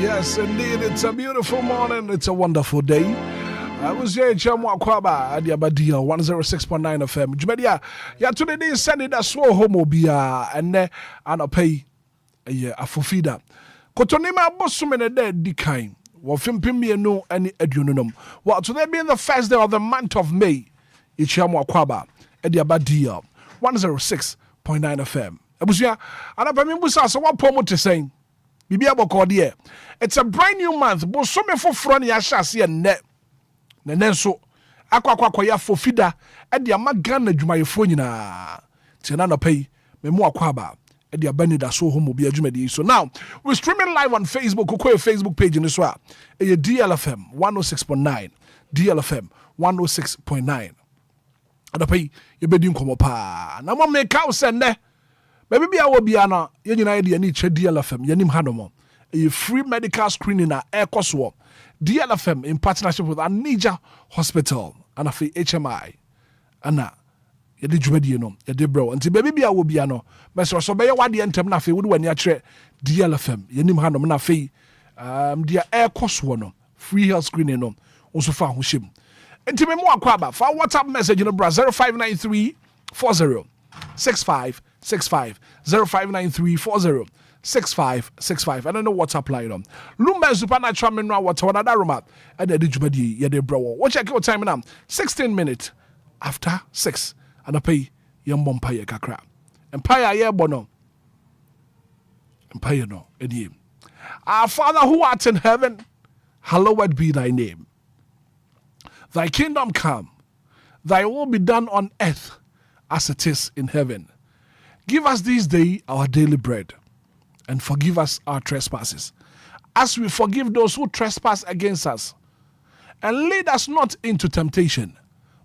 Yes, indeed, it's a beautiful morning. It's a wonderful day. I was here in Kwaba at the Abadia 106.9 FM. Jumedia, ya today is Anidaso Wɔhɔ Obia and pay a fufida. Kotonima Bosumene de Dikain. Wafimpimie no any edunum. Well, today being the first day of the month of May, Ichiamu Kwaba at the Abadia 106.9 FM. Abusia, and I remember so what promo to saying. It's a brand new month. But so many for front ya shasi and net. Then so akwa ya fofida at the Ghana Jumayfo nyina. Tinana pay me mo akwaba at the Anidaso Wɔhɔ Obia Jumedi. So now we're streaming live on Facebook. Koko Facebook page in this one. DLFM 106.9. DLFM 106.9. And pay you bedin komo pa. Na mo make out send there. Maybe be our Biana, Yenina, any DLFM, Yanim Hanomo, a free medical screening at Air Coswap, DLFM in partnership with Anija Hospital, and a free HMI. Anna, Yadijumediano, Yadibro, and baby be our Biano, Mr. Sobaya Wadi and Temnafi would when you trade DLFM, Yanim Hanom Nafi, dear Air Coswano, free health screening, also found Hushim. And to me more Quaba, for WhatsApp message in the Brazil 0593 40 65 0593 40 6565. I don't know what's applying on. Lumba supernatural mineral water on that room and the Jubadi Yade Bro. Watch your time now. 16 minutes after 6. And I pay young Bompire Kakra. Empire yeah bono. Empire no. Edim. Our Father who art in heaven, hallowed be thy name. Thy kingdom come, thy will be done on earth as it is in heaven. Give us this day our daily bread, and forgive us our trespasses, as we forgive those who trespass against us. And lead us not into temptation,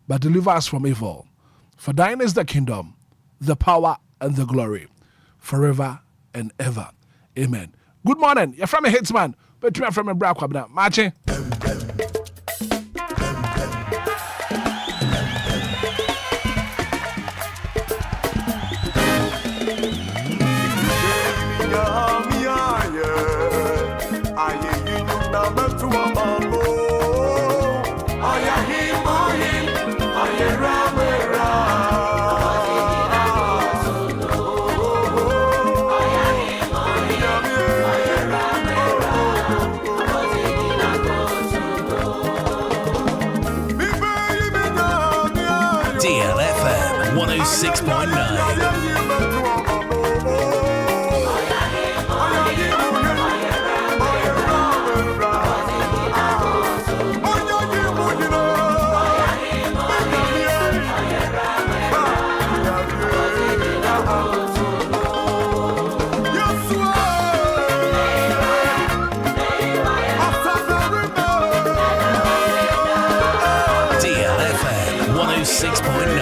but deliver us from evil. For thine is the kingdom, the power, and the glory, forever and ever. Amen. Good morning. You're from a Hitman, but you're from a Brakwabna. Marching. DLFM 106.9. DLFM 106.9.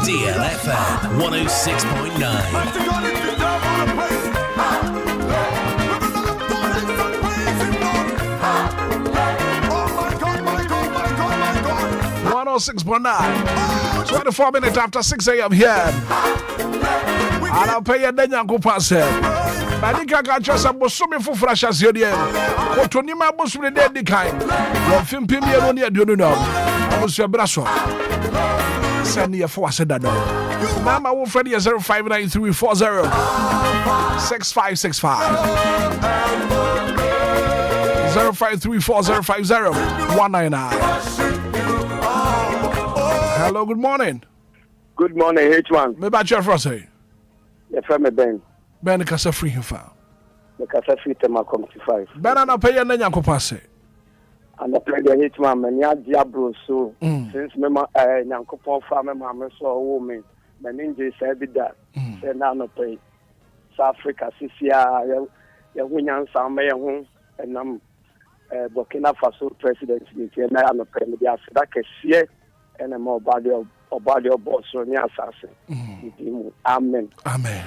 DLFM 106.9. 106.9. 24 minutes after 6 a.m. here. And I'll pay you then you go pass it. Manika can just a Bosumi for fresh as you did. Cotonima Bosumi dead the kind. Your film Pimia on your do know. I was your brasso. Send me a force that door. Mama will Freddy 059340 6565. 0534050199. Hello, good morning. Good morning, Hitman. Me about your frosty. Your friend Ben. Ben Casa free him far. The Casa Free Tema 55. Ben and I pay your name and pass it. And I play the Hitman, and ya Diablo so since Mema Yankopon farmer, Mamma saw woman, my ninja said that. Then now no pay. South Africa, Sisia, Yawinian Sama, and Burkina Faso president, and I am a pay media for that case. And a more body of boss on the assassin. Amen. Amen.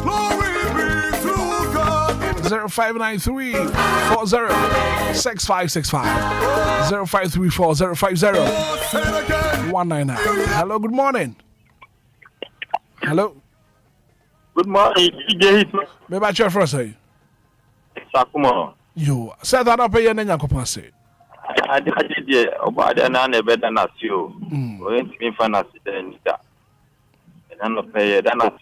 Glory be to God. 0593406565. 0534050199. Hello, good morning. Hello. Good morning, DJ Hitman. Me about your frosty. Sakuma. You said that up here and then you pass it. I did about an hour better than you. Went to me for an accident. And I'm not pay than us.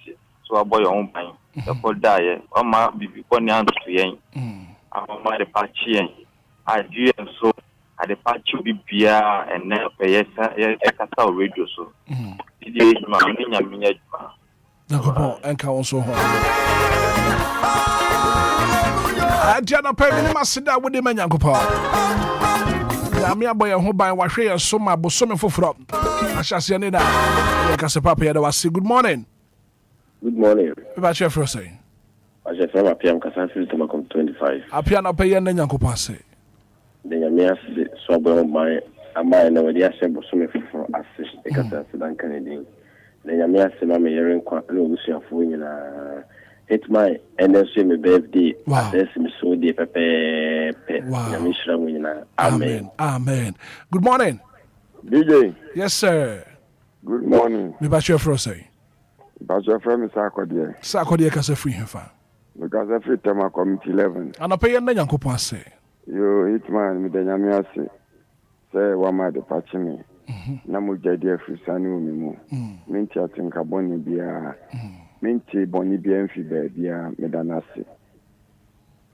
So I boy your own pine. The whole die. One might be before the answer to yen. I'm a patchy. I do and so at the patch of Bibia and now pay a casta radio so. Enka also home. Jana Pemini must sit down with the man Yankopa. Yamia boy who by Washe and Soma Bosome for front. I shall see Anida. Yakasapapa, was say good morning. Good morning. About your first saying. I just have a PM Casan to Macom 25. A piano pay and then Yankopa say. The Yamias sober my Amaya no idea Bosome for assist the Casan Canadian. The Yamias Mamma hearing quite Lucia for Hitman and then see me birthday. Wow. That's me so deep. Wow. Amen. Amen. Good morning. DJ. Yes, sir. Good morning. Me about your first say. About your friend, Sarkodie. Sarkodie can say free him fan. Because every time I come to 11. And I pay and then Yankopa say. You Hitman, me the Yamiasi. Say, one my departure me. Namu Jadia Frisanu Mimu. Minti Atinka Boni Bia. Minti Boni Bien Fibe Bia Medanasi.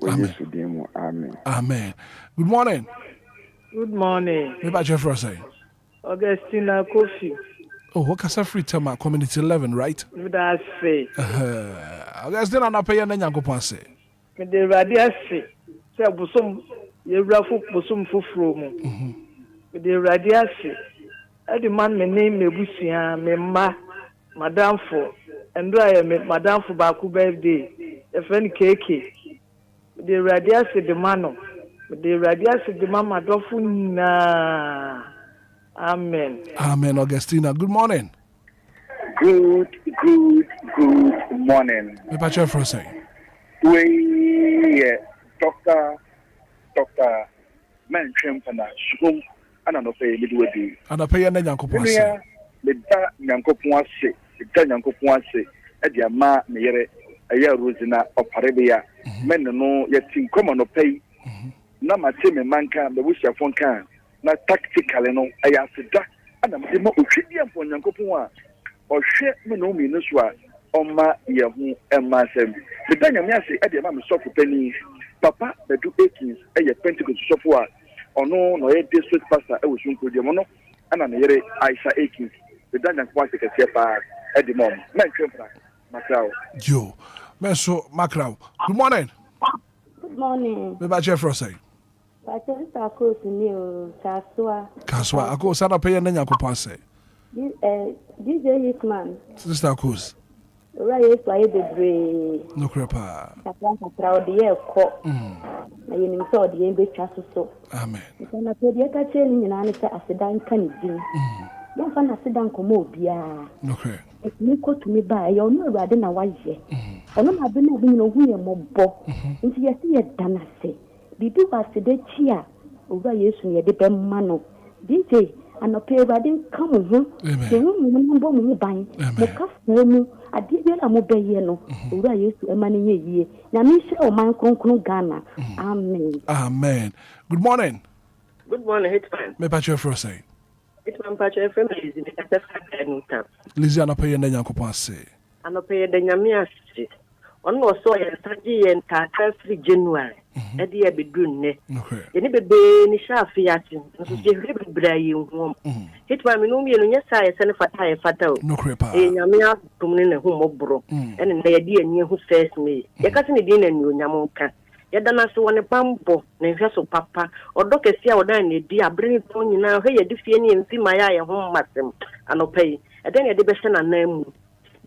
Amen. Amen. Good morning. Good morning. Me about your first say. Augustina Kofi. Oh, what can free tema community 11, right? That's say. Augustina na pay and then Yankopa say. Me the radiasi. Say busum ye rafu busum fufro mu. Me the radiasi. The man me name me busia me ma madam for and I me madam for baku birthday. A friend KK. The radiasi the mano. The radiasi the mama dofuna. Amen. Amen, Augustina. Good morning. Good morning. Me about your first say. We Doctor Mention Pana Shum and an opay midway. And I pay and then Yankopa say. The Yankopa say, the Yankopa say, at your ma mere a year Rosina of Arabia. Men no yet in common opay. Nama Tim Manka, the wish of one can. Na tactically no I have to da and I'm the Ochidian for Yankopa or share me no minuswa on my yahu and myself. The Danyamiasi at the mamma soft penny, Papa, the 2 18s, a Pentecost software, or no district pastor, I was soon called Yamono, and an ere Isa 18s. The Danyan Quantic at the moment. Mention Macau. Joe, Meso Macau. Good morning. Good morning. Me about your first say. Kaswa, I go Sana pay and then Yankopa say. DJ Hitman. Sister Coos. Right, I the no crepa. Proud the air court. You saw the English so. Amen. And I said, you can tell me an answer as a dime can do. Don't find a sedan come Obia. No crepe. If you go to me by your no rather than a wise year. I know I've been having no way more bo. Into your see a dana say. Bibi was the chia over years near the Bemano. DJ. And a pair riding come over. The woman bomb buying. The customer, I did a mobile, who I used to a money year. Now, Michelle, my concrete Ghana. Amen. Amen. Good morning. Good morning, Hitman. Me patch your first say. Hitman patch your family is in the Lizzie, and I pay and then Yankopa say. And I pay the Yamia Street. One was so and 30 and 3 January. At the Abidun. Okay. Any baby, ni shafiatin, and so she really braying home. Hitman, no me, and yes, I send for tie fatal. No crepa. In Yamia, Tumlin, and home of bro, and an idea near who says me. Your cousin again and you, Yamonka. Yadana so one a bambo, Nevaso papa, or Doctor Sia or Danny, dear, bring it on you now. Hey, you defeat and see my eye home, madam, and obey. And then the best and name.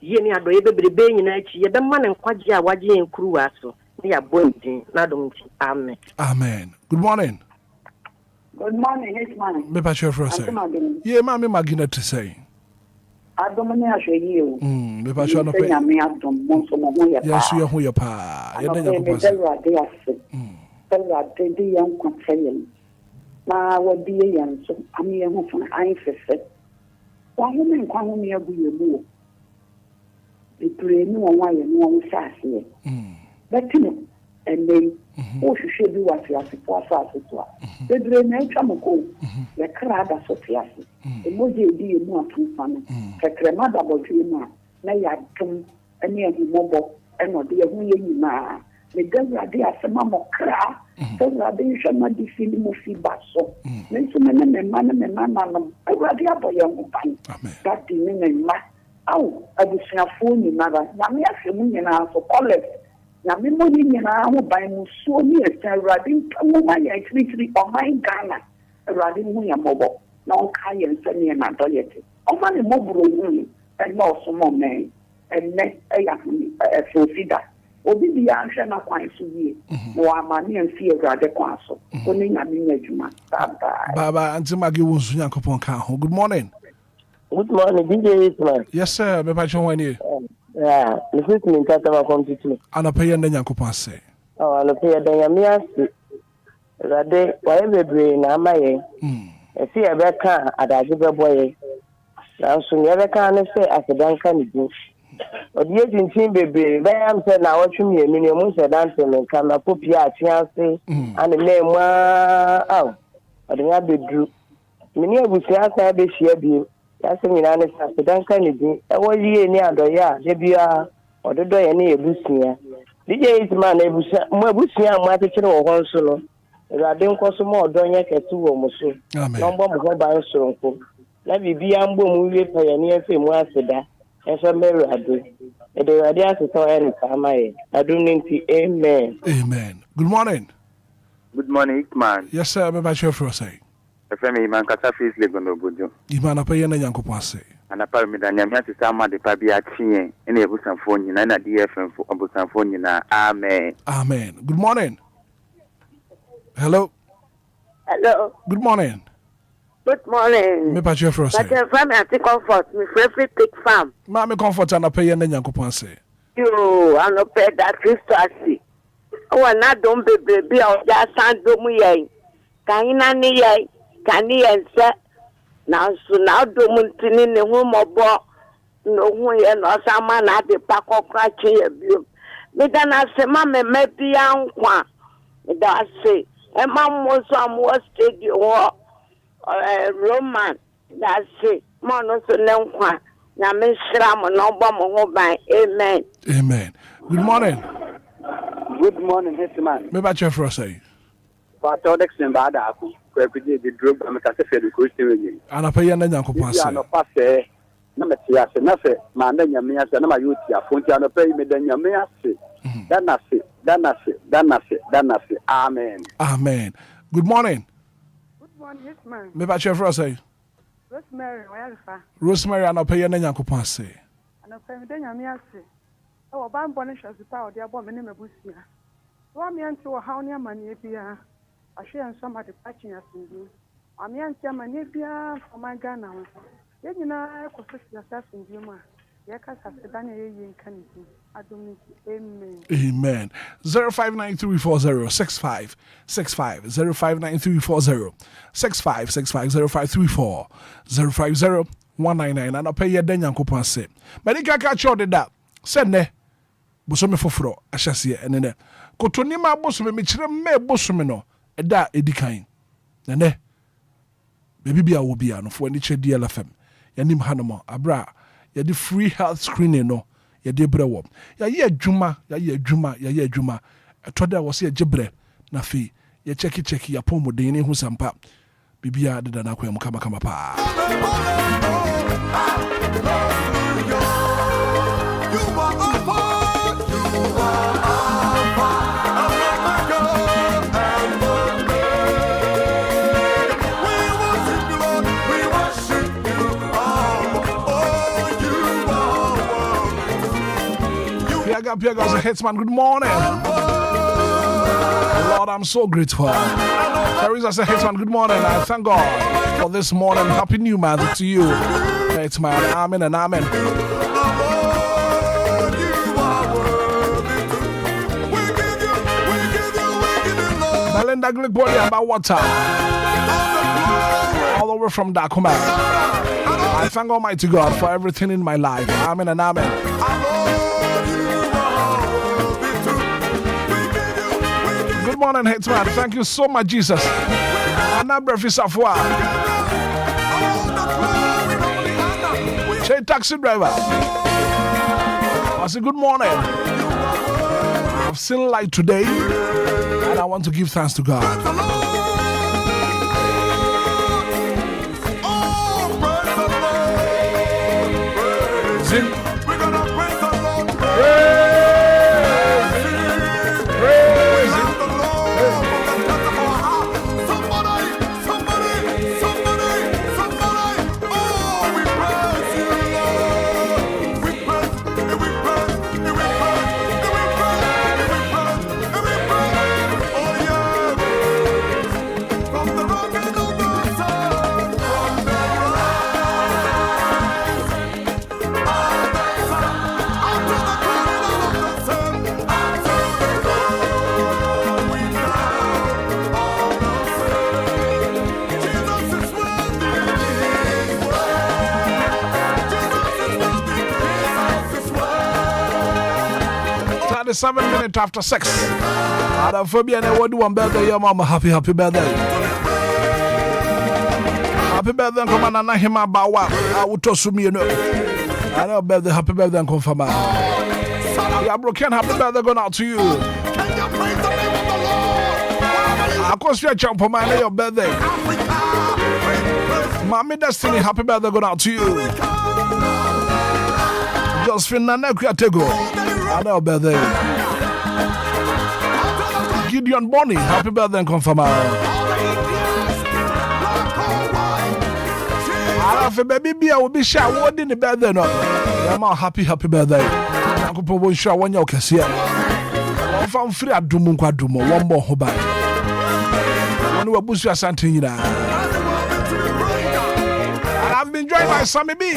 Yenny are the baby in each year, the man and Quadia, Waji and Cruasso. We are boiling, not Amen. Amen. Good morning. Good morning, Hitman. Me patch your first say. Yeah, Mammy Magina to say. I don't know you. Me patch your no pay. Yes, you are who your pa. You don't know. Young contain. Now, what be a young so I'm here from I said. One woman come me a good. The pray no one and no one sassy. But and then, oh, she should do what you have to pass out as well. The drain and Chamoko, the crab as of Yassi, the Moji be more too funny. The cremada about you now, nay, I come and near the mobile and not the only ma. The girl are there, some mamma cra, So Awurade nhwɛ ma de fi ne mu fi ba so. Me nso me ne me mma ne me nananom. Awurade abɔ yɛn ho ban. Dade ne ne mma. Awo abusuafoɔ nyinara. Nyame ahwɛ mu nyinaa so college. Nyame mo yi nyinaa ho ban mu suo ne ɛsɛ Awurade nka mo ma yɛn kyirikyiri ɔman Ghana. Awurade mu yɛ mmɔbɔ. Na ɔnka yɛn sɛ ne yɛn adɔ yɛ te. Ɔma ne mmɔborɔ hu ɛnɛ ɔsom ɔmɛn. Ɛnɛ ɛyɛ ɛfofida. Obi bi ahwɛ na kwan so yie. Na wamane amfi Awurade kwan so. Ɔne nyame nya adwuma. Baba Auntie Maggie wo nso Nyankopɔn ka ho. Good morning. Good morning, DJ Hitman. Yes sir, me pa chon wani. Yeah, this is me tata ma come to you. Ana pay na Nyankopɔn ase. Oh, ana pay da nyame ase. Rade wa ye bebre na amaye. Esi e be ka adaje be boye. Na so ye be ka ne se asedanka ni bi. Odi e tintin bebre be am se na wotwe mi emi mu se dance me ka na popi a tiase ana na mu aw. Odi nya bedru. Mini abusia sa be hia bi. Yase nyina ne sa sedanka ni bi. E wo yie ni adoye a de bia ododo ye ne ebusia. DJ Hitman ebusia mo ebusia mo atekere wo ho nso no. Awurade nkoso mo odonye ketu wo mo so. Amen. No mbo mo ba nsoronko. Na bibia mbo mu wie pa ye ne efe mu aseda. Efe Awurade. E de Awurade aseto e nka amaye. Adum nti amen. Amen. Good morning. Good morning, Hitman. Yes sir, me ba chef say. FM Iman kasa face le gondo bojo. Iman apaya na Nyankopɔn ase. Ana pa mi da nyame ati sama de pa bia tie. Ene ebusanfo nyina na DLFM fo obusanfo nyina. Amen. Amen. Good morning. Hello. Hello. Good morning. Good morning. Me pa chef say. But from at comfort, me free pick farm. Ma me comfort na apaya na Nyankopɔn ase. You I no pay that Christo ase. O na don baby o ja san do mu ye. Kan na ni ye. Kan ni ense. Na so na do mu ntini ne hu mobo. No hu ye no sama na de pa kokra che ye bi. Me da na se ma me bia nkwa. Me da se e ma mo so am wo stadium wo Roman da se mo no so ne nkwa. Na me shira mo no bo mo ho ban. Amen. Amen. Good morning. Good morning, Hitman. Me ba chef say. Pato Dexon bada aku. Ko epidi di drug am ka se fe ko stewe. Ana apaya na Nyankopɔn ase. Ya no passe. Na me tia se na fe ma na nyame ase na ma yuti afonti ana pay me da nyame ase. Danase. Amen. Amen. Good morning. Good morning, Hitman. Me ba chef say. Rosemary, where are Rosemary ana apaya na Nyankopɔn ase. Ana pay me da nyame ase. E wo ban bone hwese pa o de abo me ne mabusia. Wa me ante wo haw ne amane bia. Ahwe en so ma de pachi asindu. Ame ante amane bia for my Ghana ho. Ye nyina ko so siasa asindu ma. Ye ka sa sedan ye yin kan ni. Adom amen. Amen. 0593406565 0593406565 050199 and apay ye den Nyankopɔn ase. Medika ka cho de da. Se ne bosome foforo ahyase ene kotoni ma bosome me kire me bosome no eda edikan ne baby bia wo bia no fo ani che DLFM yanim hanamo abra ya di free health screening no ya di brewo ya ye adwuma etoda wo se jebre na fi ya check ya pomoden ne hu sampa bibia deda na kwem kama pa. Piaga says, Hitman, good morning. Lord, I'm so grateful. Teresa says, Hitman, good morning. I thank God for this morning. Happy New Month to you. Hitman, amen and amen. Melinda Glickbody about water. All the way from Dakuma. I thank Almighty God for everything in my life. Amen and amen. Good morning, Hitman. Thank you so much, Jesus. Anabra Fisafwa. Say taxi driver. I say good morning. I've seen light today. And I want to give thanks to God. Sing. We're gonna praise the Lord. Praise Him. At 7 minutes after 6. Phobia and I would do one birthday, your mama. Happy birthday. Happy birthday, come on, and I him about what I would toss me, you know. I know birthday, happy birthday, and confirm. Yeah, broken, happy birthday going out to you. Of course, you're jump for my your birthday. Mommy Destiny, happy birthday going out to you. Just Finna Kratego. I know birthday. Gideon Bonnie, happy birthday and confirm. I have a baby, I will be sure what in the birthday. No, I'm all happy birthday. I could probably show one your cassia. I found free at Dumunqua Dumo, one more hobby. One who was your Santina. I've been joined by Sammy B.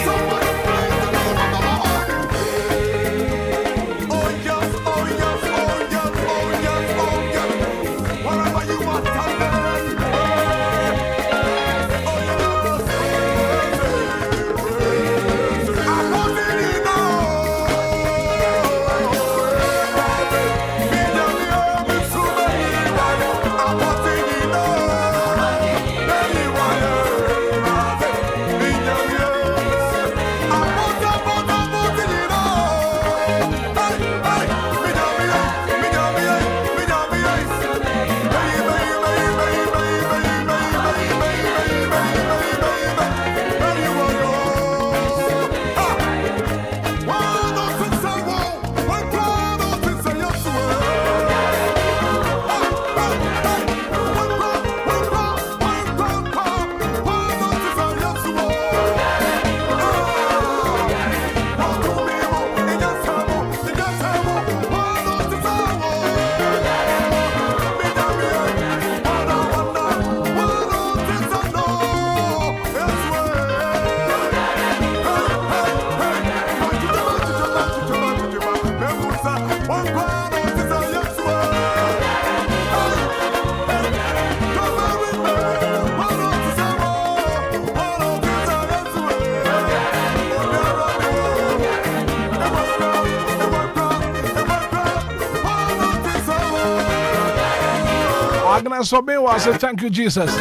So be was say thank you, Jesus.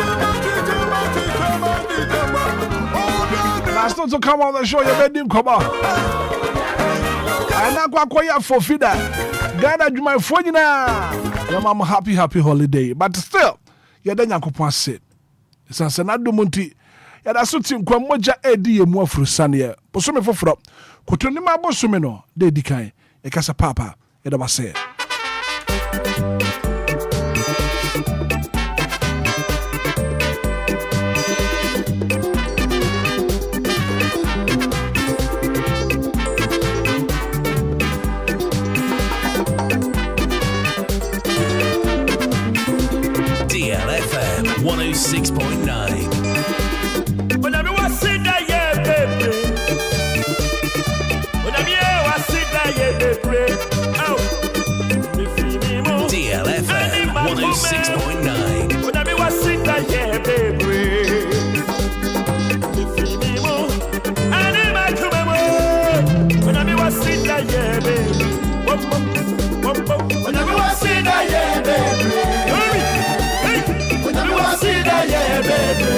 Last not to come on the show, you made him come out. I now go for feeder. Ghana, you my phone now. Your mama happy holiday. But still, you're done your coupon sit. It's a Senado Monti. Yeah, that's what you come moja edi and more for Sania. Posome for frop. Kutunima Bosumino, de decay. A casa papa, it was said. DLFM 106.9. When I was sitting there, baby. When I was sitting there, baby. Oh, DLFM 106.9. When I was sitting there, baby. When I was sitting there, baby. When I was sitting there, baby. When I was sitting there, baby.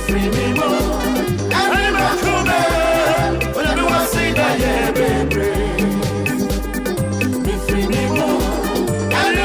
Free me more. And my cool when I was sitting there, baby. Free me more. And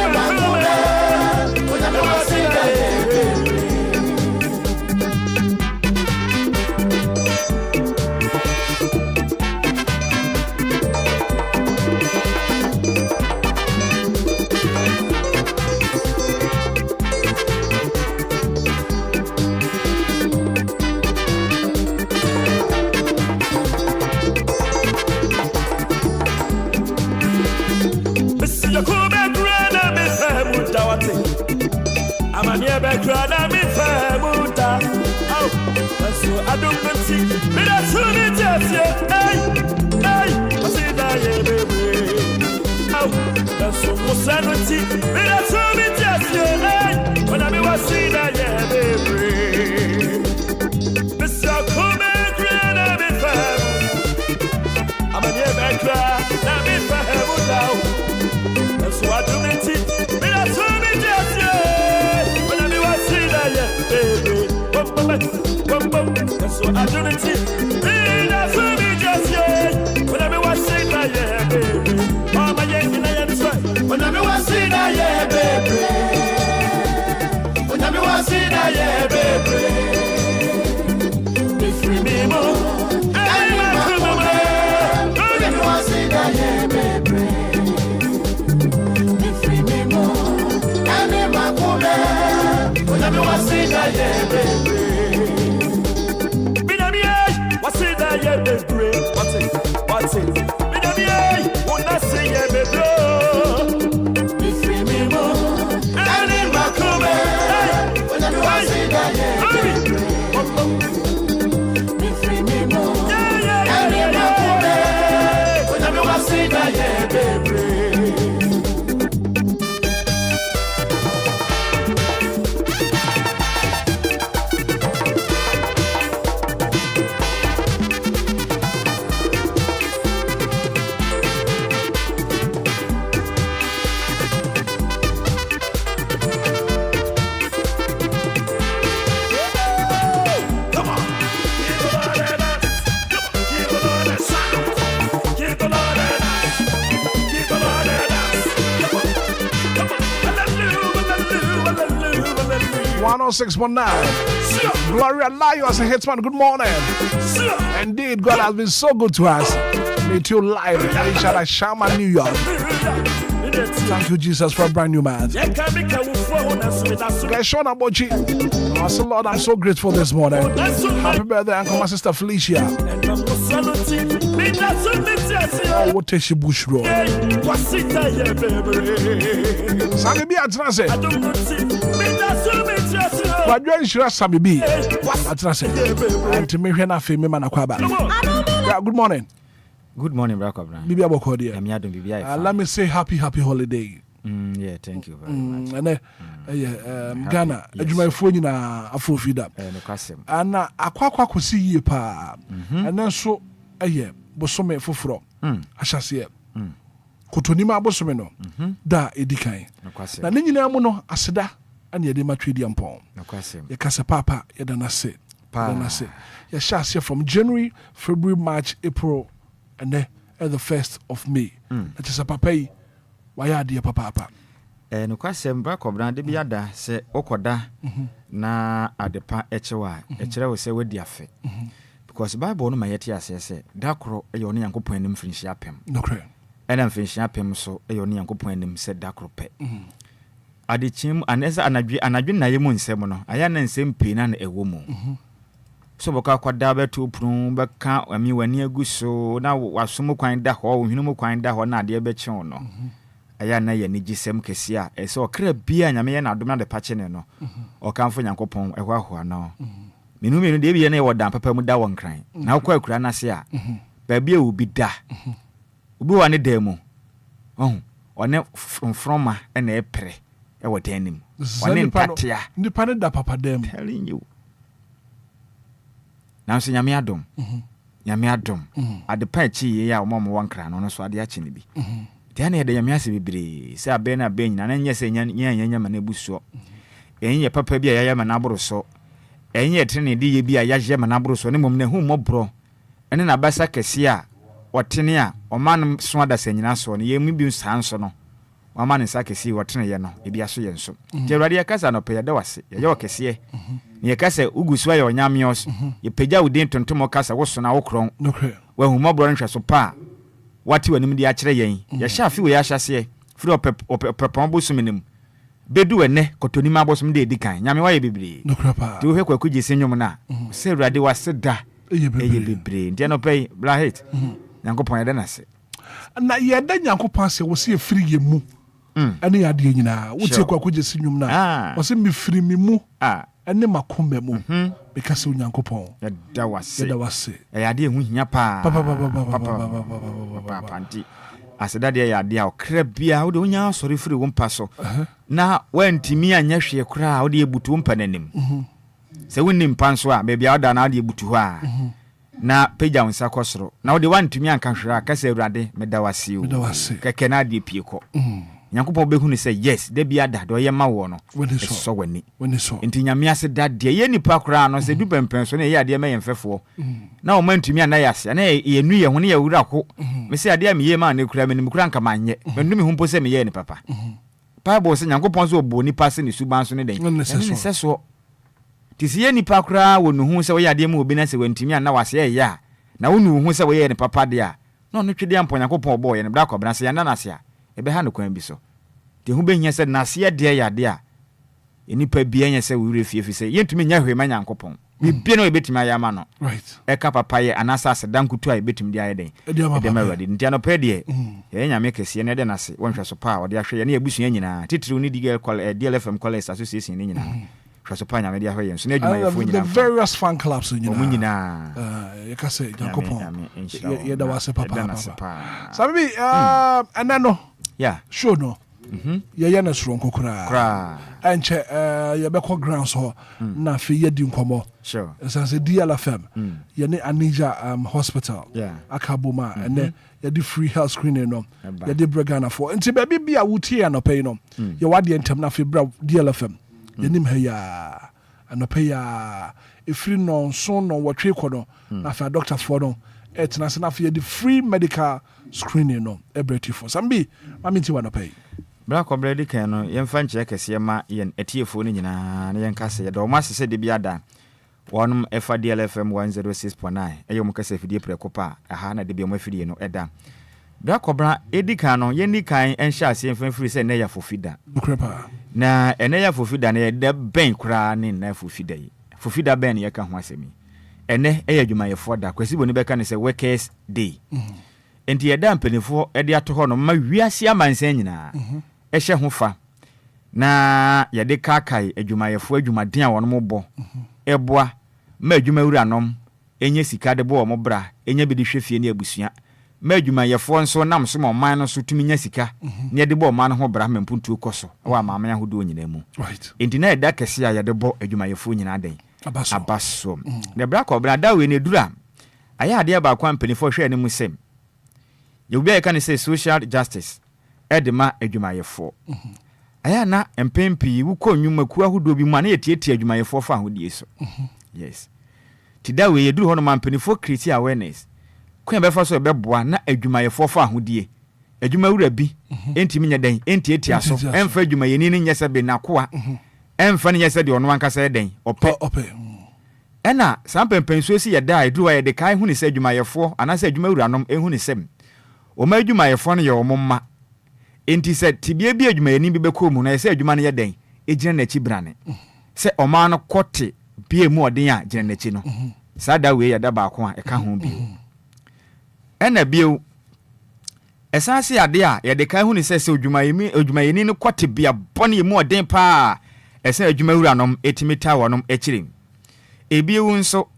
cry, now me famuta. Oh, that's what I don't know. Me that soon it just hey, I see that yeah, baby. Oh, that's what was sanity. Me that soon it just hey, when I me was see that yeah, baby. Mr. Come and cry, now me famuta. I'm a near back cry, now me famuta. That's what I don't know. Me that soon it just when I me was see that yeah, baby. That's what I do it. That's what me just yeah. When I was saying that yeah, baby. Oh my yeah, that's right. When I was saying that yeah, baby. When I was saying that yeah, baby. Be free me more. I'm a criminal. When I was saying that yeah, baby. Be free me more. I'm a criminal. When I was saying that yeah, baby. What's it? Me don't be won't I say yeah, baby? Be free me more. And in my come, when I say that yeah, baby. Be free me more. And in my come, when I say that yeah, baby. Oh 619. Gloria Lios and Hitman, good morning. Indeed, God has been so good to us. Meet you live at each other, Shaman, New York. Thank you, Jesus, for a brand new man. Shona Bochi. I say, Lord, I'm so grateful this morning. Happy birthday, Uncle, my sister Felicia. Oh, what is she bush road? Sammy B. Atrase. But you're sure Sammy B. Atrase. And to me, Hena Femi Manakwaba. Yeah, good morning. Good morning, Brakobra. Bibi Abokodia. Let me say happy holiday. Yeah, thank you very much. And Ghana, my phone in a Afrofida. And Aqua could see ye pa. And then so a year, Bosome Fufro. I shall see it. Kotonima Bosomeno. Da Edikai. Na Nina Mono Aseda and Yadima Tridium Pong. Yakasa Papa, Yadanase. Yadanase. Yashas from January, February, March, April. And then the 1st of May. That is a papa. Why are dear papa? No question, Brakobra, de Biada, say Okoda, na adepa HY. HY will say with the affair. Because Bible no mayeti say, Dakro, a yoni uncle point him finish up him. No cray. And I'm finishing up him so a yoni uncle point him said Dakro pet. Adichim, and as an adwin Nayamun Semono, I am same pain and a woman. So boka kwa dabe to prun beka ami wani aguso na wasomo kwan da ho hwenu kwan da ho na de be chen no aya na ye ni gisem kese a e so okra bia nyame ye na adom na de pache ne no o kanfo nyankopon ehwa ho no menu de bia na ye wodan papa mu da won kran na kwa akura na se a ba bia obi da obi wa ne da mu one froma na e pre e wodan nim one ntatia nipa ne da papa dem telling you. Now, say Yamiadum. Yamiadum. At the patchy, ya, Mom, one crown on a swadi achinibi. Then the Yamiasi be, say, Bena Ben, and yes, and Yam and Ebuso. And your papa be a Yam and Abro so. And yet, Trini be a Yam and Abro so, any woman whom more bro. And then a Bassa Cassia, or Tinia, or man swada seninaso, and ye may be Sansono. One man in Sakasi, or Tiniano, it be a so. Jeradia Casano pay a doas, your Cassia. Ye kase uguswa ya onyamios ye peja udin tontomo kasa wo so na wokron we hu mobro nhwe so pa wati wanim de akire yen ye sha fi we ya hyase firi opepon bosuminim bedu ene kotonima abosom de edikan nyame wa ye bebre ti wo hekwa kugye senyom na se urade waseda eye bebre ndi no pay blahit nyankopon ye de na se na ye da nyankopon se wo se firi ye mu Any idea nyina. Wote kwa kuje si nnwom na. Wose me firi me mu. Ene makoma mu. Because Onyankopɔn. Yɛda wase. Yɛda wase. Ɛyade hu hia pa. Panti. Aseda de yɛade a okra bia wo de wonya asɔre firi wo mpa so. Na wantimi anya hwe kra wo de ebutu mpa nanim. Sɛ wonni mpa nso a bebia wo da na wo de ebutu hɔ a. Na pagya wonsa kɔsoro na wode wantumi anka hwera ka sɛ Awurade meda wase o kɛkɛ na ade pie kɔ Nyankopɔn behu ne sɛ yes da bia da do yɛ ma wo no so wani enti nyame ase da de ye nipa kora no sɛ du pɛmpɛn so na yɛ ade ma yɛ mfɛfoɔ na wo mantumi anayase na yɛ nu yɛ ho ne yɛ wura ko me sɛ ade a me yɛ ma ne kura me ne kura nka manyɛ me hu mpo sɛ me yɛ ne papa Bible sɛ Nyankopɔn so obo nipa se ne suban so ne den ne sɛ so tisiye nipa kura wonu hu sɛ wɔyɛ ade mu obi na sɛ wantimi ana wase yɛ ya na wonu hu sɛ wɔyɛ ne papa de a na ɔno twede ampo Nyankopɔn bɔ yɛ ne bra kɔbra sɛ yɛnda nase a ebe ha no kwan bi so te hu behia sɛ nase yɛ de yɛ ade a enipa bia nyɛ sɛ wure fiefi sɛ yɛntumi nya hwe ma Nyankopɔn bibia no ebetimi ayɛ ma no ɛka papa yɛ anasa aseda nkutu a ebetimi de ayɛ den ɛdɛm awurade ntia no pɛ de yɛ nyame kɛseɛ ne de nase wɔnhwɛ so pa a wɔde ahwɛ yɛ ne abusua nyinaa titiriw ne DLFM College Association ne nyinaa the various fan clubs you can say that was a papa so maybe and then sure no na strong kokra and you be call grounds ho na fe yedi nkomo sure say DLFM ye ne Anija hospital akaboma and then you do free health screening no you do Ghana for nti baby bia wutie anope no you wade entem na fe bra DLFM yenim ha ya anope ya efiri no so no wotwe kodo na fa doctor for no etna se na fa the free medical screening no ebreti for sambi mamiti wanope bra ko bredi kan no yemfa nche kese ma yen etiefo no nyina na yenka se do ma se de bia da wonum efa DLFM 106.9 eyom kase fidie prekopa aha na de bia mo fidie no eda bra ko bra edikan no yeni kan enhya ase yemfa firi se na ya fofida ukrepa na ene ya fofida na de ben kra ne na fofida yi fofida ben ye ka ho asemi ene eya dwumayefo da kwasi boni beka ne se workers day enti ye da mpanifo e de ato ho no ma wiase amansan nyina ehye ho fa na ye de kakai adwumayefo adwumaden a wono mo bo eboa ma adwumawura nom enye sika de bo mo bra enye bi de hwefie ne abusua ma adwumayefo nso nam so mo man no so tumi nya sika ne de bo man ho bra mempuntu koso wa maama ya hodo nyina mu enti na eda kese a ye de bo adwumayefo nyina den abaso ne bra ko bra da we ne dura aya ade ba kwa mpanifo hwe ne mu sem ye obi aka ne say social justice edema adwumayefo aya na empempi wuko nnwuma ku ahodo bi mu na yetietie adwumayefo fa ahodie so yes ti da we ye duru ho no mpanifo create awareness kwa be fa so be boa na adwumayefo fa ahodie adwumawura bi entimi nya den entieti aso emfa adwumayeni ne nyese be nakoa emfa ne nyese de ono ankasa den ope ena sampempenso si ye da eduru wa ye de kai hu ne se adwumayefo anasa adwumawura nom ehu ne sem o ma adwumayefo no ye o momma enti se tibia bi adwumayeni bi be ko mu na se adwuma ne ye den ejina na chi brane se o ma no kote bie mu odin a jina na chi no sada we ye da ba ko a e ka ho bi ena bio esase ade a ye de kai hu ne se adwumayeni no kote bia bone mu odin pa ese adwumawura nom etimita wonom echirim ebiewu nso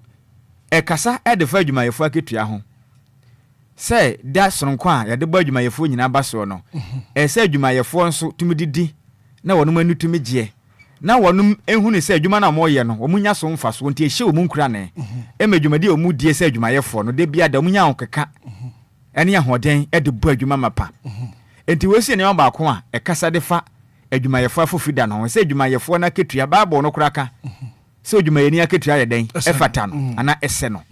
ekasa edefa adwumayefo aketua ho se da sonko a yade ba adwumayefo nyina baso no ese adwumayefo nso tumididi na wonom anu tumigye na wonom ehu ne se adwuma na moye no omunya so mfa so nti ehye omunkura ne emadwumadi omudie se adwumayefo no de bia da omunya honkeka ene ahoden ede bo adwuma mapa enti wesi ne ba ko a ekasa de fa adwumayefo afofida no se adwumayefo na ketua Bible no kuraka se adwumayeni aketua ye den efata no ana ese no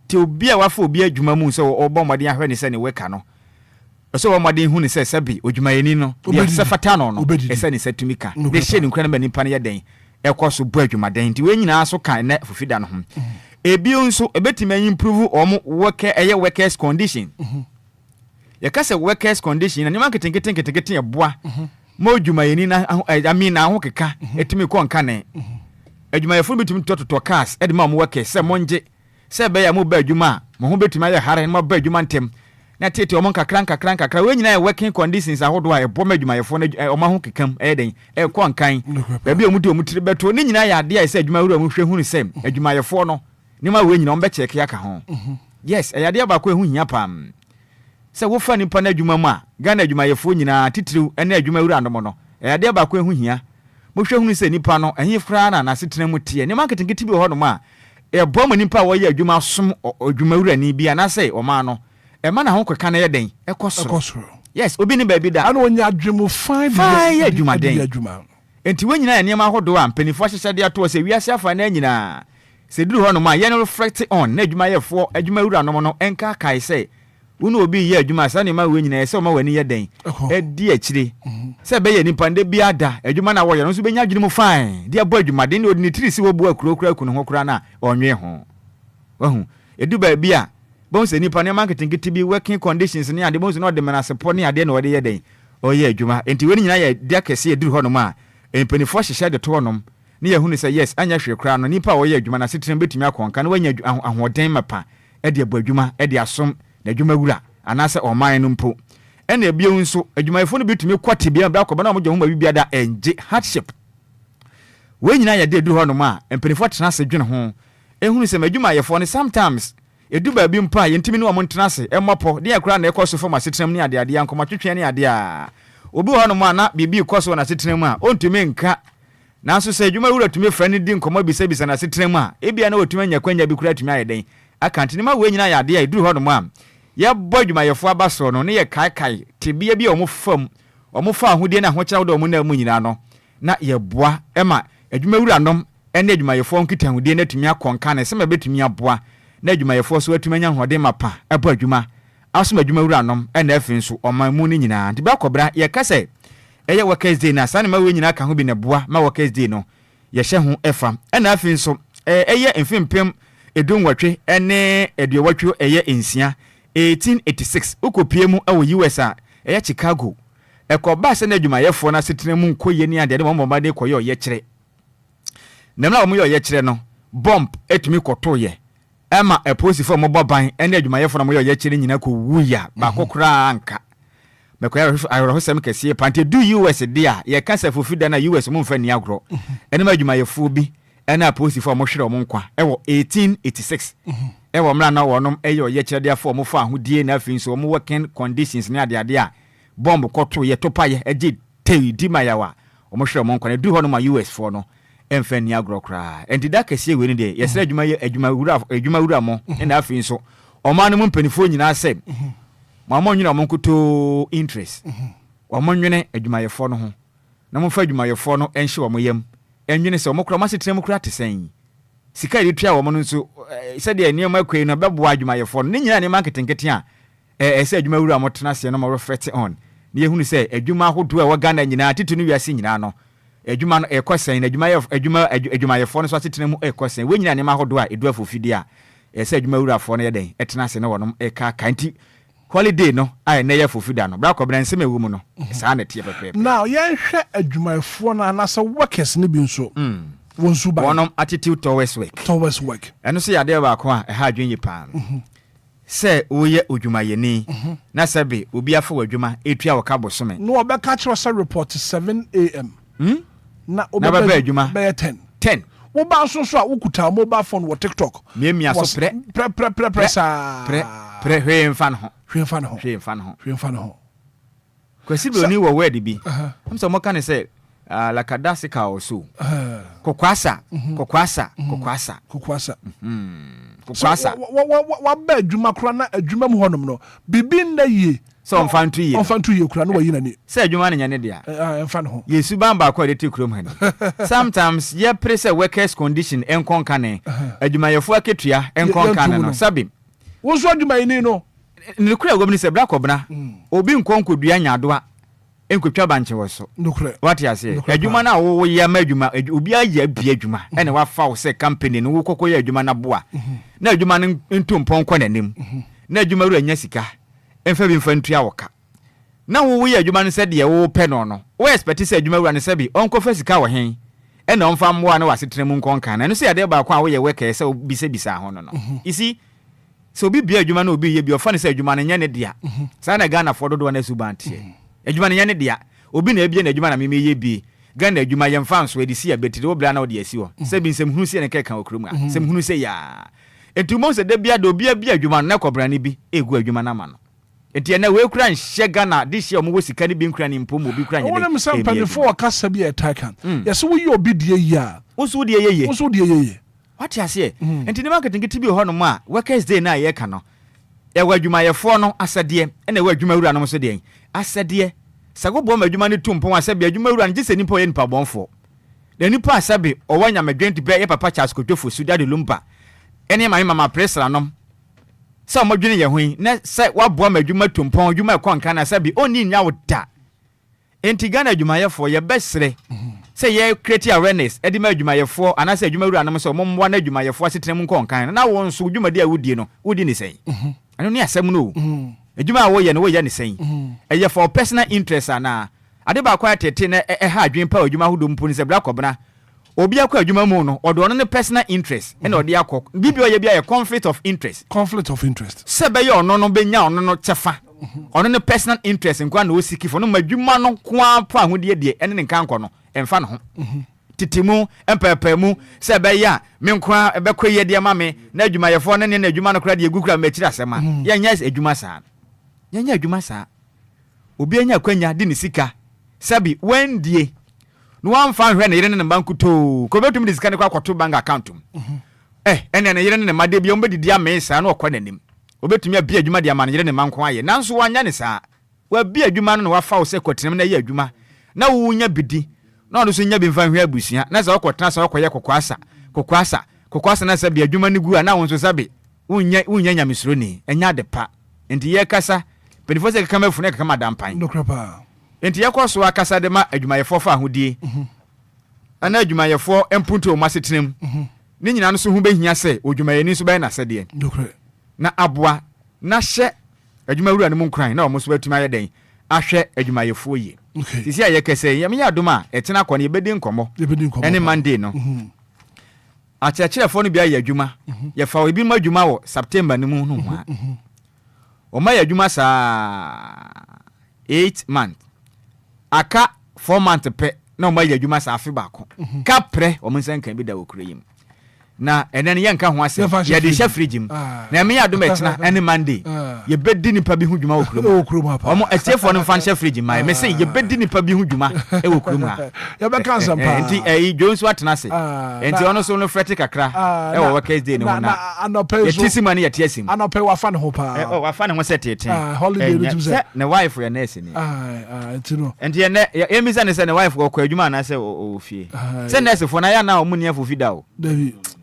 ti obi a wafo obi adwuma mu se obɔ mmɔden ahwɛ ne se ne weka no so mmɔden hu ne se sabi adwumayeni no ye se fata no no ese ne satumika de hye ne nkura na nipa ne ye den ekɔ so bo adwumaden ti we nyina so kan na fofida no ho ebi nso ebetime improve workers condition ye ka se workers condition na nyama ketenketen eboa mo adwumayeni na amina ho keka etimi kɔ nka ne adwumayefo bitimi tototo cars edema mo workers se monje se be ya mo ba adwuma mo ho betimi aye hare mo ba adwuma ntem na tete o mon kakra we nyina working conditions ahodo a ebo madwumayefo na o ma ho kekam den e ko nkan ba bi o mu de o mu tiri beto ni nyina ya ade a se adwuma wura mu hwe hu ni sem adwumayefo no ni ma we nyina o be check ya ka ho yes e ade ba ko ehu hia pam se wo fa nipa na adwuma mu a Ghana adwumayefo nyina titiriw na adwuma wura andom no e ade ba ko ehu hia mo hwe hu ni se nipa no ehie fra na setena mu tie ni marketing kiti bi ho no ma e bo mo nipa wo ye adwuma som adwuma wura ni bia na se o ma no e ma na ho kweka na ye den e kosoro yes obi ni ba bi da ana onya adwemu 5 years adwuma den enti we nyina eniema hodo a mpanifo hyehyade ato se wiase afa na nyina se duru ho no ma ye no reflect on na adwuma yefo adwuma wura no no enka kai se unu obi ye adwuma sa ne ma we nyina se o ma wani ye den e di akire se be ye nipa nde bia da adwuma na wo ye no so be nya adwuma fine dia bo adwuma den odi ni tiri si wo bu akura kunu ho kura na onwe ho wahu edu ba bia bon se nipa ne marketing kiti bi working conditions ne ade bon se no de menasepo ne ade na wo de ye den o ye adwuma enti we nyina ye dia kese eduru ho no ma empanifo hyehye de to nom ne ye hu ni se yes anya hwe kura no nipa wo ye adwuma na setren betumi akonka na wanya ahoden mapa e de abu adwuma e de asom na adwuma wura anase oman no mpo ena ebie nso adwumayefo no betumi kwate bia bra kɔba na mo gye ho ma bibia da enje hardship we nyina ye de eduru ho no ma empanifo tena se dwene ho ehunu se adwumayefo no sometimes edu ba bi mpa ye ntimi no mo ntena se emmopo de akura na ekoso fo ma setram ni ade ade yankoma twetwe ni ade a obi ho no ma na bibi koso na setram a ontumi nka na so se adwuma wura tumi fra ni di nkoma bisa na setram a ebia na otumi anya kwanya bi kura tumi ayeden akantini ma we nyina ya ade a eduru ho no ma ye bo adwumayefo abaso no ne ye kai tebia bi omo fa ahodie na hokyerɛ wo na mu nyina no na ye boa ema adwuma wura nom ene adwumayefo nkita ahodie na tumi akonka na se ma betumi aboa na adwumayefo so atumi anya hode mapa ebo adwuma asoma adwuma wura nom ena afi nso oman mu ni nyina nti ba kɔbra ye kase eye workers day na sane ma we nyina ka ho bi ne boa ma workers day no ye hye ho efa ena afi nso eye mfimpem edunwatwe ene eduwatwe eye ensia 1886 ukopie mu awo US a eye Chicago ekoba se na adwumayefo na setena mu nkoye ni ade mo mama de koye ye kyere namna omo ye kyere no bomb etumi koto ye ema eposi fo mo boban ene adwumayefo na mo ye kyere nyina ko wuya ba kokora anka mekoya ayoro sem kese pante du US dia ye kasa fofida na US mo mfa ni agro ene ma adwumayefo bi ene aposi fo mo hwere mo nkwa ewo 1886 ewo mra na wonom ye kyere dia fo mo fa ahodie na afi nso mo working conditions ni ade a bomb koto ye topa ye eje tei di mayawa omo hwere mo nkwa na du ho no ma US fo no emfa ni agro kra enti da kese we ni de ye sere adwuma wura mo na afi nso oman no mo mpanifo nyina se mama nwina mo nkoto interest omo nwene adwumayefo no ho na mo fa adwumayefo no enhye omo yam enwene se omo kra ma setre mo kra tesan sika ide tua omo no nso se de eniam akwei no bebo adwumayefo no ni nyina ne marketing kete a se adwuma wura mo tena se no mo reflect on ne ehunu se adwuma ahodo a wa Ghana nyina titu no wiase nyina no adwuma no ekosen adwumayefo no so setre mo ekosen we nyina ne ma ahodo a edu afofidi a se adwuma wura fo no ye den etena se no wonom eka kanti holiday no ai na ye fofida no bra kobra nsem ewu mu no saa na tie pepe now ye hwe adwumayefo na anasa workers ne bi nso wonsu ba wonom attitude towards work eno so yade ba ko a ha adwen yipa se oye odwumayeni na sebe obi afa wadwuma etua wo ka bosome no obeka kire sa report 7 am na obeba adwuma be 10 wo ba so so a wokuta mobile phone wo TikTok miamia so pre sa pre hwe mfa no ho kwesi be oni wo word bi amso mo kan say la kadasika also kokwasa wa ba adwuma kra na adwuma mu honom no bibi na ye so mfantu ye kra no wa yi nani say adwuma na nyane dia mfa no ho yesu bamba kwa de tikrom hani sometimes ye pressure workers condition enkonka ne adwumayefo aketua enkonka ne no sabi wo so adwumayeni no ne kura gomni se bra kobna obi nkonkodua nyadoa enkotwa banche woso nokure what you say adwuma na wo ye ma adwuma obi aye bia adwuma ene wa fa wo se company no wo kokoye adwuma na boa na adwuma no ntompon kwa nanim na adwuma ru anya sika emfa bi mfa ntua woka na wo ye adwuma no se de wo pe no wo expect se adwuma ru ne se bi onko fa sika wo hen ene onfa mmoa na wasetrem nkonka na no se ade ba kwa wo ye weka se bisa ho no you see so obi bia adwuma na obi ye bi ofa ne say adwuma no nya ne dia sa na Ghana for dodo na subantie adwuma no nya ne dia obi na ebie na adwuma na me ye bi Ghana adwuma ye mfa nso edi si abetide wo bla na wo de asi ho se bi nsem hunu se ne keka okrum a sem hunu se ya etumo se de bia do bia adwuma na kobra ne bi egu adwuma na ma no enti na we kura nhye Ghana this year mo wo sika ne bi nkura ne mpom obi kura nye de wona msam panifo akasa bi etakan yeso wo ye obi die yi a wo so de ye wo so de ye what you say enti ne marketing ti bi ho no ma workers day na ye ka no e wa adwuma ye fo no asade e na wa adwuma wura no so de asade sago bo ma adwuma ne tumpon asabe adwuma wura ne gise nipa ye nipa bonfo de nipa asabe o wanya medwenti be ye papa Charles Kotofo Suda de Lumba ene mama pressra nom sa mo dwene ye hoin na se wa bo ma adwuma tumpon adwuma konka na asabe oni nya woda enti Ghana adwuma ye fo ye besre say ye create awareness edi ma adwuma ye fo anase adwuma wura no so mo mwa na adwuma ye fo asetrem konkan na won so adwuma de awudie no wudi ni sen ano ni asem no adwuma wo ye no wo ye ni sen eye for personal interest ana ade ba kwa tete na ha adwen pa adwuma hodo mpo ni se bra kobna obi akwa adwuma mu no odo no ne personal interest ena ode akọ bibio ye bia ye conflict of interest se be ye ono no benya ono no chefa ono ne personal interest nkwa na osikifo no madwuma no kwa pa ahode de ene ne nkan kọ no emfa no ho titimu empepemu se be ya me nkwa ebekwe de ma me na adwuma ye fo ne na adwuma no kra de egukura machira asema ye nya adwuma saa ye nya adwuma saa obi anya kwanya de ne sika sabi wendie no wan fan hwe na yire ne banku to ko betum de sika ne kwa kwato bank account ene ne yire ne made bia ombedidi amesa na okwa nanim obetumi abia adwuma de amane yire ne manko aye nanso wanya ne saa wa bia adwuma no na wafa wo se kwatenam na ye adwuma na wunya bidi na ono so nya bi mfa hwe abusia na za okotena sa okoye kokwasa na sabi adwuma ne gu na won so sabi wunya nyamesuro ni enya de pa enti ye kasa penifo se kama fu na kama dampan nokrapa enti ye koso akasa de ma adwumayefo fa ahodie ana adwumayefo empunto masetenem ni nyina no so hu behia se odwumayeni so be na sede nokre na aboa na hye adwumawura ne mu nkran na omo so batuma ye den ahwe adwumayefo yi sisi aye kese ye menya adoma etena kɔ ne yebedi nkomo ene Monday no achechefo no bia ye adwuma ye fa obi ma adwuma wo September ne mu no ho o ma ye adwuma saa 8 months aka 4 months pe na o ma ye adwuma saa afi ba ko ka pre o mun san kan bi da okura yim na enen ye nka ho ase ye de shafrigim na me ya do metina ene Monday ye bedi nipa bi hu dwuma okura omo atiefo no fan shafrigim ma me say ye bedi nipa bi hu dwuma e okura mu ha ye be kan sampa enti Jones watena se enti ono so no freti kakra e wo workers day ne ho na ye tisi mani ye tiesim anope wa fa ne ho pa wa fa ne ho setete holiday no tumse ne wife ye nurse ni enti no enti ye emisa ne se ne wife ko adwuma na se o fie se nurse fo na ya na omu ne fofi da o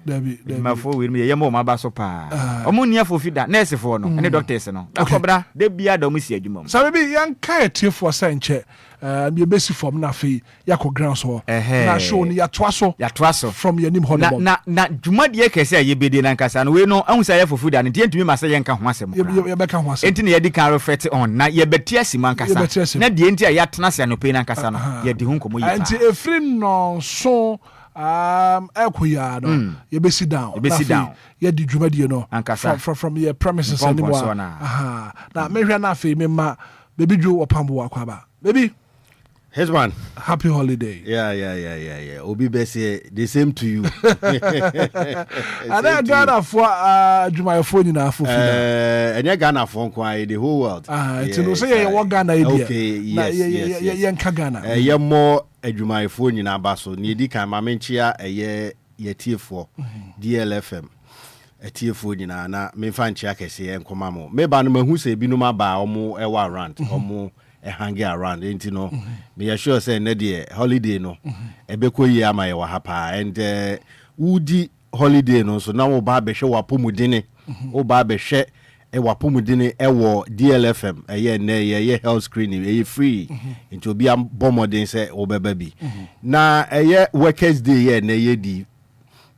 Dabi mafo we me yemo ma ba so pa omu nia fofi da nurse fo no ene doctors no akobra de bia da omu si adwuma mu sabe bi yan kai tiefo sanche me besi form na fe yakọ ground so na show ni ya toaso from your name holiday na dwuma de kese ye bedi na nkasa no we no ahu sa ye fofi da ne tientumi ma se ye nka ho asem ye be ka ho asem enti ne ye di kan reflect on na ye beti asima nkasa na de enti ya tena se no pe na nkasa no ye di hu nkomo yi enti efri no so ekoya no you be sit down you di dwumadie no from your premises anymore na me hwe na afi me ma baby jo opambo akwaba baby Hitman, happy holiday. Yeah. Obi Bessie, the same to you. And I Ghana for my phone in our phone. And I Ghana for the whole world. To say you want Ghana idea. Okay, yes. Ghana. You're more my phone in our basso. Nidi can mamenchia a year for DLFM. A tier food in Anna, me find Chakesi and Comamo. Maybe I'm who say Binuma ba or more a warrant or more. Hanging around, ain't you know? Me assure say Nadia holiday no. Ebeko ye ama wa hapa and udi holiday no so now ba be hwe wapomudine. O ba be hwe e wapomudine e wo DLFM ye na ye health screening e free. Into obi am bomodin say obeba bi. Na ye workers day ye na ye di.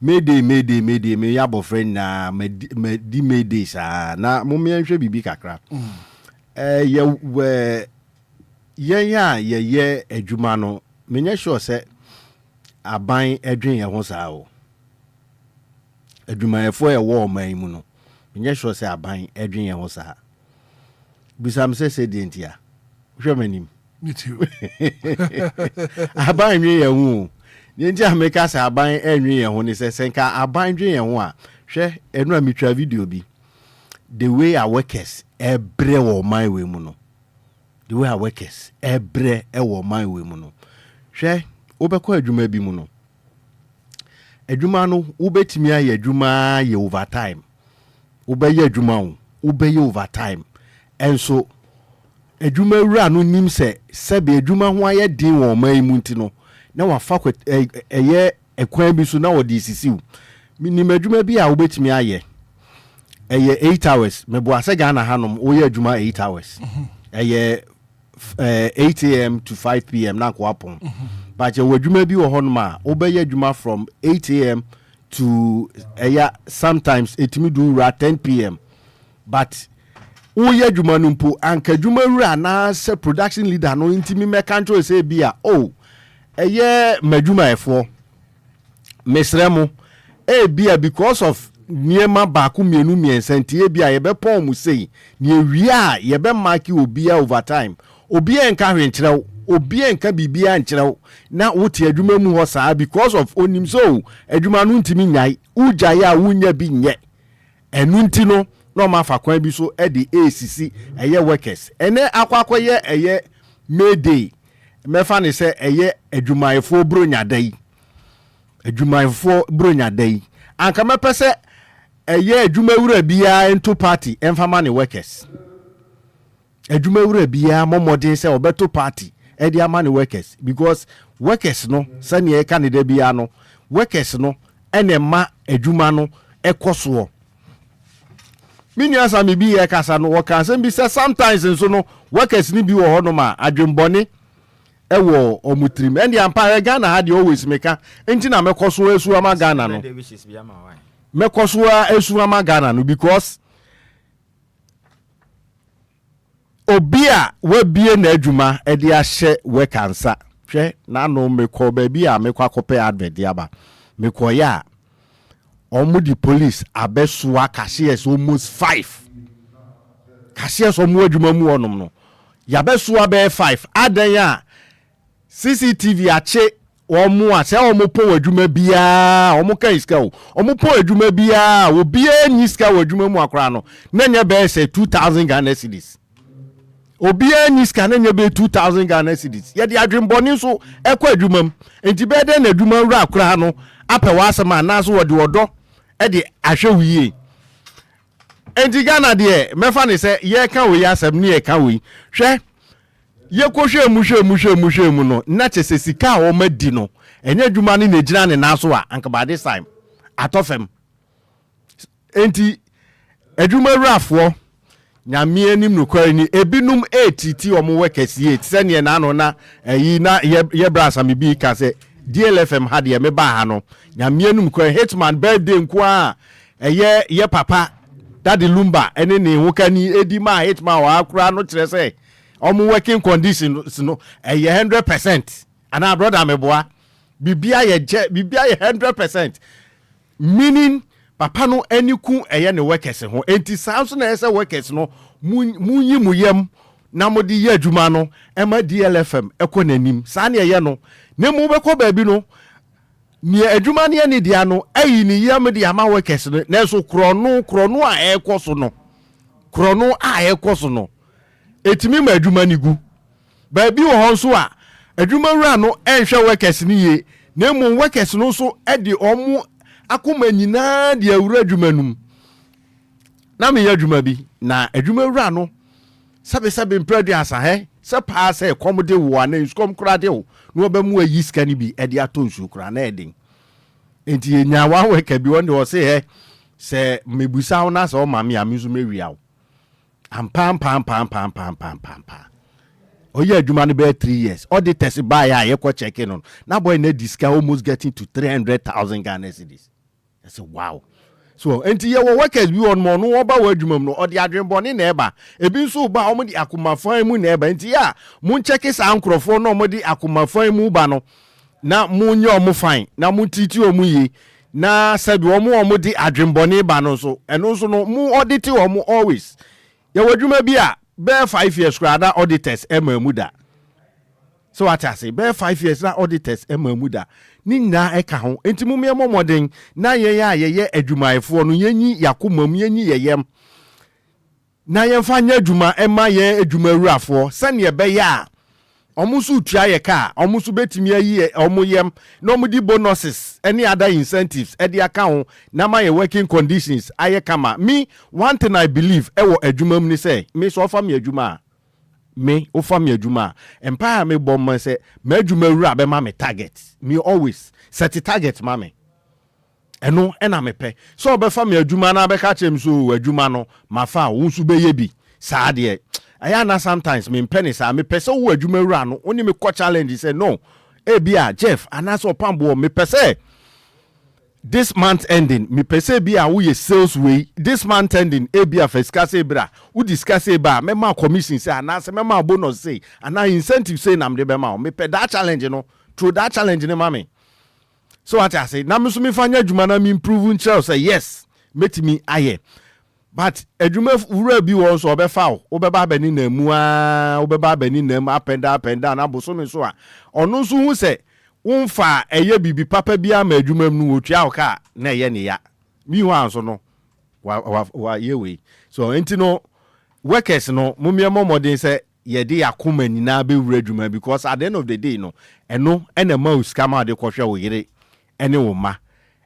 Mayday me ya boyfriend na me di mayday sa na mo me nhwe bibi kakra. Ye we ye adwuma no menye sure say aban adwen ye ho saa o adwuma ye fo ye wo man mu no menye sure say aban edwen ye ho sa bisam say de ntia hwe manim me too aban nwe ye hu ye ntia meka say aban enwe ye ho ni say senka aban dwen ye ho a hwe enu a mitwa video bi the way our workers ebre wo my way mu no the way our workers ebre wo my way mu no hwe obekọ adwuma bi mu no adwuma no wobetimi aye adwuma ye overtime wobeye adwuma wo wobeye overtime enso adwuma wura no nim se be adwuma ho aye din wo man mu nti no na wafa eye ekwan bi so na wo di sisiu minim adwuma bi a wobetimi aye eye 8 hours mebo ase Ghana hanom wo ye adwuma 8 hours eye 8 a.m. to 5 p.m. na kwa pon but you adwuma bi wo honom a obeye adwuma from 8 a.m. to sometimes etimi do 10 p.m. but wo ye adwuma no mpo anka adwuma wura na se production leader no intimi me control say bia eye madwuma efo mesremo bia because of niema baako mienu miensa ntie bia ye be pon mu sei ne ewia ye be mark Obia overtime Obia enka hwenkyerɛw Obia enka bibia nkyerɛw na wote adwuma mu ho saa because of onim so adwuma no ntimi nyai ujaye a wunya bi nye enu nti no na ma fa kwan bi so e de ACC eye workers ene akwakoye eye Mayday mefa ne se eye adwumayefo bronyadai adwumayefo bronyadai anka mepese eye adwuma wura bia into party enfama ne workers adwuma wura bia momodin se obeto party e dia ma ne workers because workers no sane e candidate bia no workers no ene ma adwuma no ekoso minyasa mi bi e kasa no wo kan sem bi se sometimes nso no workers ni bi wo ho no ma adwembone e wo omutrim and the empire Ghana had always meka enti na mekoso esu ama Ghana no mekoso esu ama Ghana no because Obia we bie na adwuma e de ahye we kansa hwe na no mekọ ba bi a mekọ akope advert aba mekọ ya omudi police abesuwa cashiers almost 5 cashiers omu adwuma mu onom no ya besuwa be 5 adan ya CCTV ache omu ase omu po adwuma bia omu kan iska o omu po adwuma bia obi enyi iska adwuma mu akra no na nya be say 2000 Ghana cedis obi enyi iska na nya be 2000 Ghana cedis ye de adwemboni so ekọ adwuma enti be de na adwuma wura akra no apɛ wasema na so wode odo e de ahwe wiye enti Ghana de mefa ne se ye kan we asem ne ye kan we hwe ye ko hwe mu no na chese sika o madi no enye adwuma ne na gina ne na so a anka ba this time atofem enti adwuma wurafo nyame anim no kwari ni ebinum etiti o mo workers ye sene na no na yi na ye brasa me bi ka se DLFM had ye me ba ha no nyame anim kwari Hitman birthday nko a ye papa daddy Lumba ene ne hokani edi ma Hitman wa akura no kire se omu working conditions no 100% ana brother meboa bibia ye 100% meaning papa no aniku ne workers ho enti sanso na ese workers no munyi muyem na modi ye adwuma no ema DLFM ekonanim sa na ye no na mu beko baabi no ni adwuma ne ne dia no ayi ni yam dia ma workers no na so krono a ekoso no krono a ekoso no etimi ma adwuma ni gu baabi wo ho so a adwuma wura no enhwe workers ni ye na mu workers no so edi omu akoma nyina de awura adwuma num na me ya adwuma bi na adwuma wura no sabe mpradu asa se pa se komode wo ana skom krade wo no ba mu ayi ska ni bi edi atonsu kra na edin enti enya wa worker bi wonde wo se mebusa wo na se o ma me amizu mewia wo pam oye adwuma no be 3 years auditors buy ya ko checking on na boy na disca almost getting to 300,000 Ghana cedis. I say wow. So enti ye wo workers bi on mo no wo ba wa adwuma no odi adwenbone na eba ebi nso ba o mo di akomafan mu na eba enti ya mun check sa ankrofo no mo di akomafan mu ba no na munye o mo fine na mun titi o mu yi na sabi omo di adwembone ba no so eno so no mu audit omo always ye wadwuma bi a be 5 years krada auditors emamuda so what I say be 5 years na auditors emamuda ni na eka ho enti mu me moden na ye adwumaefo no yenyi yakomam yenyi yeyem na yemfa nya adwuma ema ye adwumawurafo sane ye be ya omusu tua ye ka omusu betimi ayi omuyem no mudi bonuses any other incentives edi aka ho na my working conditions aye kama me one thing I believe ewo adwuma mu ni say me so offer me adwuma me offer me adwuma empire me bomma say me adwuma wura be ma me target me always set a target ma me eno ena me pe so obefa me adwuma na be ka chem so adwuma no mafa wo nsu be ye bi saa de ayana sometimes me pennies me pese wo adwuma wura no oni me ko challenge say no bia Jeff anaso pambo me pese this month ending me pese bia wo ye sales way this month ending bia discuss bra wo discuss ba me ma commission say anase me ma bonus say ana incentive say na me be ma me pe that challenge no through that challenge ne ma me so what I say na me so me fanya adwuma na me improve nche say yes metimi aye. But adwuma wura bi won so obefa wo beba bani na mu a wo beba bani na mu up and down aboso me so a ono so hu se wonfa eye bibi papa bia ma adwuma mu otua wo ka na eye ne ya mi hu anso no wa ye we so enti no workers no mumie momodin se ye de yakoma nyina be wura adwuma because at the end of the day no eno ena ma uskama de kohwe wo yire ene wo ma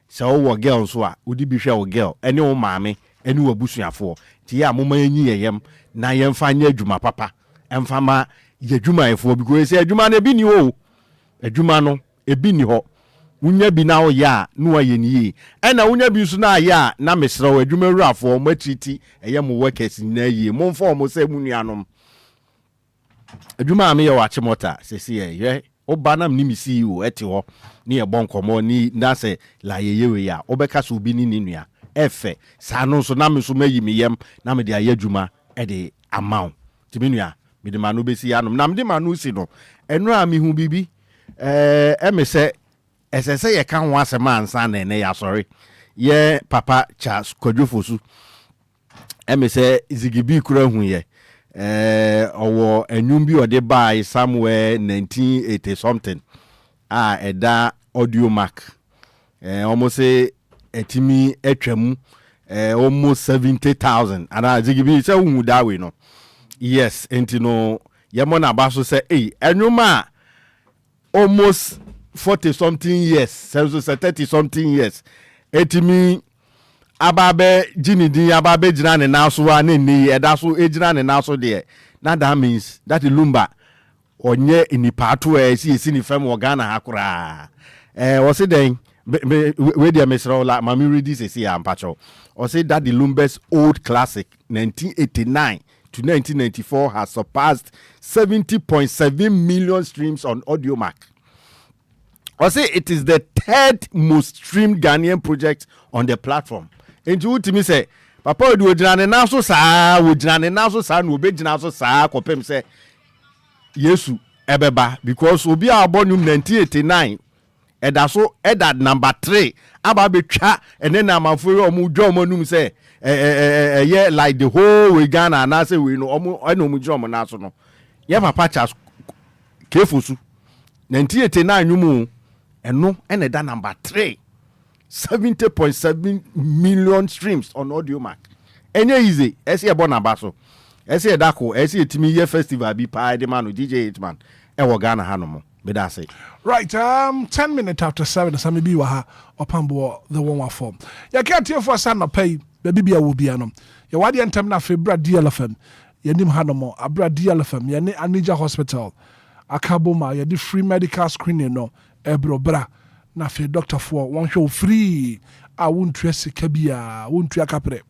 se wo girl so a odi bi hwe wo girl ene wo maame eni wabusuafo ti ya moma enyi yeyem na yemfa nya adwuma papa emfa ma yadwuma efo because adwuma na ebi ni ho adwuma no ebi ni ho wunya bi na o ya no aye ni yi ena wunya bi su na ya na mesra o adwuma wurafo matriti eyem workers na yi momfa mo se munuanom adwuma me ye wa chemota sesi ye oba na mni misi o eti ho ni e bonkomo ni na se la yeyewe ya obeka so bi ni nua efe sanu so na me so mayi me yem na me de ayadwuma e de amount timinua me de manu besi anom na me de manu si no enu a me hu bibi me se esese ye kan ho asema ansa na ene ya sorry ye papa Charles Kwadwofosu me se zigibi kura hu ye owo enwum bi ode buy somewhere 1980 something eda audio mark almost say etimi etwam almost 70,000 and zigibi say hu that way no yes enti no yemo na ba so say enwuma almost 40 something years so 30 something years etimi ababe jinidi ababe jina ne naso wa ne ni eda so ejina ne naso de na that means that Lumba onye inipa to esi ni fam wo Ghana hakura wo se den we dia mesra la mami ready se ya ampacho o say that the Lumba's old classic 1989 to 1994 has surpassed 70.7 million streams on Audiomack. I say it is the third most streamed Ghanaian project on the platform. And you to me say, Papa, do you now so sa, would you now so sa, no big now so sa, copem say, Yesu, ebeba, because Obia born in 1989, and that's so that number 3, Ababe cha, and then I'm afraid of Mujomonum say, yeah, like the whole Ghana, and I say, we know, I know Mujom national. Yeah, Papa Charles Kefusu, 1989, you move. And no, and that number 3, 70.7 million streams on Audiomack. And easy, I see a bonabaso. I see a dako, I see a Timiye festival be pie the man with DJ Hitman. And Ghana Hanomo. But that's it. Right, 10 minutes after 7, some maybe waha upambo the one form. You can't hear for son pay, baby be a wubianum. You wadi and temna febra DLFM. You nim Hanomo, abra DLFM, you need Anija Hospital. Akaboma, you did free medical screening no. Ebro bra na fe doctor for one show free I won't trust kabia won't tria kapre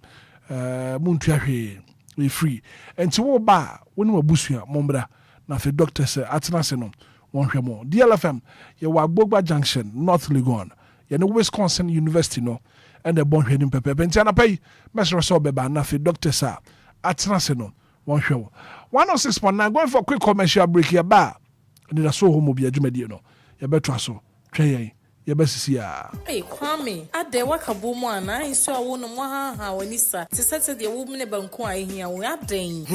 won't tria we free and to ba when we busua mombra na fe doctor say atenase no one hwe mo DLFM ye wa Gbogba Junction North Legon ye no Wisconsin University no and the bon hwe nim pepe enti na pay mesro so beba na fe doctor say atenase no one hwe 106.9 going for quick commercial break here ba Anidaso Wɔhɔ bi adwumadi no. Yɛbɛtwa so twɛn yebesisia. Hey, Kwame, ade wakabo mu ana nso awo no mo ha wanisa. Te sese de wo mne banku a ehia wo aden.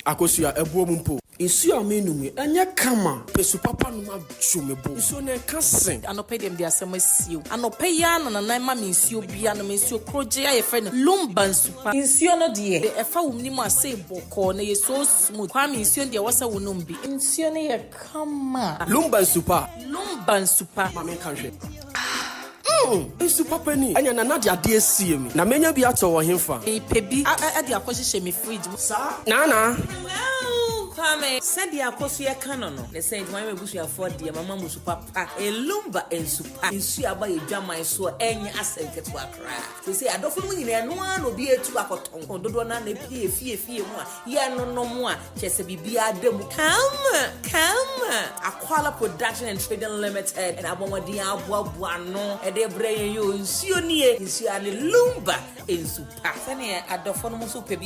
Akosua ebuo mu mpo. Nsu a menumi anya kama. Pesu papa no ma dwomebo. Nsu na kasen. Anope dem de asem asio. Anope ya na na ma nsuo bia no nsuo kroje aye fe no Lumba nsupa. Nsuo no de efa wo mni mu ase boko na ye so smooth. Kwame nsuo de wasa wo no mbi. Nsuo ne ye kama. Lumba nsupa. Lumba nsupa. Mama kanhwe. Nsu papa ni anya na de ade asie mi. Na menya bi ato wo hemfa. Pebi ade akɔhyehyɛ me fridge. Sa? Na. Kwame, said the akosia canon. The saint, my bush afford the mamma musupapa, a Lumba and supa, in Suaba, a jamma, so any asset to a cry. To say, I don't mean and one will be a two acotong, or do not pay fear more. Ya no more, Chesapeake demo. Come, Aquala Production and Trading Limited, and Abomadia Buano, and they bring you in Sionia, in Siani Lumba in supa. Sania, I don't follow Musupe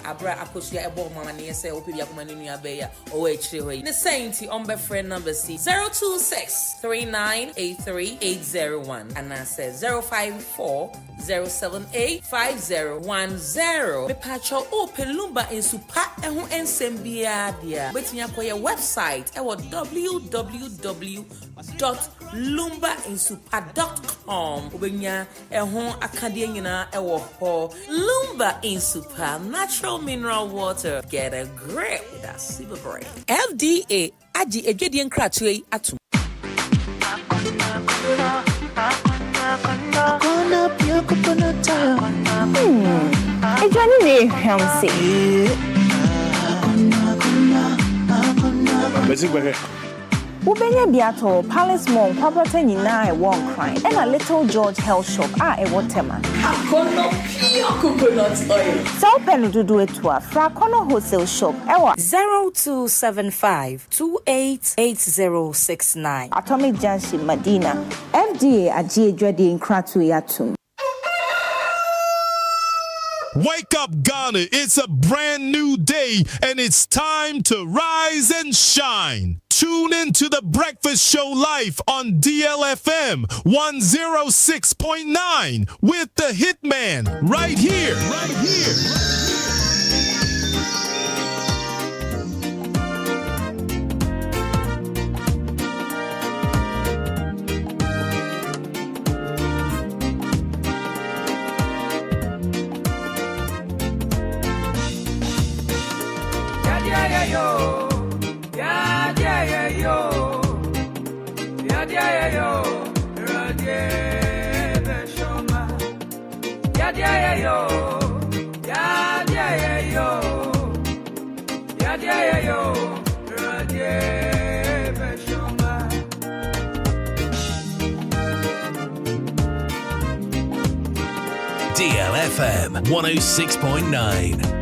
Abra Akosia, a bomb, and yes, I open your money. The saint on my friend number C 026-3983-801 and I said 054-078-5010. Me pacho open Lumba in supa and who ensembia dia. Waiting up for your website www.lumbainsupa.com. Ubenya ehon akadiyina ewo ho. Lumba in supa, natural mineral water. Get a grip. That's super brain. FDA aji ejedi nkratwe atum. Ejani ne hamse. Ubenya biato Palace Mall kwabata nyina e won crime and a Little George Health Shop e wotema. Akono pure coconut oil. So penu dudu etua fra Kono Wholesale Shop ewa 0275288069. Atomic Junction Medina. FDA aji ejwadi nkratu yatum. Wake up, Ghana. It's a brand new day, and it's time to rise and shine. Tune in to the Breakfast Show live on DLFM 106.9 with the Hitman right here. DLFM 106.9.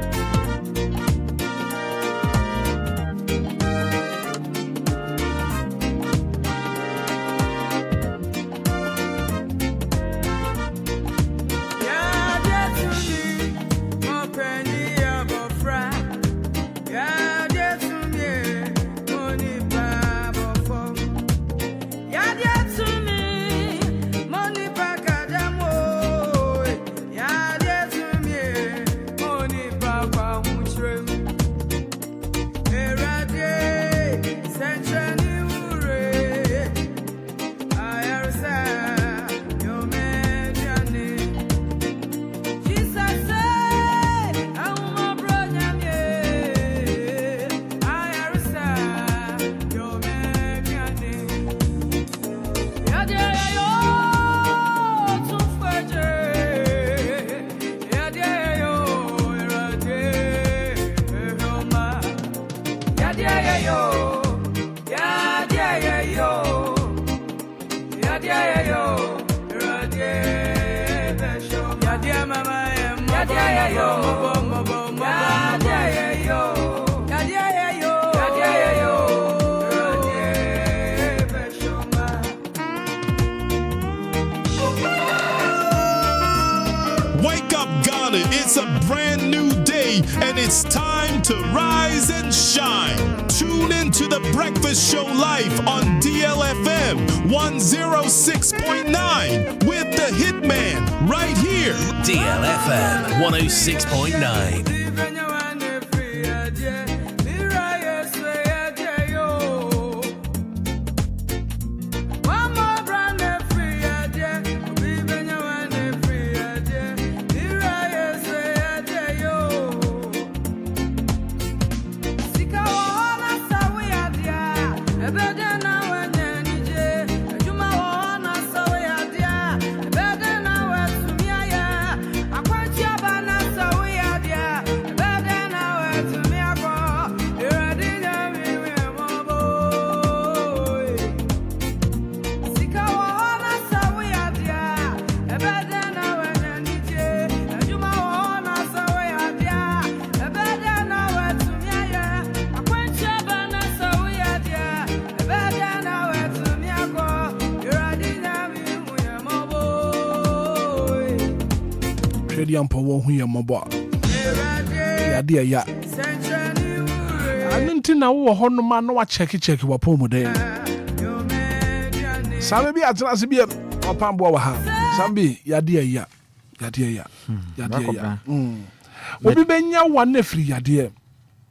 It's a brand new day, day, and it's time to rise and shine. Tune into the breakfast show live on DLFM 106.9 with the Hitman right here. DLFM 106.9. Ampo won hu ye mobo ya de ya anunti na wo ho no ma no wa check wa pomu de sabe bi atena se bi opambo wa ha sambi ya de ya obi benya wa na free ya de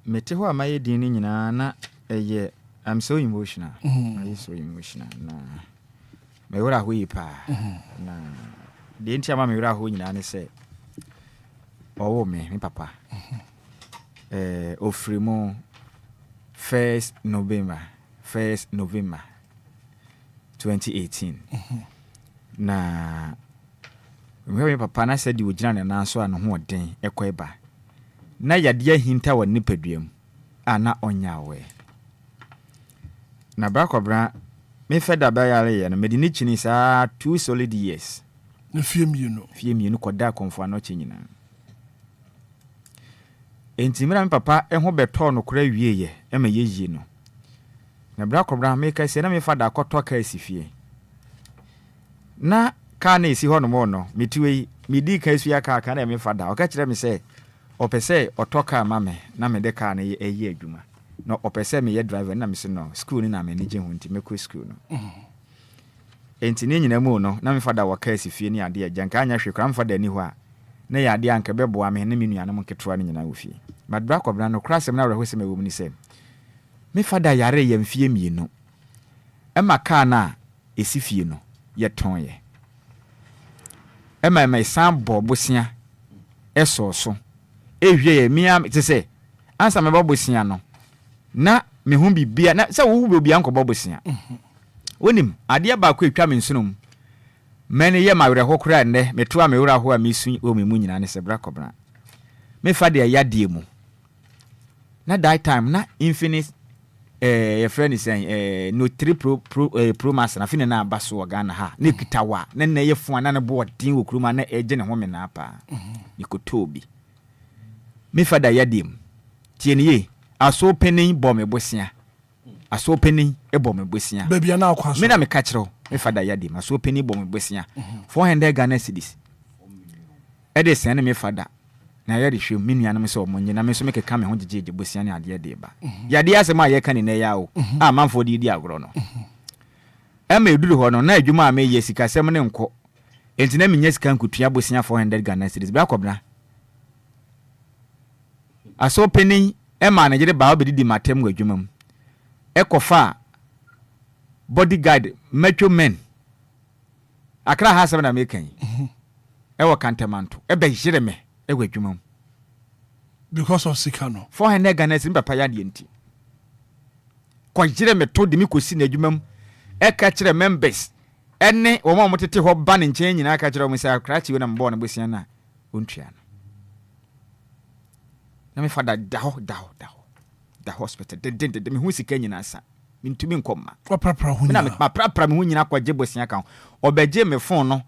mete ho amaye din ni nyina na eye I'm so emotional. I'm so emotional na me wora ho yi pa na de ntia ma me wora ho nyina ne se oh me papa ofrimo 1st November 2018 na me papa na said you gina na so ano ho den ekoeba na yade ahinta wa nipaduam ana onya we na brakobra me feda ba yare ye na medini chini sa 2 solid years na fiemienu koda konfo ano chinyina entimira me papa eho beto no kora wieye e ma yeyi no na bra kobra me ka se na me fada akoto ka asifie na ka na esi ho no mo no metiwe midi ka asu aka na me fada o ka kire me se opese otoka ma me na me de ka na eyi adwuma no opese me ye driver na me se no school ni na me ni je ho nti me ko school no entini nyina mu no na me fada waka asifie ni ade agyanka anya hwekra me fada ni ho a na ya ade anka bebo ame na menu anam ketwa ni nyina ofie madra kobra no krasem na wrehosem ewo ni se me fada yare ye mfie mienu ema ka na esifie no ye ton ye ema me sambo bosia esoso ehwie ye mia te se ansa me bobosia no na me hu bibia na se wo bibia nko bobosia wonim ade ba ko etwa me nsunum mene ye ma wreho kura nne meto a me wura ho a mesu o me mu nyina ne se bra kobra me fa de ya de mu na that time na infinite your friend is saying no 3 pro master na fine na abaso o Ghana ha ne kitawa na na ye fu ana ne bo din wo kuruma na eje ne ho me na apa ni kotobi me fa da ya de mu tie ne ye aso penin bo me bosia aso penin e bo me bosia baby na akwa so me na me ka kire me fada yadi ma so peni bom bosia 400 Ghana cedis ede sen me fada na yadi hwe me nua na so omonye na me so me keka me ho jejeje bosia ne ade de ba yadi asema ye ka ni na ya o a manfo di agro no e ma eduru ho no na adwuma me ye sika sem ne nko enti na me nya sika nkutua bosia 400 Ghana cedis ba kobna aso peni e ma na jere ba obedi matem adwuma mu e kofa bodyguard metro men akra ha 7 na mekan e wo kantemanto e be hire me e wadwuma because of sikano 400 Ghana sin papa ya de nti ko hire me to de mi kosi na adwuma e ka kire members ene wo ma motete ho ba ne nchen nyina ka kire wo se akra chi we na mbo na bosia na ontua na me fada da hospital de me hu sika nyina asa mintumi nkoma prapra hu nyina na prapra me hu nyina kwa je bosia kan obeje me phone no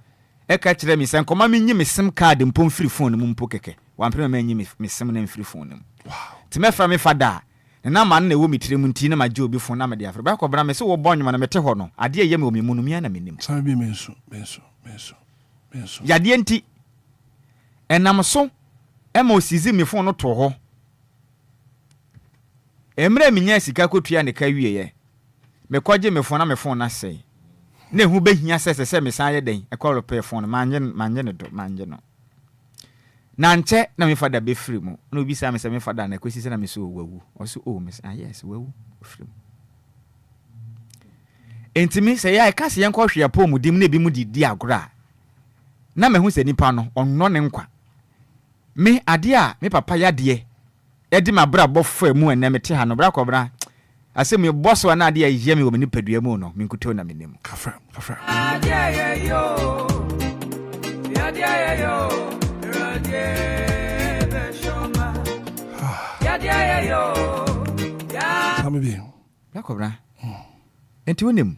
e ka kire me se nkoma me nyi me sim card mpom free phone mu mpo keke wampre me nyi me sim na free phone mu wow ti me fra me fada na ma na wo mitire mu nti na ma je obi phone na me de afra ba ko bra me se wo bonwoma na mete ho no ade ye me o me mu no mia na menim sa bi menso ya de nti enam so Ema osizi me phone no to ho. Emre minya sika kotua ne ka wieye. Me kwaje me phone na me phone na sei. Na hu behia sese me san ye den. E call pay phone manje ne do manje no. Na nche na me fada be free mu. Na obi sa me se me fada na kwesi se na me so wawu. O so me yes wawu free. Entimi se ya ka se yen kwa hwe apom dim na bi mu di agora. Na me hu se nipa no onno ne nkwa. Me ade a me papa yade edi mabra bofo mu ene mete ha no bra kobra ase me boss wa na ade a yie me wo me nipadua mu no me nkuto na menem kafra bra kobra enti wonim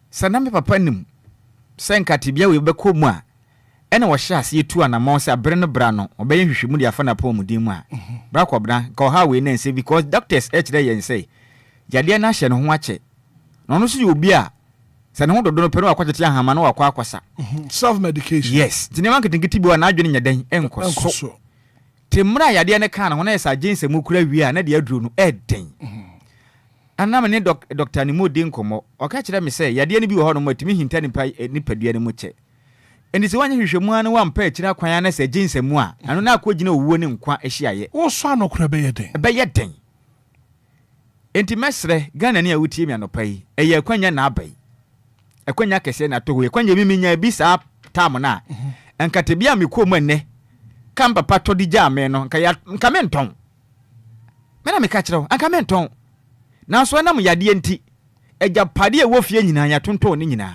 sana me papa nim senkati bia we beko mu a ene wo hye ase etu anamon se abre no bra no obeye hwehwemu dia fa na pom din mu a bra kwabra ka ha we na nse because doctors ekire yen say yade na hye no ho ache no no so ye obi a se ne ho dodo no pere akwatete ahama no wakwa akwasa self medication yes tini man ketingiti bi wa na adwene nyadan enkoso temra yade ne ka na ho na esa agense mu kura wi a na de aduro no eden anam ne doctor ni mo din komo o ka kire me say yade ne bi wo ho no matimi hinta ni padua ne mu che eni se wanye hwehwemu anu wa mpa akira kwan na se ginsemu a anu na akogina owuo ne nkwa ehyiaye wo so anokora be yeden enti mesre Ghana ne awutie mi anopai eye kwanya na abai ekwanya kese na tohu ekwanya miminya bi sa tam na enkatebia mekwo mu enne kan papa to di jame no nka menton mena me ka kire anka menton na so na mu yade enti eja pade e wo fie nyina ya tonton ne nyina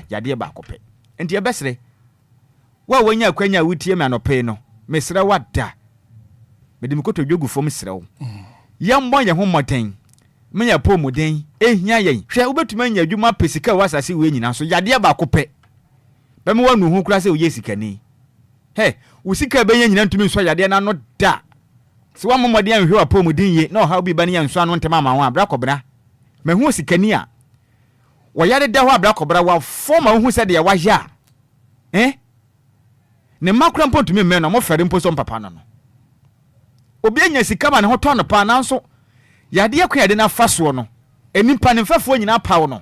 yade ba kope enti ebesre wa wanya kwanya wutie me anope no mesre wada mede mikoto dwogu fom srew yambo ye ho moten menya pomuden ehia yen hwe obetuma nya adwuma pesika wasase we nyina so yade ba kope be me wanu hu kura se oye sikani he usika be nyina ntumi so yade na no da se wa momode an hwe wa pomuden ye na ha bi ba ne yan so anu ntema ma ho abra kobra me hu sikani a wo yade da ho abra kobra wa foma hu se de ya wa ya ne makura mpotumi me no mo fere mposo mpapa no obi anya sika ma ne ho to no pa nanso yade yakwa yade na faso no enimpa ne mfafo nyina pawo no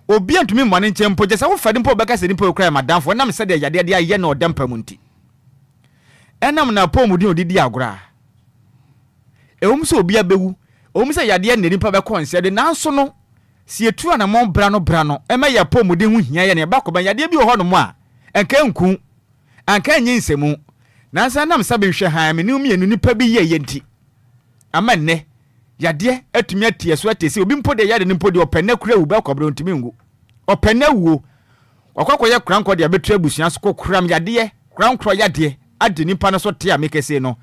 obi antumi mo ne nchempo je se wo fere mpo beka se nimpo okra madamfo nam se de yade de aye na odampa mu nti enam na pomudin odidi agora ewum se obi abewu ewum se yade na nimpa be konse de nanso no si etu anamon bra no ema ya pomudin hu hia ye ne ba ko ban yade bi ho no mo a enka nku anka nyinsemu nansa nam sabe hwe han me ni mienu nipa bi ye yenti amanne yade atumi atie so atesi obi mpo de yade ni mpo de opene kura wu ba kwabro ntimi ngu opene wuo wakwakoye kranko de abetu abusuan so kokram yade krankro yade ade nipa no so te amekese no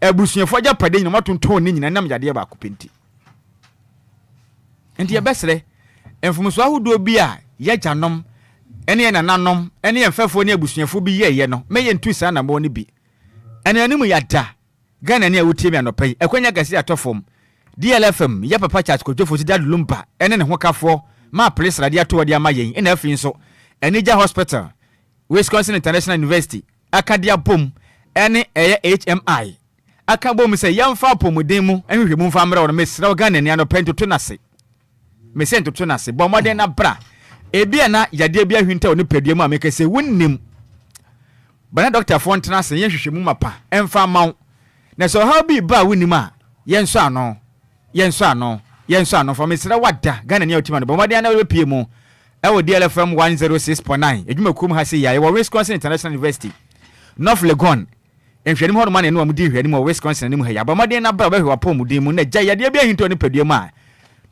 abusuanfo ja pade nyina matonton ni nyina nam yade ba kopenti enti ebesre enfumuso ahudo bi a yajanom ene na nanom ene enfefo ne abusuanfo bi ye no meye ntu sa na mo ne bi ene animu yada Ghana ne awutie mi anopai ekwanya gasi atofom DLFM ya papa chat ko jofo ti Lumba ene ne hokafo ma police radio to wadi amayen ene afi nso Enija Hospital Wisconsin International University akadia bom ene HMI akabom se yamfa pomuden mu enhwehwe mu mfa mra wo mesra Ghana ne anopai to nase mesento to nase bo modern na bra ebia na yade bia hwinta oni padua mu amekese wonnim bana doctor fo ntena se yenhwehwe mu mapa emfa maw na so how be ba wonnim a yenso ano for mesra wada Ghana ne otima no bo modern na we mu ewo DLFM 106.9 edwuma kum ha se ya ewo Wisconsin International University North Legon enhwene ho no ma ne no amudi hwene mu Wisconsin ne mu ha ya bo modern na bra ba hwe apomuden mu na gya yade bia hwinta oni padua mu a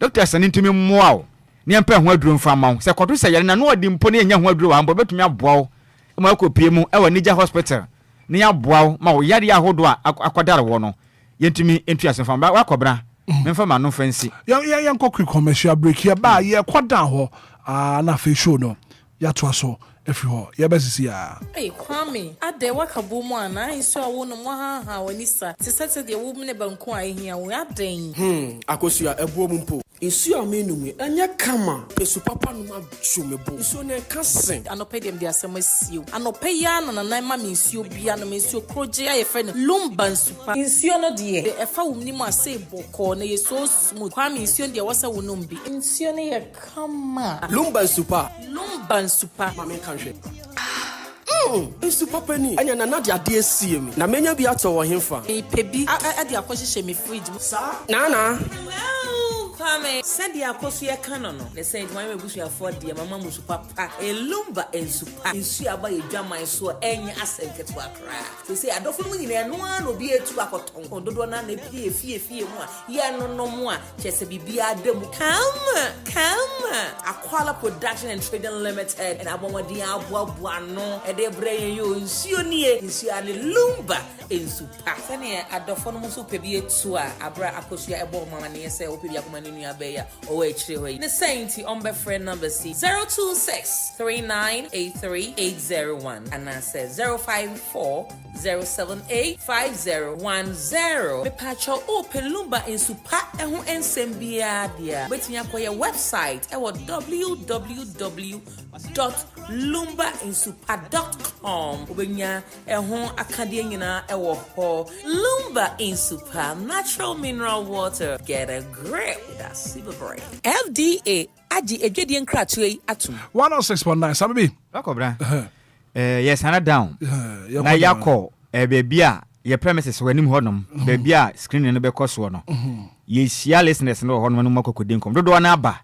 doctor sani ntumi mmoa ni ampa ho aduro mfa mawo se koto se yare na no odi mpo ne nya ho aduro wa mbo betumi aboa ma akopie mu ewa Anidaso Hospital ne aboa ma wo yare ahodo a akwadare wo no yentumi entu asemfa ba wakobra memfa ma no fancy ya nkokri commercial break ya ba ye kwada ho na fe show no ya to aso efi ho ye besisi ya kwame ade wakabo mu ana iso awo no mo ha wanisa se de wo mne banku a ehia wo aden akosua ebuo mu mpo Insu amenum anya kama pesu papa no ma chumebo. Insu ne ka sen. Anope dem de asem asiu. Anope ya na nan ma insuo bia no insuo kroje aye fe no Lumba nsupa. Insuo no de efa wumni mu ase boko na ye so smooth. Kwa insuo de wasa wonum bi. Insuo ne ye kama. Lumba nsupa. Lumba nsupa. Ma men kan hwe. Insu papa ni anya na de ade asie mi. Na menya bi ato wo hemfa. Pebi ade akohye me fridge mu. Sa. Na. Kwame, send ya kosu ya kanono. Le say my busu ya for dia mama musu papa. Lumba ensupa. Insu aba ye dwama so enye asenketo akra. So say adofo mu nyina no an obi etu akoton. Dodo na na pie fie mu a. Ye no mu a chese bibia ademu. Come. Aquala Production and Trading Limited and abomodi aboa no. E de bre yo insu nie. Insu ale Lumba ensupa. Sene adofo no musu pebi etu a abra akosu ya ebo mama ne say opebi akoma the Sainty on my friend number C 026-3983-801 and I said 054-078-5010. Me pacho open Lumba in Supa ehu ensembia dia. Waiting for your website www.lumbainsupa.com. Ubenya ehu akadie nyina ewo ho. Lumba in Supa natural mineral water. Get a grip. That's super brain. FDA aji ejedi nkratwe atum 106.9 Sabi Akobra yes ana down na yakọ baby a your premises wanim honom baby a screen no be koso no ye sia listeners no honom no makokodi nkom dodo na aba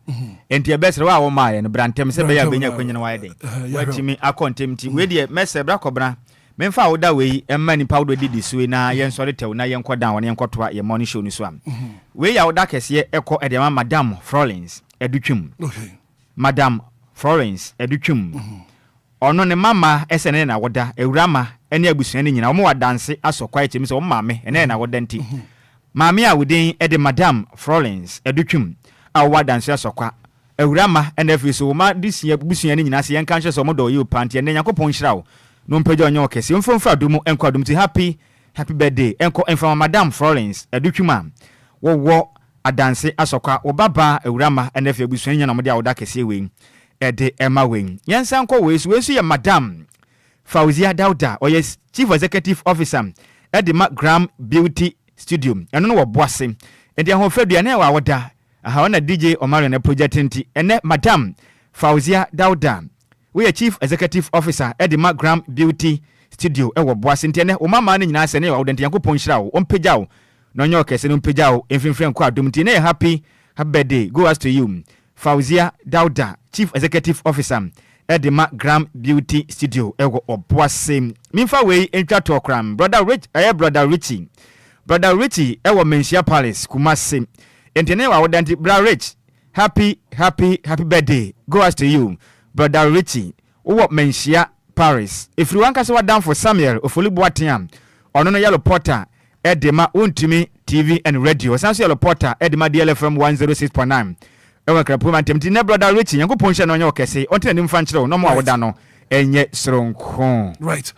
enti e besre wa wo maaye no brantem se be ya benya kwanyina wa de watimi akontemti we de messe bra kobra memfa wo da we emma nipa wo didi so na ye nsore tew na ye nkọ down ne nkọto ye morning show ni so am we ya wo da kese ekọ e de madam Florence edutwum madam Florence edutwum ono ne mama esene na woda ewurama ene abusuan nyina wo wa danse asokwa eche mi se wo maame ene na woda nti maame a wodin e de madam Florence edutwum a wo danse asokwa ewurama ene fi so ma disia busuan nyina se yenka hye so mo do yi panti ene yakopon hyirawo no mpagya onyo kese mfomfra dumu enko adum ti happy birthday enko enfama madam Florence edutwum wo adanse asokwa wo baba ewurama ene fi abusuan nyina mo de awoda kese we ede Emma Wing. Yansan ko wesu ya Madam Fauzia Dauda or yes Chief Executive Officer at the Graham Beauty Studio. And no bossing. And the home February wa wada. Aha na DJ Omar na project nti. And Madam Fauzia Dauda. We are Chief Executive Officer at the Graham Beauty Studio. Ewo bossing tene o mama ni nyina se ne wa odenti yankopon hyirawo. Ompagyawo. No nyo kese no mpagyawo. Enfimfren kwa adum ti ne happy birthday. Go as to you. Fauzia Dauda, Chief Executive Officer at the Graham Beauty Studio. Ego Oboase. Minfa we entwa to kram. Brother Richie. Brother Richie ewo Mensia Palace Kumasi. Entene wa wodanti Brother Rich. Happy birthday. Go as to you. Brother Richie. Uwo Mensia Paris. If you want to down for Samuel Ofolibuatiam. Ono no yellow porter at the Untimi TV and radio. Sanso yellow porter at the DLFM 106.9. Ewa krapuma temti ne brother Richie yankopon hye no onye okese onte ne mfa nkyere no mo awoda no enye sronko right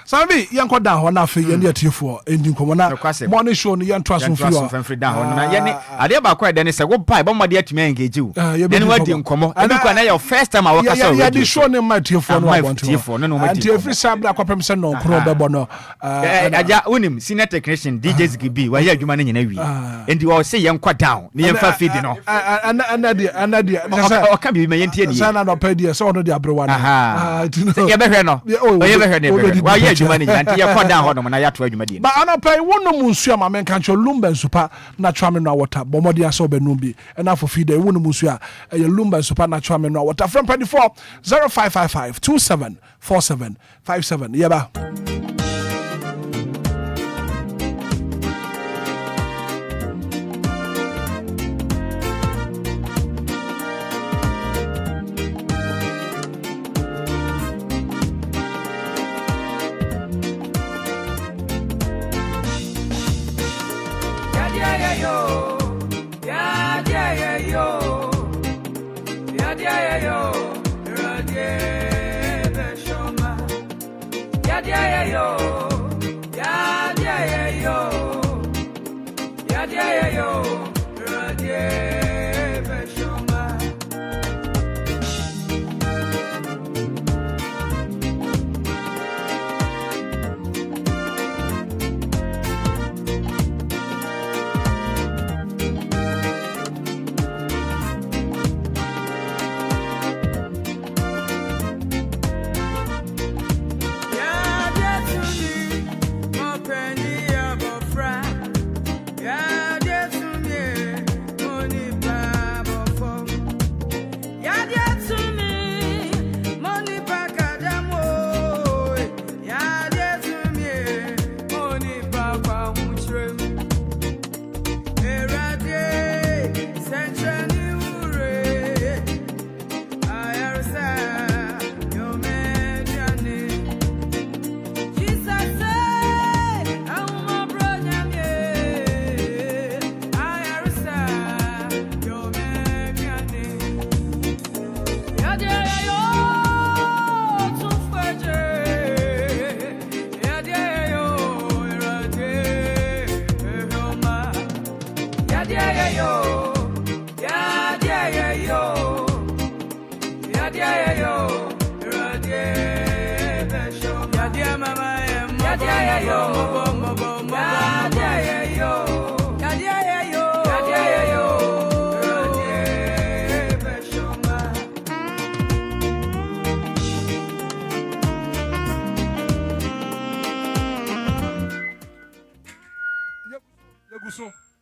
Sabi yanko da ho na afi ye ne atifo endi nkomo na morning show no yanto aso fio da ho na ye ne ade ba kwa de ne se wo pai bo made atumi engage wo ye ne wadi nkomo enu kwa na your first time awaka so ya di show ne ma atifo no atifo no mati anti every sabla kwa pemse no kro bebo no aja unim senior technician DJs gibi wa ye adwuma ne nyina wi endi wo se ye nkwa down ne ye mfa feed no anadi o ka bi me ye ntie ni sana no pedi so no di abrewa no ye behwe no ye behwe ne wa ye adwuma ne nyina ntie ye kwa down ho no na ya to adwuma di ba anopai wono munsu ama men kan cho Lumba nsupa natural mineral water bomodi aso benum bi na for feed wono munsu a ye Lumba nsupa natural mineral water from 24 0555 274757 yeba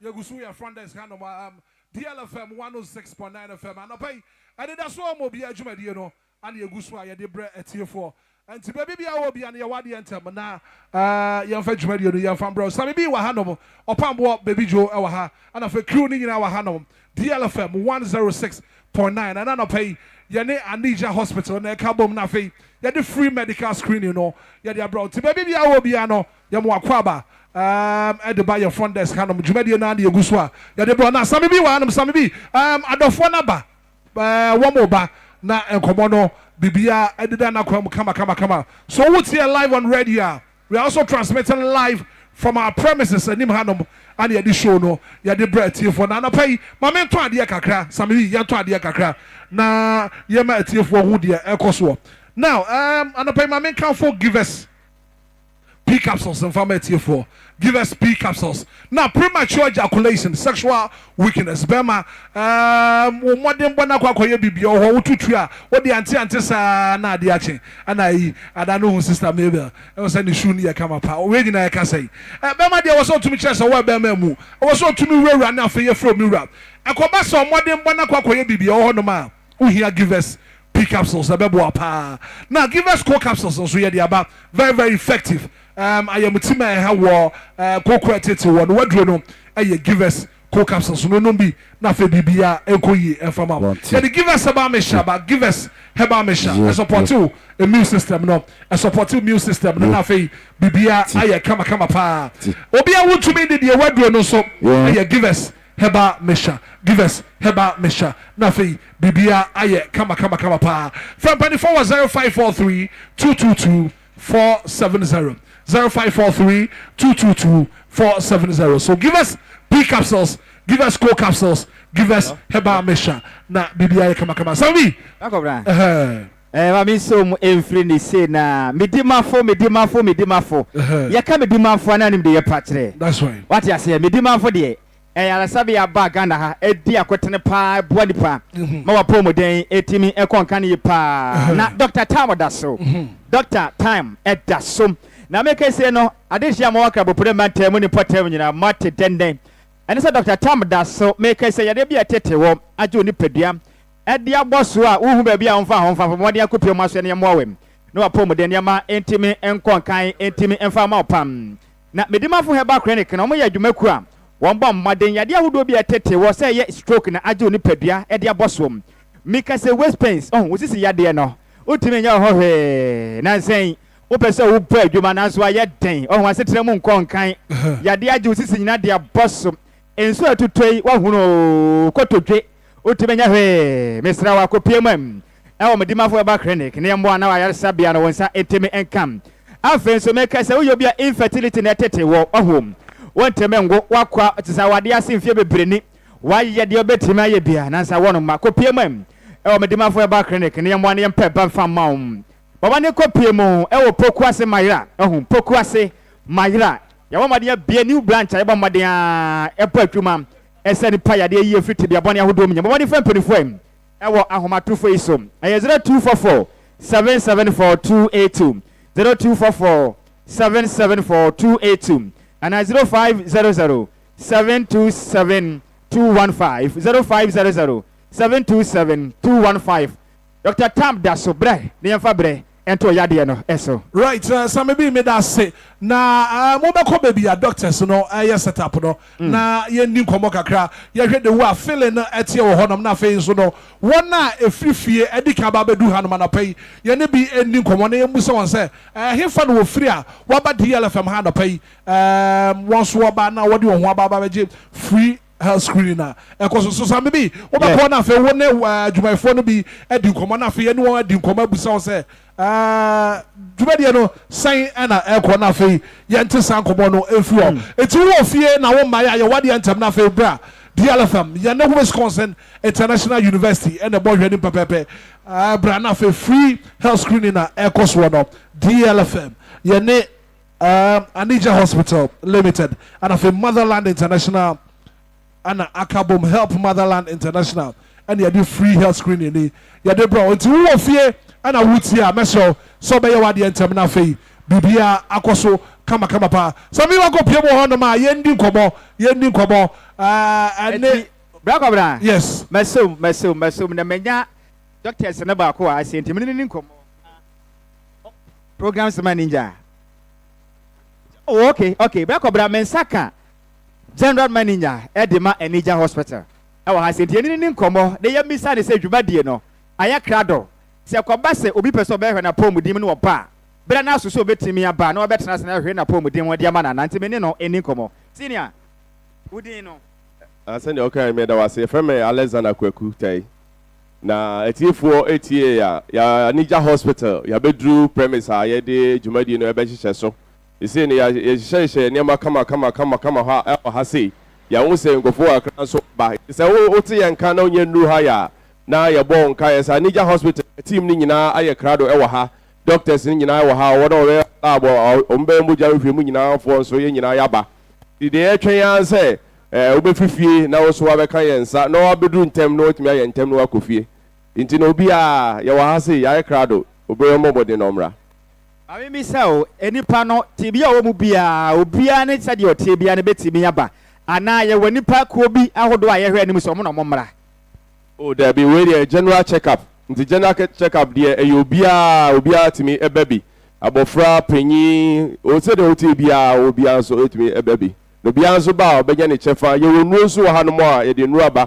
Yegusu your front desk hand DLFM 106.9 FM and pay Anidaso Obia Jumadi no and Yegusu ya de bre etie4 and to baby Obia and Yawadi enter na young fetch radio young fan bro some be wa hanom opambo baby Joe ewa and of a crew in our hanom DLFM 106.9 and I pay Yane Anija Hospital na kabom na fe ya the free medical screening you know ya de bro to baby Obia no ya mo akwaba at the buy your front desk hand Jumedi na de Yeguswa ya de bro na some be wa some be adofo na ba one more ba na enkomo no bibia edida na kama so what's here live on radio we are also transmitting live from our premises anim hanom and the show no ya de bread here for na pay mama to ade kakra some be ya to ade kakra na ye ma tie for hu de ekoso now and pay mama can for give us P capsules and family tier 4. Give us P capsules. Now, premature ejaculation, sexual weakness. Bema, modern bonakwa kwa bibi or ututria, what the anti na diache. And I don't know who sister Mabel. I was saying, Shuni come up. Already, I can say. Bema, there was all to me chess or what Bema. I was all to me run now for your from Europe. I come back some modern bonakwa kwa bibi or no man. Who here give us P capsules. Now, give us core capsules. So, yeah, they are very, very effective. I am Tima Hawa, co-created one wardrobe. I give us co-capsules. No, be nothing. Bibia, Enquiries, and from our. Give us a Bamisha, but give us Hebamisha. A support to immune system, no, a support to immune system. No, nothing. Bibia, I come pa. Obia, want to be the wardrobe, no, so I give us Hebamisha. Give us Hebamisha. Nothing. Bibia, I come pa. From 24 0543 222 470. 0543-222-470. So give us P capsules, give us core capsules, give us Heba Mesha. Na BBI kama. Sabi. Mami so mu emfri ni say na medimafo. Ya ka medimafo na nim de ye patre. That's right. What you say medimafo de alasabi ya ba Ghana ha edi akwetene pa boadi pa. Ma wa promoden etimi ekonka ne pa. Na Dr. Time Daso. Dr. Time Daso. Na make say no adehia ma waka bo pre mantem ni potem nyina mate denden ene say Dr. Tam Daso make say ya de bia tete wo ajo ni padua e de aboso a uhu ba bia onfa mo de akopie mo aso ne mo awem no apom de ne ma entimi enkonkan entimi enfa ma opam na medimafo heba clinic na mo ya adwumaku a won bom maden ya de ahodo bia tete wo say ye stroke na ajo ni padua e de aboso make say waist pains wo sisi ya de no utimi nya ho hwe na sen Opesa upo adwuma na so aye den ohun asetre mu nkonkan yade age osisi nyina de aboso enso atutoi wa hunu kotodwe otimenya hwe mesra wa kopiemam e medimafo eba clinic ne mbo na wa yaresa bia no wonsa etemi enkam afen so meka se uyo bia infertility na tete wo ohum wonteme ngo wakwa tisa wade ase mfie bebreni wa ye de obetima ye bia na nsa wono ma kopiemam e medimafo eba clinic ne mbo na yempa ban fam maum Baba ne kopie mu e wo pokuase mayra pokuase mayra ya wo made bia new branch ya ba made a e pa atwuma e se ni pa ya de yi friti bia bone ahodo mu nya baba ne fa mpanifo e wo ahomatofo isom e 0244 774282 0244 774282 and 0500 727 215 0500 727 215 Dr. Tam Daso bre ne yemfa bre ento yade no eso right some be me that say na mo be ko baby a doctors no yes set up no na ye ni nkomo kakra ye hwe de wo a feeling no etie wo honom na fe so no wona efrifie edika ba bedu hanom na pay ye ne bi eni nkomo na ye muso won say hefa no wo free a wo ba DLFM ha no pay won so ba na wo de wo ho aba beje free health screening na ekoso so some be wo ba ko na fe wo ne adwumayfo no bi edi nkomo na fe ye ne wo edi nkomo abusa wo say dwumadie no san na ekọ na fe yente san komo no efuo eti wo fie na wo maya ye wade antem na fe bra DLFM ye ne Wisconsin International University and the boy hwani pepepe bra na fe free health screening na ekoso no DLFM ye ne Anija Hospital Limited, and of Motherland International, and Akabum Help Motherland International, and you do free health screening. You do bro until who fear and I would see a measure so by your the terminal fee. Bibia Akoso kama pa. So me go pie mo hono ma yendi komo and Bra yes mesum na menya doctors na ba ko a senti menini komo programs manager. Oh, okay. Bra mensaka general manager Edema Anija Hospital. I was saying any komo. They have missed the say dwumadie no. Aya krado. Se akoba se obi person be hwe na pomudim no opa. Bra na so so betimi aba na obetena se na hwe na pomudim wode ama na nante meni no any komo. Senior. Udin no. Send the okay me da was from Alexander Kwaku tai. Na etiefo etie ya Anija Hospital ya bedru premise a ye de dwumadie no ebe hihye so. Isi ni ya hihye niam kama ha sei. Ya wo se ngofo akran so ba. Se wo tie yanka na onye nru ha ya na ya bo nka ya sa Anija Hospital team ni nyina aye krado ewo ha. Doctors ni nyina ewo ha wo no we labo ombe mu jaru hwe mu nyina fo so ye nyina ya ba. Di etwen ya se obefifie na wo so abeka yensa na obedu ntem na otimi aye ntem na akofie. Inti na obi a ya wa ha sei ya krado obere momode no mra. Ami misao enipa no tibia wo mu bia obia ne sade o tibia ne betimi aba ana ye wanipa ko bi ahodo a ye hwe anim so mo no momra. Oh there be we general check up. Nti general check up there e obia timi ebabi. Abofra panyi o se de o tibia obia so etimi ebabi. No bia so ba obenya ne chefa ye wonu so ha no mo a ye de nu aba.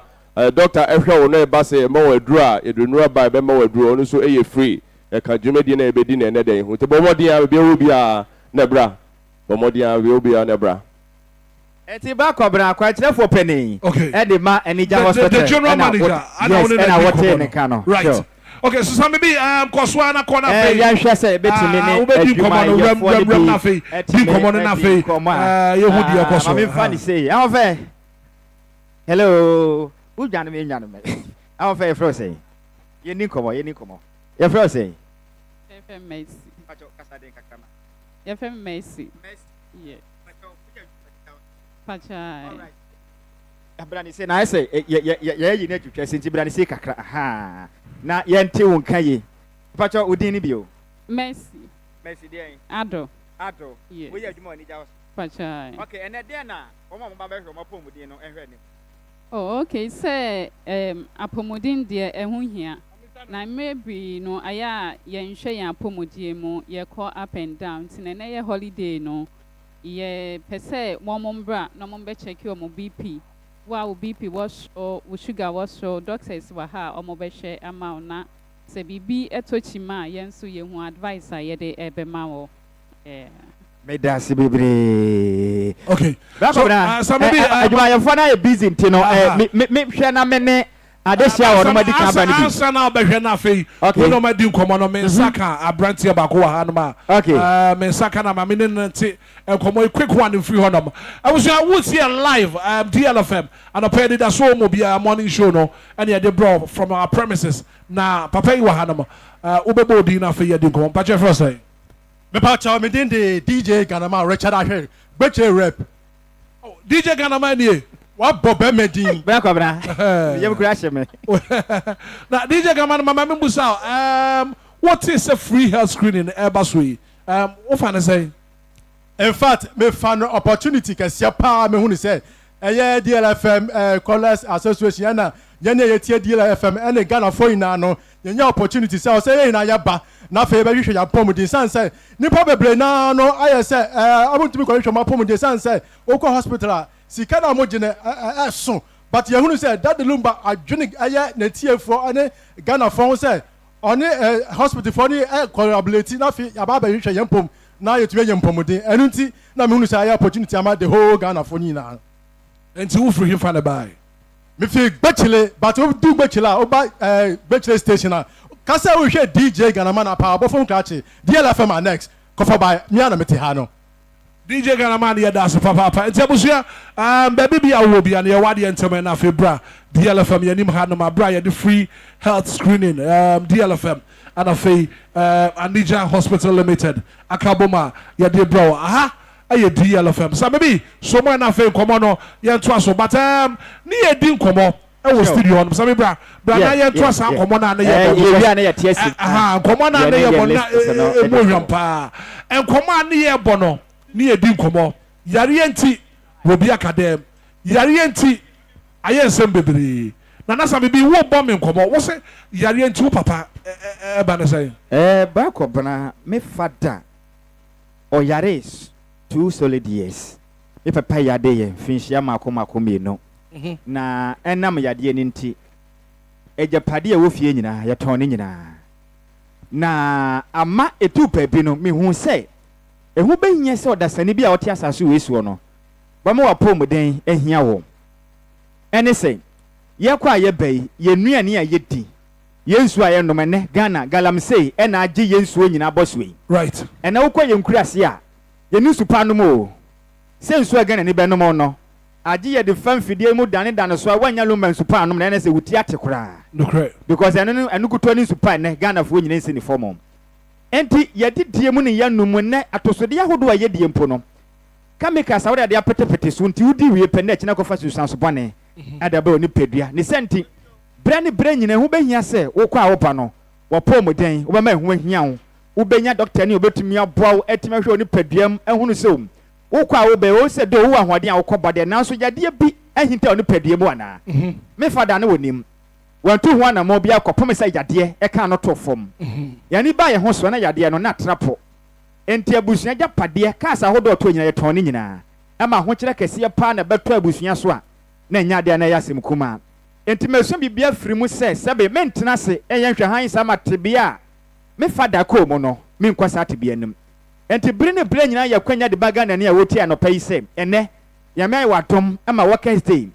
Doctor ehwe wo no e ba se mo waduru a ye de nu aba e be mo waduru onu so e free. E ka dwumadi na ebedi na enede hu te bomodi a be obi a na bra bomodi a be obi a na bra eti ba kobra kwa kirefo peni e de ma Anija Hospital the general manager and I want to kano right sure. Okay, so some maybe koswa na kona fe ya hwe se betimi ne ubedi komo no rem na fe di komo na fe ye hudi akoso I'm funny say how fe hello u janu me how fe fro say ye ni komo ye fro say FM Mercy. FM Mercy. Yeah. Pacha. All right. Abrani say na say ye na twetwe senti brani say kakra ha. Na ye nte won kan Pacha odin ni bio. Mercy. Mercy dey. Ado. Yeah. We adwuma Anija Hospital. Pacha. Okay, and then na omo ba be hwe mo pomudin no ehwe ni. Oh, okay. Say apomudin de ehun hia. Na maybe no aya yenhwe yan apomodie mu ye call up and down tin na ye holiday no ye pese mombra no mombe check your BP wa BP was or sugar was so doctors wa ha omobe share amount na se bibi etochima yenso ye hu advice ye de ebe ma wo me dasi bebre okay so maybe aduma ye for na ye busy ntino me hwe na me ne adesia wo no madi kan ba ni bi ansa na obehwe na fe we no madi nkomo no me saka abrantie ba ko ha no ma me saka na ma me ne nti nkomo quick one free honom I was here live DLFM and Anidaso Wɔhɔ morning show no and ye dey bro from our premises na papa yi wa ha no ma ubebo di na fe ye di nkomo pa che for say me pa cha me din de DJ Ganama Richard Ahwe gbeche rap DJ Ganama ni what Bobe Medin? Bra you crash me. Now, DJ Gaman, Mama Musa, what is a free health screening? Airbus, what can I say? In fact, me found an opportunity because your pa me who say, DLFM Callers Association, Yenya DLFM, and the Ghana for no, your opportunity. So I say, na yaba, na favor you should have pomodin. San say, ni probably no, I say, I want to be correct from my pomodin. San say, Oko Hospital. Sikana mojene so but ye hunu say that the Lumba adwene aye na tie for ane Ghana for say on hospital for ni collaborate na fi aba ba hwehwe yempom na ye tuwe yempomodin enu nti na me hunu say opportunity ama the whole Ghana for ni na enti wo free him fa na buy me fi gbechile but we do gbechila o ba gbechile station na kasa we hwe DJ Ghana man apa abofo nkachi DLFM next kofa by me na meti ha no DJ Ghanaian ya das papa nti abusia baby bi awo bi an ye wade ntem na febra DLFM yanim ha no mabra ye the free health screening DLFM and afei Anija Hospital Limited akaboma ye de bro aha aye DLFM so baby so mo na afei komo no ye nto aso but ni ye di nkomo e wo studio on so bra na ye nto asa komo na ye aha komo na ye bo na mo hwampa enkomo na ye bo no ni edi nkomo yare enti obi akadem yare enti ayensem bebre na nasa bibi wo bom nkomo wo se yare enti wo papa ba na say ba ko bana me fada o yare 2 solid years me papa yade ye finhia makoma mienu na enam yade ni nti ejapade e wo fie nyina ye ton ni nyina na ama etu pa bi no me hu say ehu behia se odasani bi a wote asaso wesuo no bama wapomden ehia wo ene se ye kwa ye bai ye nuane a ye di yensu a ye nomene Ghana galamsey ena age yensuo nyina boswe right ena wo kwa ye nkurase a ye ni supa no mo se nsuo Ghana ni be no mo no age ye de famfidie mu dane so a wanya Lumba supa no na ene se wuti atekura no correct because enu kuto ni supa ne Ghana fo nyina nsi ni form enti yedidie mu ne yanum ne atosode yahodo a yedie mpo no kamika sawde de apetepete so nti udi wie pene a kina kofa susanso bone adaba oni pedua ne senti bre nyina hu behia se wokọ a wopa no wopomden wo bema hu ahia wo ubenya doctor ne obetumi aboa etime hwe oni peduam ehunu se wokọ a wo be wo se do wo ahoden a wokọ bode na so yade bi ahinta oni peduam wana me fada ne wonim wantu ho na mo bia kopom se yade e ka no to fom yani ba ye ho so na yade no na trapo enti abusua japade ka sa hodo to nyina ye ton nyina ama ho kire kese pa na beto abusua so a na nya de na yasem kuma enti meso bibia firi mu se sebe mentena se eyenhwe han sa matebia me fada ko mo no me nkwasa tebia nim enti bre nyina ya kwanya de baga na ne a woti anopa yi se ene ya me watom ama Wednesday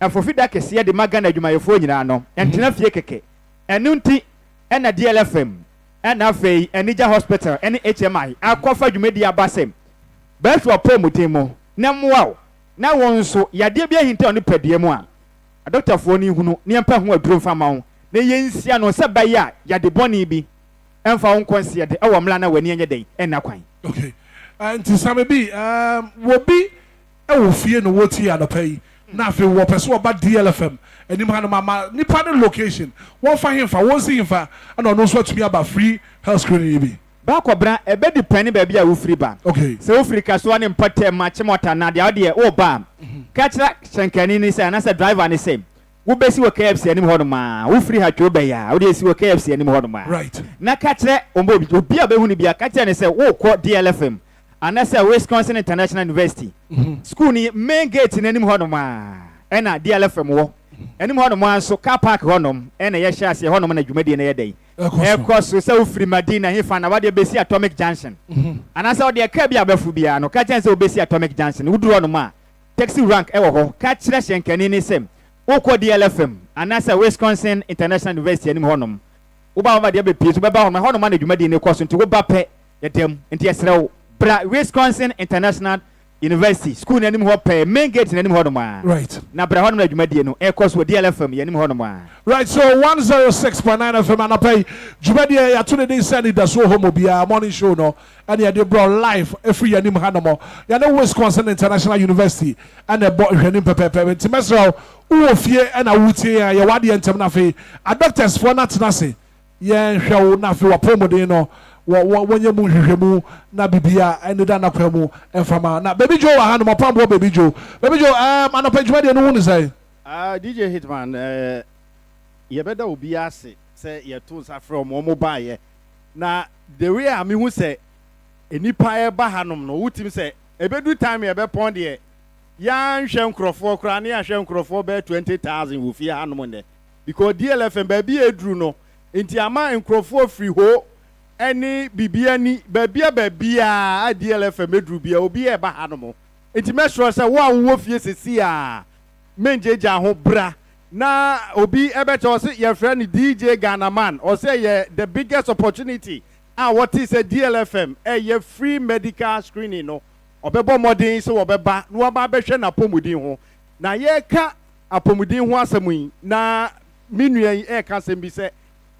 afofida kese de maga na adwumayefo nyina no entena fie keke enu nti ena DLFM ena afei Anija Hospital ene HMI akofa adwumadi abasem ba hwe opomutemo na moa na wonso yade bia hinta oni padua mu a doctor fo ni hunu ne empa ho aduro mfa ma wo na yensia no se ba ya yade boni bi emfa won konse de ewo mla na wani enye den ena kwan okay anti samebi wo bi ewo fie no woti anopa yi na afei wo pese oba DLFM enim ha no mama nipa no location won fa himfa won si himfa ana no so atumi aba free health screening bi ba kobra ebe depend ba bia wo free ba okay se wo free kaso ne mpate ma chemota na de ode wo ba kachira shankani ni say na say driver ni say wo besi wo KFC anim ho no ma wo free ha two ba ya wo de si wo KFC anim ho no ma right na kachira ombo obi a be hu ni bia kachira ni say wo kọ DLFM ana say Wisconsin International University school ni main gate ni anim ho no ma ena DLFM wo anim ho no ma so car park ho no ena ye hia ase ho no na dwumadi na ye dai ekoso se ufiri Madina hifa na wade besi Atomic Junction anasa wade ka bia bafu bia no ka chen se obesi Atomic Junction wuduro no ma taxi rank ewo ho ka kire shenkani ni sem wokọ DLFM anasa Wisconsin International University anim honom uba ba de be piesu be ba honom honom na dwumadi ne koso nti wo ba pe yedem nti yesrew bra Wisconsin International University school nanim ho pe main gate nanim ho no ma right na bra ho no adwumadie no e course wo DLFM yanim ho no ma right so 106.9 FM and pay dwumadie ya to the day send Anidaso Wɔhɔ Obia morning show no and ya dey bro live every yanim ha no mo ya no Wisconsin International University and e bo hwanim pepepe ntimesro wo fie and awutie ya wade entem na fe a doctors for na tena se ye hwewo na fe wapomodin no wonye mu hwehwemu na bibia ene da na kwamu enfama na baby Joe ha no mapambo baby Joe anopa dwumadie no hu ni say DJ Hitman ye beda obi ase say ye to sa from mo ba ye na the way am hu say enipa e ba hanom no wutim say ebedu time ye be pon de ya nhwe nkrofo kra na ya hwe nkrofo be 20,000 wo fi hanom ne because DLFM ba bi edru no enti ama nkrofo free ho any bibiani babia DLFM edru bia obi e ba hanom enti mesro say wo fie sesi a menjeja ho bra na obi ebeto say your friend DJ Ghanaman or say the biggest opportunity what is a DLFM a free medical screening no ɔbɛbɔ mmɔden sɛ wɔbɛba na wɔba bɛhwɛ n'apɔmuden ho na yɛka apɔmuden ho asɛm yi na me nua yi ɛka asɛm bi sɛ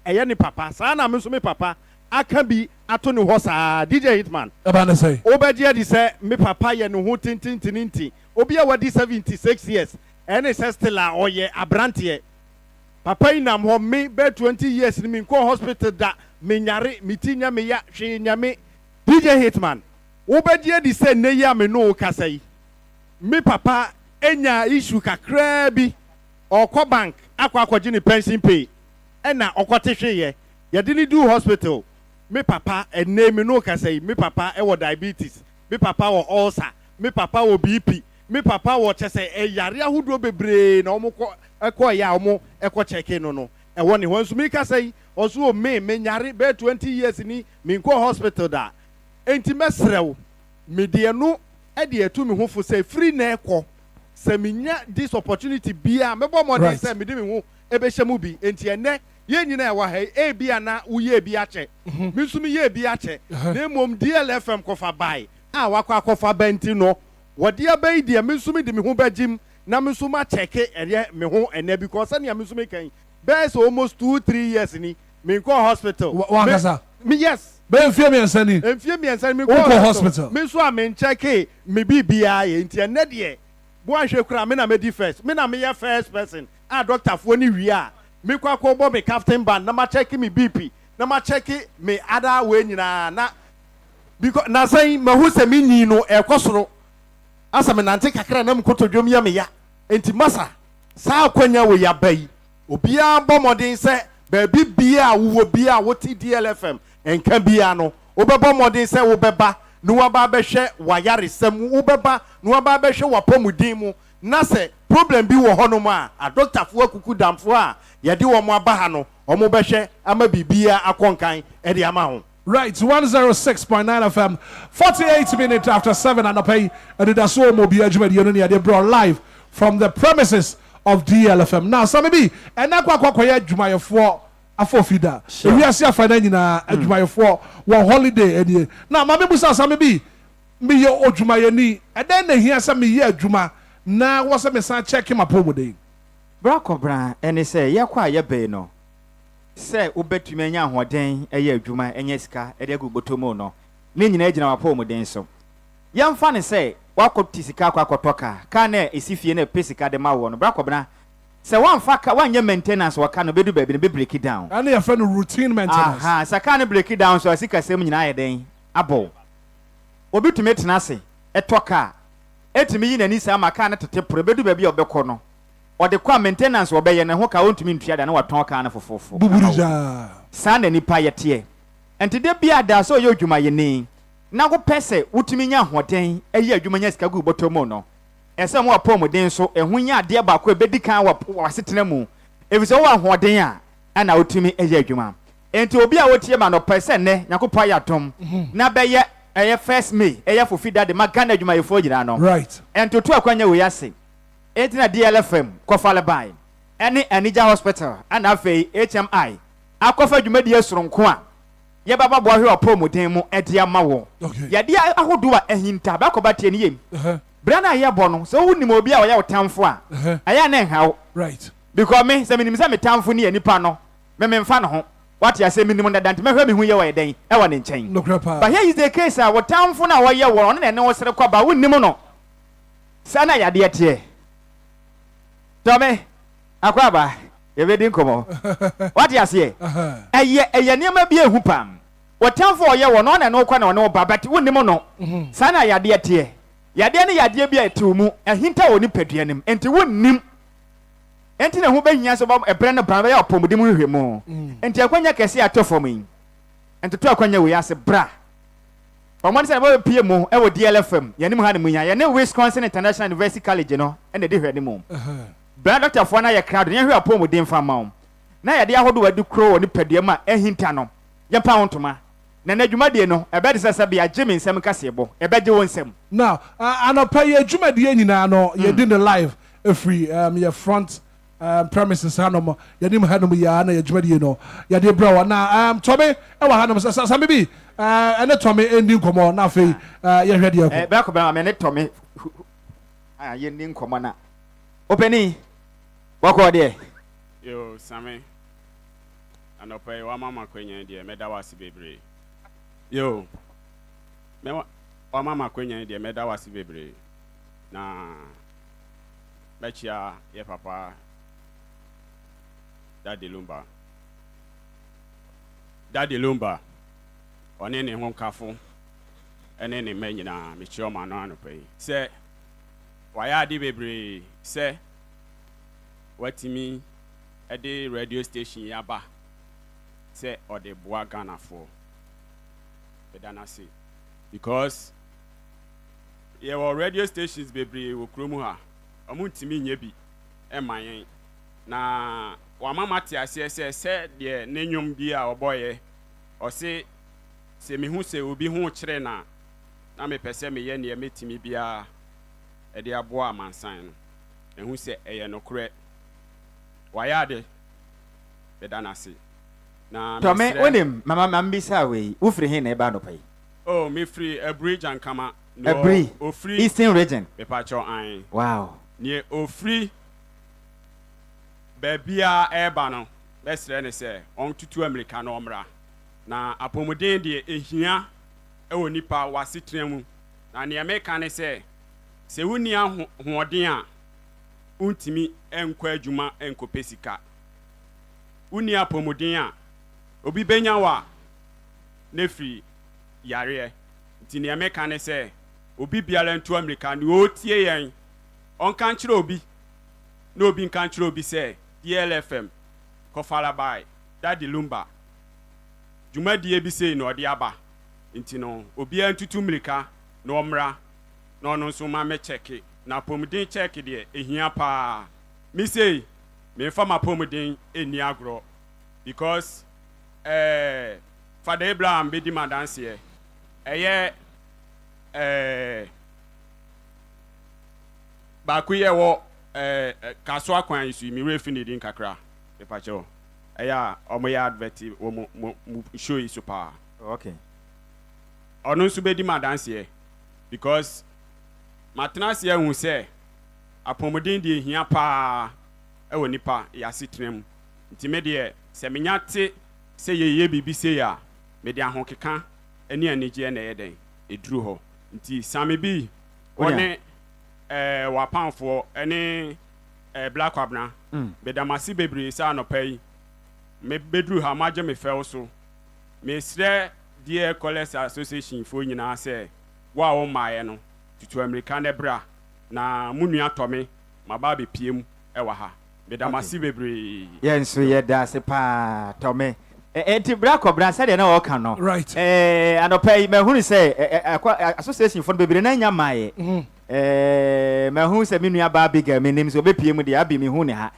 ɛyɛ ne papa saa na me nso me papa aka bi ato ne hɔ saa DJ Hitman ɛba ne sɛ wobɛgye di sɛ me papa yɛ ne ho tintintininti obi a wadi 76 years ɛne sɛ still a ɔyɛ abranteɛ papa yi nam hɔ me bɛ 20 years ni me nkɔ hospital da me nyare me ti nya me ya hwee nyame DJ Hitman wobɛgye di sɛ ne yi a me no kasa yi me papa enya issue kakraa bi ɔkɔ bank akɔgye ne pension pay ɛna ɔkɔte hweyɛ yɛde ne do hospital me papa ɛnɛ me no kasa yi me papa ɛwɔ diabetes me papa wɔ ulcer me papa wɔ BP me papa wɔ kyɛ sɛ ɛyare ahodoɔ bebree na ɔmo ɛkɔ yɛ a ɔmo ɛkɔ kyɛke no ɛwɔ ne hɔ nso me kasa yi ɔso wɔ me nyare bɛɛ 20 years ni me nkɔ hospital da enti mɛsrɛw me deɛ no ɛde ɛtu me ho fo sɛ free na ɛkɔ sɛ menya this opportunity bia mɛbɔ mmɔden sɛ mede me ho ɛbɛhyɛ mu bi enti ɛnɛ yɛn nyinaa ɛwɔ ha yi ebi ana woyɛ bi akyɛ me nso meyɛ bi akyɛ na mmom DLFM kɔfa bae a wakɔ akɔfa bɛnti no wɔde abɛyi deɛ me nso de me ho bɛgyim na me nso makyɛke ɛyɛ me ho ɛnɛ because sɛnea me nso mekan bɛyɛ sɛ almost 2-3 years ni me nkɔ hospital wankasa me yes bɛyɛ mfie miɛnsa ni mfie miɛnsa ni me nkɔ hospital me nso a menkyɛke me biribiaa yɛ nti ɛnɛ deɛ boanhwɛ kora me na medi first me na meyɛ first person a doctorfoɔ ne wie a me kɔ akɔbɔ me captain band na makyɛke me BP na makyɛke me ada wei nyinaa na because na sɛn mahu sɛ me nyi no ɛkɔ soro asa me nante kakra na mekɔtɔdwom yɛ me ya enti masa saa akwanya wɔ yaba yi obiara bɔ mmɔden sɛ baabi bia a wowɔ bia a wote DLFM ɛnka bia no wobɛbɔ mmɔden sɛ wobɛba na waba bɛhwɛ wayaresɛm wobɛba na waba bɛhwɛ wapɔmuden mu na sɛ problem bi wɔ hɔnom a adɔktafoɔ akuku damfoɔ a yɛde wɔn aba ha no wɔn bɛhwɛ ama biribiara akɔ nkan ɛde ama ho. Right, 106.9 FM, 48 minutes after 7 and pay Anidaso Wɔhɔ they brought live from the premises of DLFM. Now, some maybe and na kwa Jumayefo afofida. We are see afana nyina Jumayefo one holiday any. Now, mama busa some maybe me yo Jumayeni and then they hear some me year Juma. Now, what's a message check him up over there. Brakobra and they say yakwa yebe no. Say ubetumi anya ahoden eye adwuma enye sika ede gu botomo no ne nyina agina wapo mu den so yamfa ne say wakoti sika akotoka ka na esifie na pesika de ma wo no brakobra say wanfa ka wanye maintenance waka no bedu baby ne be break it down and your friend routine maintenance aha saka ne break it down so asika sem nyina ayeden abo obetumi tena se etoka etimi yi nani sa maka na tete pro bedu baby obekọ no or the qua maintenance will be and hook out to mean to and what talk kind of for Buburija San and Nipayetie. And today be a da so you my name. Now go pese, Utiminia, what day, a year Jumanesca go botomono. And some more pomo den so, and when ya dear Bakwe Bedica was sitting a moon. It was all what day, and out to me a year Juma. And to be a what year man of person, Nakupaya Tom. Now be yet a first me, a year for feed that the Macana Juma for Girano. Right. And to talk when you were saying. Etina DLFM kofale bai ene Anidaso hospital and afei HMI akofa dwumadi esoronko a ye baba bo ahwe opomuden mu edia mawo ye dia ahodo a ehinta ba koba tie ne yem bra na ye bo no so wunim obi a oya otamfo a aya na enhawo right because me se minim se metamfo ne nipa no me mfa no ho what you say minim ndadante me hwe me hu ye wo eden e wo ne nchen but here is the case a wotamfo na wo ye wo no na ne wo sere kwa ba wunim no sana ya de tie Tome, akwaba, yebedi nkomo. What you say? Eye niam bi ehu pam. Wotamfo ye wo no na no kwa na no ba but wonnim no. Sana yade tie. Yade ne yade bi atu mu, ehinta woni paduanim. Enti wonnim. Enti na hu behia so ba ebre ne bra ba ya opomudim hwemu. Enti akwanya kese atofom yi. Enti to akwanya we ase bra. Omani say ba pie mu e wo DLFM. Yanim ha ne munya. Ye ne Wisconsin International University College no, e ne de hwede mu. Brother Doctor for na ye crowd nya hwe apomuden fa ma wo na ye de ahodo wadi kro woni padua ma ehinta no ye pa wontoma na na dwumade no ebe de sesa bia jimi nsem kasebo ebe je won nsem now anopa ye dwumade nyina no ye din the live free your front premises hanom yanim hanom ya na yadwumadi no yade bra na Tommy e wa hanom sami bi ene Tommy endi nkomo na afei ye hwede yakọ be akọ me ne Tommy ye ndi nkomo na openi wako de yo Sami anopai wa mama kwenya de meda wasi bebre yo me wa mama kwenya de meda wasi bebre na bechia ye papa Daddy Lumba one ne ho kafo ene ne manyina me chioma no anopai se waya ade bebre se watimi ede radio station yaba se ode boa Ghana for bedana say because ye were radio stations bebre wo kromu ha omuntimi nya bi e mayen na wa mama ti ase se de nenwom bi a oboye o se me hu se obi hu kire na me pese me ye ne metimi bia e de aboa amansan no ehu se eye no kure wayade bedana say na Tommy onim mama mambisa we wo free hin na e ba no pai oh me free a bridge and kama no o free Eastern region me pacho an wow nie o free babia eba no besre ne se on tutu America no omra na apomuden de ehia e woni pa wasitren na ne America ne se woni ahoden a untimi enkwa adwuma enkopesika uni apomuden a obi benya wa nefri yare nti ne America ne se obi biala ntu America ne otie yen on kan kire obi no obi kan kire obi se DLFM kofala by Daddy Lumba jumadi ebi sei no ode aba nti no obi antutu America no omra no no so ma me check na pomuden check de ehia pa me say me fa ma pomuden eni agro because Father Abraham be di madanse eye ba ku ye wo kaso akwan isu mi refi ne din kakra e pa cho eya omo ya advert wo mo show isu pa okay onu su be di madanse because matnas ye hu se apomodin de ehia pa e woni pa ya sitrem nti me de se menya te se ye bibi se ya me de ahokeka eni anije na ye den eduru ho nti Sami bi woni wapanfo eni black abna be da masi bebre sa no pai me beduru ha maje me fel so me sre die college association fo nyina se wa wo maaye no tutu America ne bra na munua tome maba be piem ewa ha be da masi bebre yenso ye da se pa tome enti black abna se de na wo kan no right anopai me hunu se association fo bebre na nya maaye me hu se minua ba biga me nim so be piem de abi me hu ne ha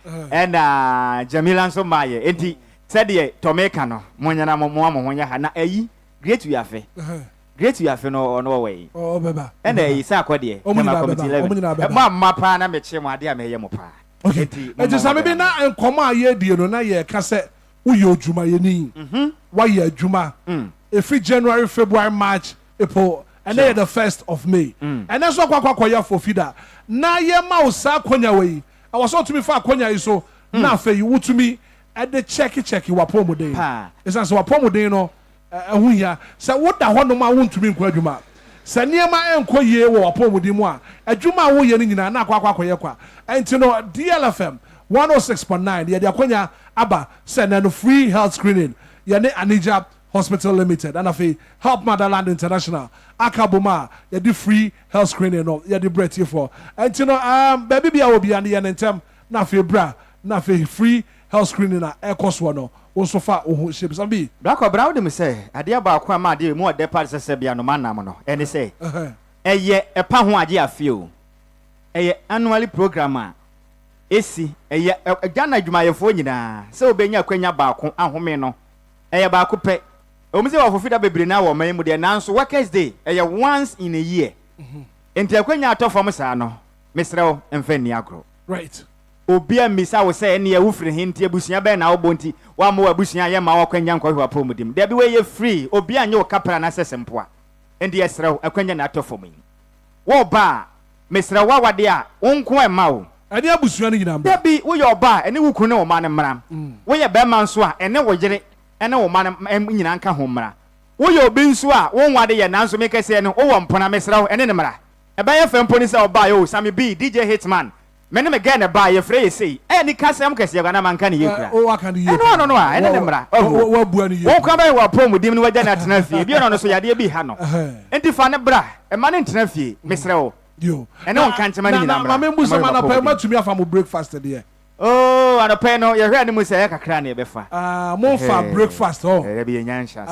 na Jamila nso maaye enti se de tome kan no monyana mo ho nya ha na ayi great we afe great you have no way oh beba and say akode na committee level ma pa na me che mo ade a me ye mo pa okay enti Sami bi na enkomo aye die no na ye ka se uye odwuma ye ni wa ye adwuma every January February March April and then the 1st of May and that's what kwakwa for feeder na ye ma usa konya we I was so to me fa konya yi so na fe you to me at the check wa pomodin is as wa pomodin no ahuya sa woda hono ma wontumi nkwa adwuma sa niema enko ye wo apomudi mu a adwuma wo ye nyina na akwa ye kwa enti no DLFM 106.9 ye de akonya aba se na no free health screening ye ne Anija Hospital Limited and afi Help Motherland International akaboma ye de free health screening no ye de breath for enti no baby bia obi an ye ntem na afi bra na afi free health screening na ekoso no also fa oho shapes and be black brown dem say ade aba akwa ma de mu ode part se bia no manam no ene say eye epa ho age afio eye annually program a esi eye Ghana adwumayefo nyina se obenya kwanya baako ahome no eye baako pe omuze wa fofida bebre na wo man mu de nanso workers day eye once in a year enti akwanya atofo mo sa no mesrew emfa ni agro right Obia misa wo say ne awufri hinti abusua be na obonti wa mo abusua ye ma wakwanya nkwa apɔmudim da bi we ye free obia nye wo kapra na sesempoa ndi esrew akwanya na atofo yin wo ba mesrew wa wade a wonko ema wo ade abusua no nyina da bi wo ye oba ene wuku ne wo ma ne mra wo ye be man so a ene wo yere ene wo ma ne nyina nka ho mra wo ye obi nso a won wade ye nanso me kese ne wo mpona mesrew ene ne mra e ba ye femponi se oba yo Sammy B DJ Hitman mene me gane ba ye frɛ sei ni kasɛm kɛse gana man kan ye kura o aka ye no ene ne mra wo bua ni ye wo kan ba wa promodim ni wagya na tena fie bi no so yade bi ha no enti fa ne bra e ma ne tena fie mesrɛ wo yo ene won kan tema ni nyina mra ma me mbu sama na pa ma tumi afa mo breakfast de oh anɔpɛ no ye hwɛ ne mu sɛ kakra na ye bɛfa mo fa breakfast oh e bi nya nhyɛ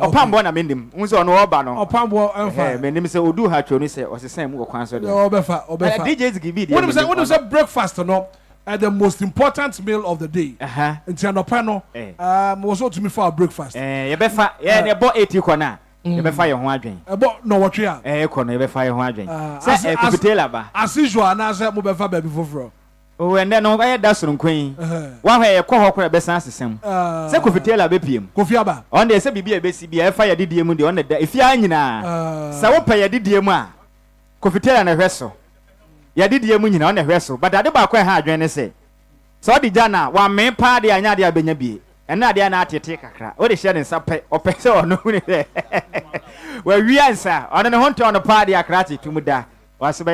opambo na mendim wo sɛ ɔno ɔba no opambo ɛmfa menim sɛ odu ha tro no sɛ ɔsesan mu kwan so de ɔbɛfa DJs give be what is a breakfast no the most important meal of the day nti anɔpɛ no mo so tumi fa breakfast ye bɛfa ye ne bɔ 80 kɔna ye bɛfa ye ho adwen ɛbɔ no wɔtwe a kɔna ye bɛfa ye ho adwen sɛ ekupitela ba as usual na sɛ mo bɛfa baabi foforo o ende no ga da soro nkwan wa hwe ye kɔ hɔ kora bɛsan sesam sɛ kofitela bepiem kofiaba on de sɛ bibia besi bia ɛfa ye didie mu de on da efia nyina sɛ wo pɛ ye didie mu a kofitela na hwɛ so ye didie mu nyina on na hwɛ so but ade ba kɔ ha adwen ne sɛ sɛ odi gya na wa me pa de anya de abenya bie ɛna de na atete kakra o de hye ne nsa pɛ ɔpɛ sɛ ɔno hu ne sɛ wa wiansa ɔno ne ho ntɔ no pa de akra tetum da right some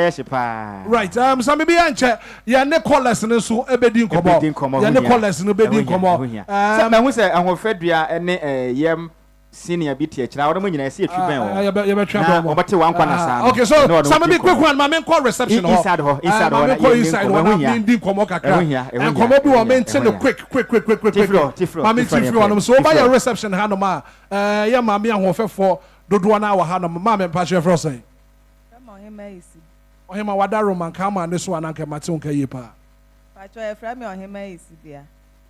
be anche ya ne callers ne so ebedi nkomo ya ne callers no bedi nkomo say ma hu say ahofadua ene yem senior bi tie kira wo nyina ese atwi ben wo ya be twa bo bate wan kwa na sa okay so some be quick one ma men call reception inside ho inside ho na ndi nkomo kakra nkomo bi wo men tin quick ma men tin free one so ba your reception ha no ma ya ma me ahofefo dodo na wa ha no ma men pa chef say Ohima wada roman kama ne so ananka mate onka ye pa. Pacho e fra me ohima isi bia.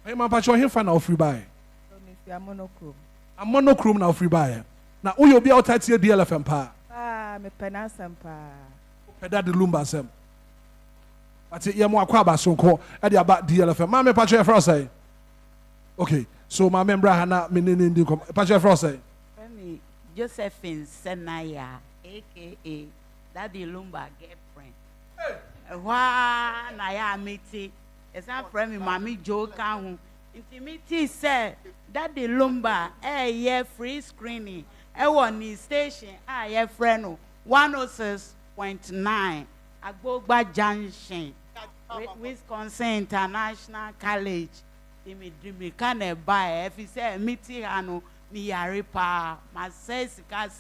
Ohima pacho ohimfa na ofri bae. So me fi amonokrom. Amonokrom na ofri bae. Na uyo bia otatie DLFM pa. Me penasam pa. Peda de Lumba sem. Ati ye mo akwa aba sonko e de aba DLFM. Ma me pacho e fra say. Okay. So ma membra ha na me ne ndi kom. Pacho e fra say. Me Josephine Senaya aka Daddy Lumba girlfriend. Why na ya meeting? It's a friend me mami joke hu. Intimity say Daddy Lumba ye free screening. Won ni station ye friend 106.9 Agbogba Junction Wisconsin International College. Imi can buy if he say meeting anu ni yare pa ma sesika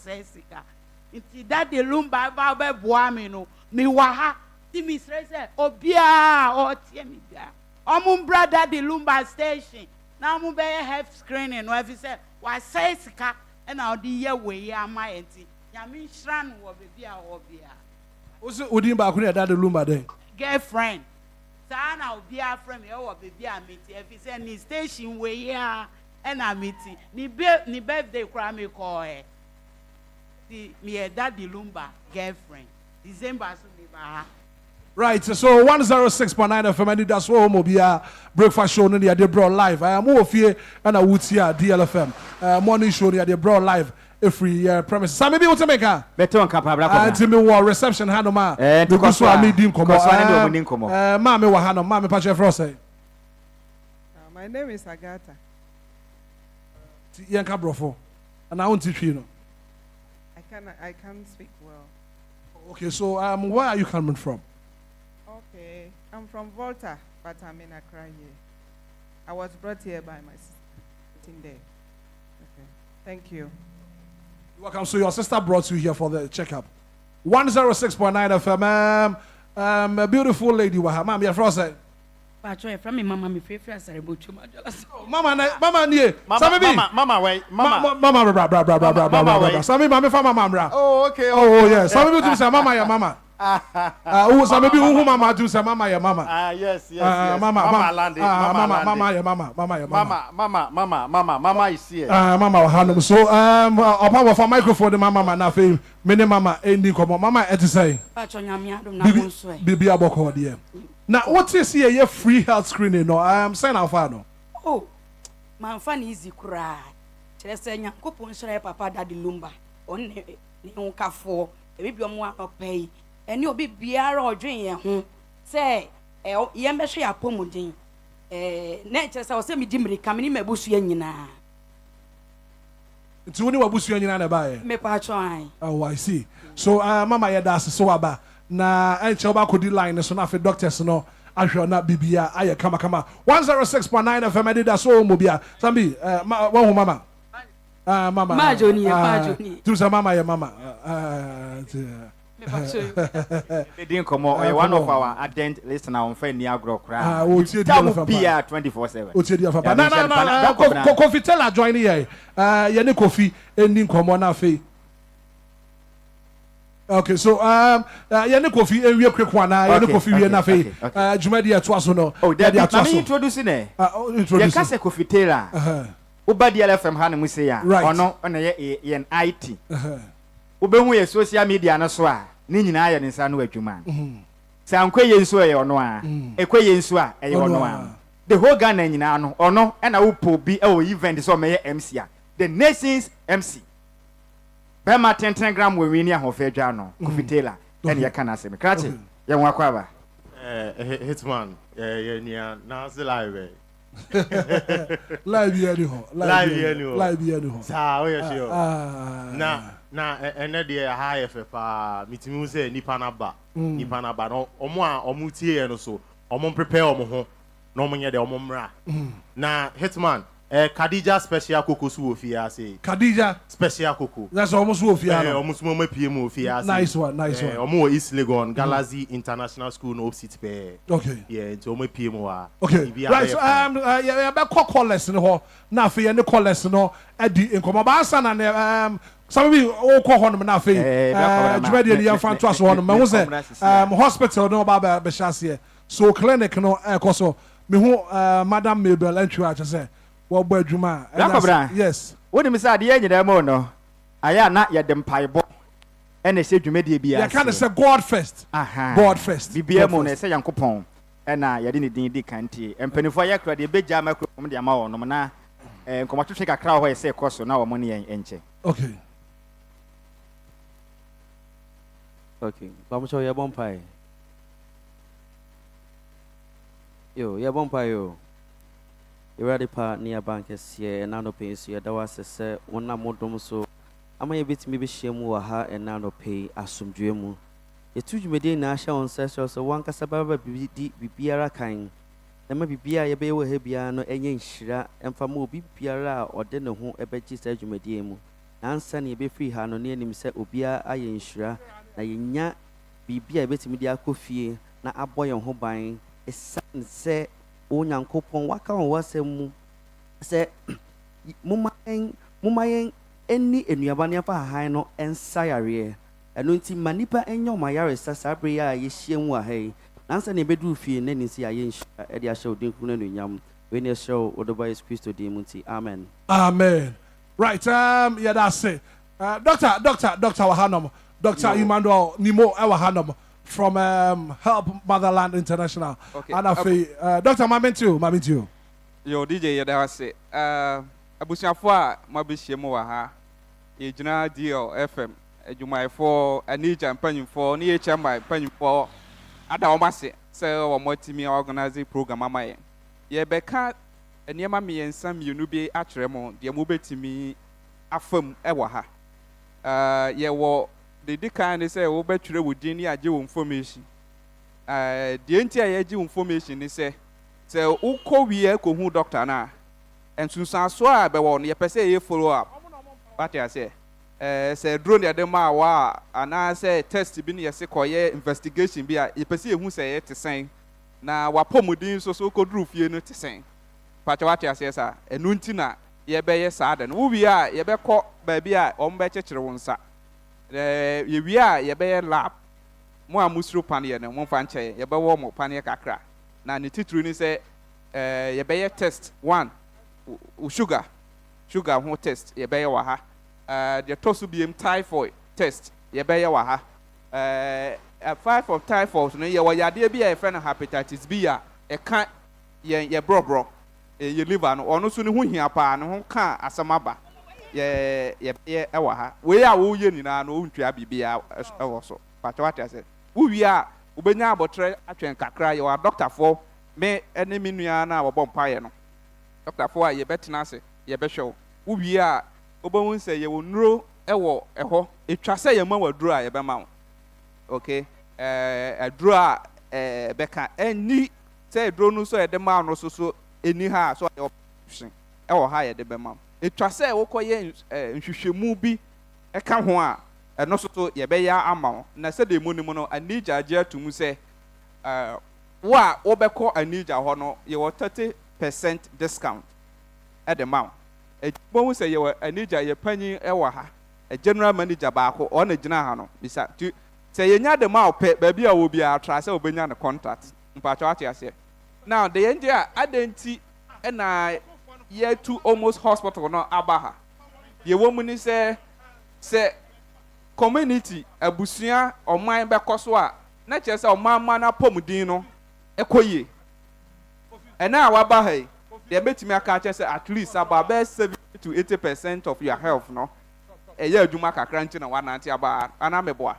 Inti Daddy Lumba ba be boa me no mi wa ha ti mi sre se Obia o tie mi bia omun brother Daddy Lumba station na mu be health screening no efi se wa say sika e na odi ye we ya ma enti ya mi hra no wo be bia Obia oso odin ba ko Daddy Lumba den girlfriend sa na Obia friend e wo be bia meti efi se ni station we ya e na meti ni birthday kra me call e me Daddy Lumba girlfriend December so me ba right so 106.9 FM Anidaso Wɔhɔ Obia breakfast show no dey bro live I am ofie na wutia DLFM morning show dey bro live every premise some be what make ah beton kapa bra ko until me war reception ha no ma because so am din komo ma me wa ha no ma me pa che fro say my name is Agata yen ka brofo na won ti twi no I can't speak well. Okay, so where are you coming from? Okay, I'm from Volta, but I'm in Accra here. I was brought here by my sister there. Okay, thank you. You're welcome. So your sister brought you here for the checkup. 106.9 FM. A beautiful lady, Mama, you're frozen. Pacho, from me, Mama, me favorite celebrate Mama, nie. Mama, wait, Mama, bra. Sami, Mama, Mama. Oh, okay. Oh, yes. Sami, you say, Mama, ya Mama. Sami, who Mama do say, Mama, ya Mama. Yes. Mama, landed. Mama is here. Mama, Hanum. So, upon for microphone, Mama, na fe, many Mama, ending come. Mama, et say. Pacho, nyamia, do na Bibi aboko, dear. Now, what is here? Your free health screening? No, I am saying how far no. Oh, my fan easy cry. Kyerɛ sɛ Nyankopɔn hyerɛ papa Daddy Lumba. On ne ho kafo. Ebi bi ɔmo apɛ yi. Ɛne obi biara ɔdwen yɛn ho. Sɛ yɛn bɛhwɛ apɔmuden. Na kyerɛ sɛ ɔsɛ me di mirika me ne mabusua nyinaa. Nti woni wabusua nyinaa na ba yɛ. Me pa atwan. Oh, I see. So mama yɛ da so aba. Na ɛnkyɛ oba kodi line so na afɛ doctors no ahwɛ na bibia ayɛ kama 106.9 FM Anidaso Obia. Sambi wɔn ho mama. Mama. Majoni. Tu sa mama yɛ mama. They didn't come out. One of our ardent listener on Fair Niagara crowd. Tell me 24/7. No. Kofi tell her join here. Yene Kofi ending come on afe. Okay, so yene Kofi we quick one. Yene Kofi we na fe. Jumadi atwaso no. Oh, they are introducing eh. Introduce Kofi Taylor. Oba DLFM ha na mu say ya. Ono na ye IT. Obehu ye social media na so a ni nyina ye nsa no adwuma. Sa ankwe ye nso ye ono a. Ekwe ye nso a ye ono a. The whole Ghana nyina no ono na wo po bi e o event so me MC a. The nation's MC. Bema 10 gram we win ya ho fa dwa no. Kofi Taylor e ne ye kana se me. Krache ye won akwa ba. Hitman ye nia na se live. Live here ho. Live here ho. Sa o ye sure. Na ene de highlife pa mitimi say nipa na ba no omo a omo tie no so omo prepare omo ho na omo nye de omo mra na Hitman Khadija special cocoa su ofia say Khadija special cocoa that's almost su ofia no omo sumo PM ofia nice one omo East Legon Galaxy International School no opposite pe okay yeah into omo PM wa okay right so yeah be callers no ho na fe ye ne callers no adi enkomo ba asa na some of you all call on na fe jumadi ni yamfa to aso no me hu say hospital no ba be shase so clinic no ekoso me hu madam Mabel Enquires say wo gba adwuma yes woni me say ade nyina mo no aya na ye de mpaibo ene se dwumadi bia ya kan say God first God first bibia mo na say yankopon ena ye de ne din di kantie empanifo ya kra de beja microphone de ama wo no na nkomatwetwe kakra ho ye say koso na wo mo ne enche okay okay vamos show ya bompai yo ya bompai yo ready pa near bankers here and nano pay so there was a one modom so am I bit maybe shame wa ha and nano pay asumdwe mu etu dwumede na ahya on session so wan kasa baba bibiara kan na ma bibia ye be wo ha bia no enye nhira emfa ma obi biara ode ne ho ebeji sa dwumede mu nansa ne be free ha no ne anim se obia aye nhira na yenya bibia betimi dia akofie na aboye ho ban esan se onyankopon waka won wasem se mumayen eni enuaba ne afa han no ensayare eno nti manipa enyo mayare sasabre ya ye hyiemu a hai nansa ne bedu fie na ni si aye nhia e dia show den kunu enunyam we ne show odoba is Christo de munti amen right yeah that's it Dr. Wahanom Dr. Emmanuel Nimo Wahanom from Help Motherland International. Okay. And I Dr. Mamintu. Yo DJ ya da se abusuafo a mabehiem wa ha ye gina DLFM adwumayefo anija mpanyimfo ne ye chamba mpanyimfo ada o mase se o motimi organize program amaye ye beka eniema miensa mienu bi akyeremo de mo betimi afam ewa ha ye wo the kind say wo betwere wodin ni age wo information the ntia ye age information ni say ukọ wie ko hu doctor na ensunsan so a be wo no ye pese ye follow up what you say say drone ye de ma wa ana say test bi ni ye se koye investigation bi a ye pese ye hu say ye tesen na wapomudin so ko dru fie no tesen pacha what you say sa enu nti na ye be ye sa de no wo wi a ye be kọ ba bi a o mbe chekere won sa ye wi a ye be lab mo amusro pan ye no mo fa nche ye be wo mo pan ye kakra na ni titru ni say ye be ye test one sugar ho test ye be ye wa ha the tosu biem typhoid test ye be ye wa ha 5 of typhoid no ye wa yade bi a friend hepatitis B a e kan ye bro ye liver no ono so ne ho hia pa ne ho ka asamaba ye ewa ha we a wo ye nyina no ontwa bibia ewo so patwa ase wo wi a obenya abotre atwen kakra ye wa doctor for me ene minua na wo bompa ye no doctor for a ye betena ase ye behwe wo wi a obawun se ye wo nuro ewo eho etwa se ye ma waduro a ye be ma wo okay aduro a beka eni se aduro no so ye de ma no so eni ha so ye option ewo ha ye de be ma etwa se wo koye nhwehwemu bi eka ho a eno so ye be ya ama wo na se de mu ni mu no anija age atum se wo a wo be ko anija ho no ye wo 30% discount at the mount ejibon se ye wo anija ye panyin ewo ha a general manager ba ko o na gina ha no bisa se ye nya de mount pe ba bia wo bia tra se obenya ne contract mpacho ati ase now the endia adenti na year 2 almost hospital no abaha ye wo mu ni se community abusua oman be koso a na che se oman ma na pomudin no ekoye ena awabaha yi they betimi aka che se at least about 70 to 80% of your health no eye adwuma kakra nti na wananti aba ana meboa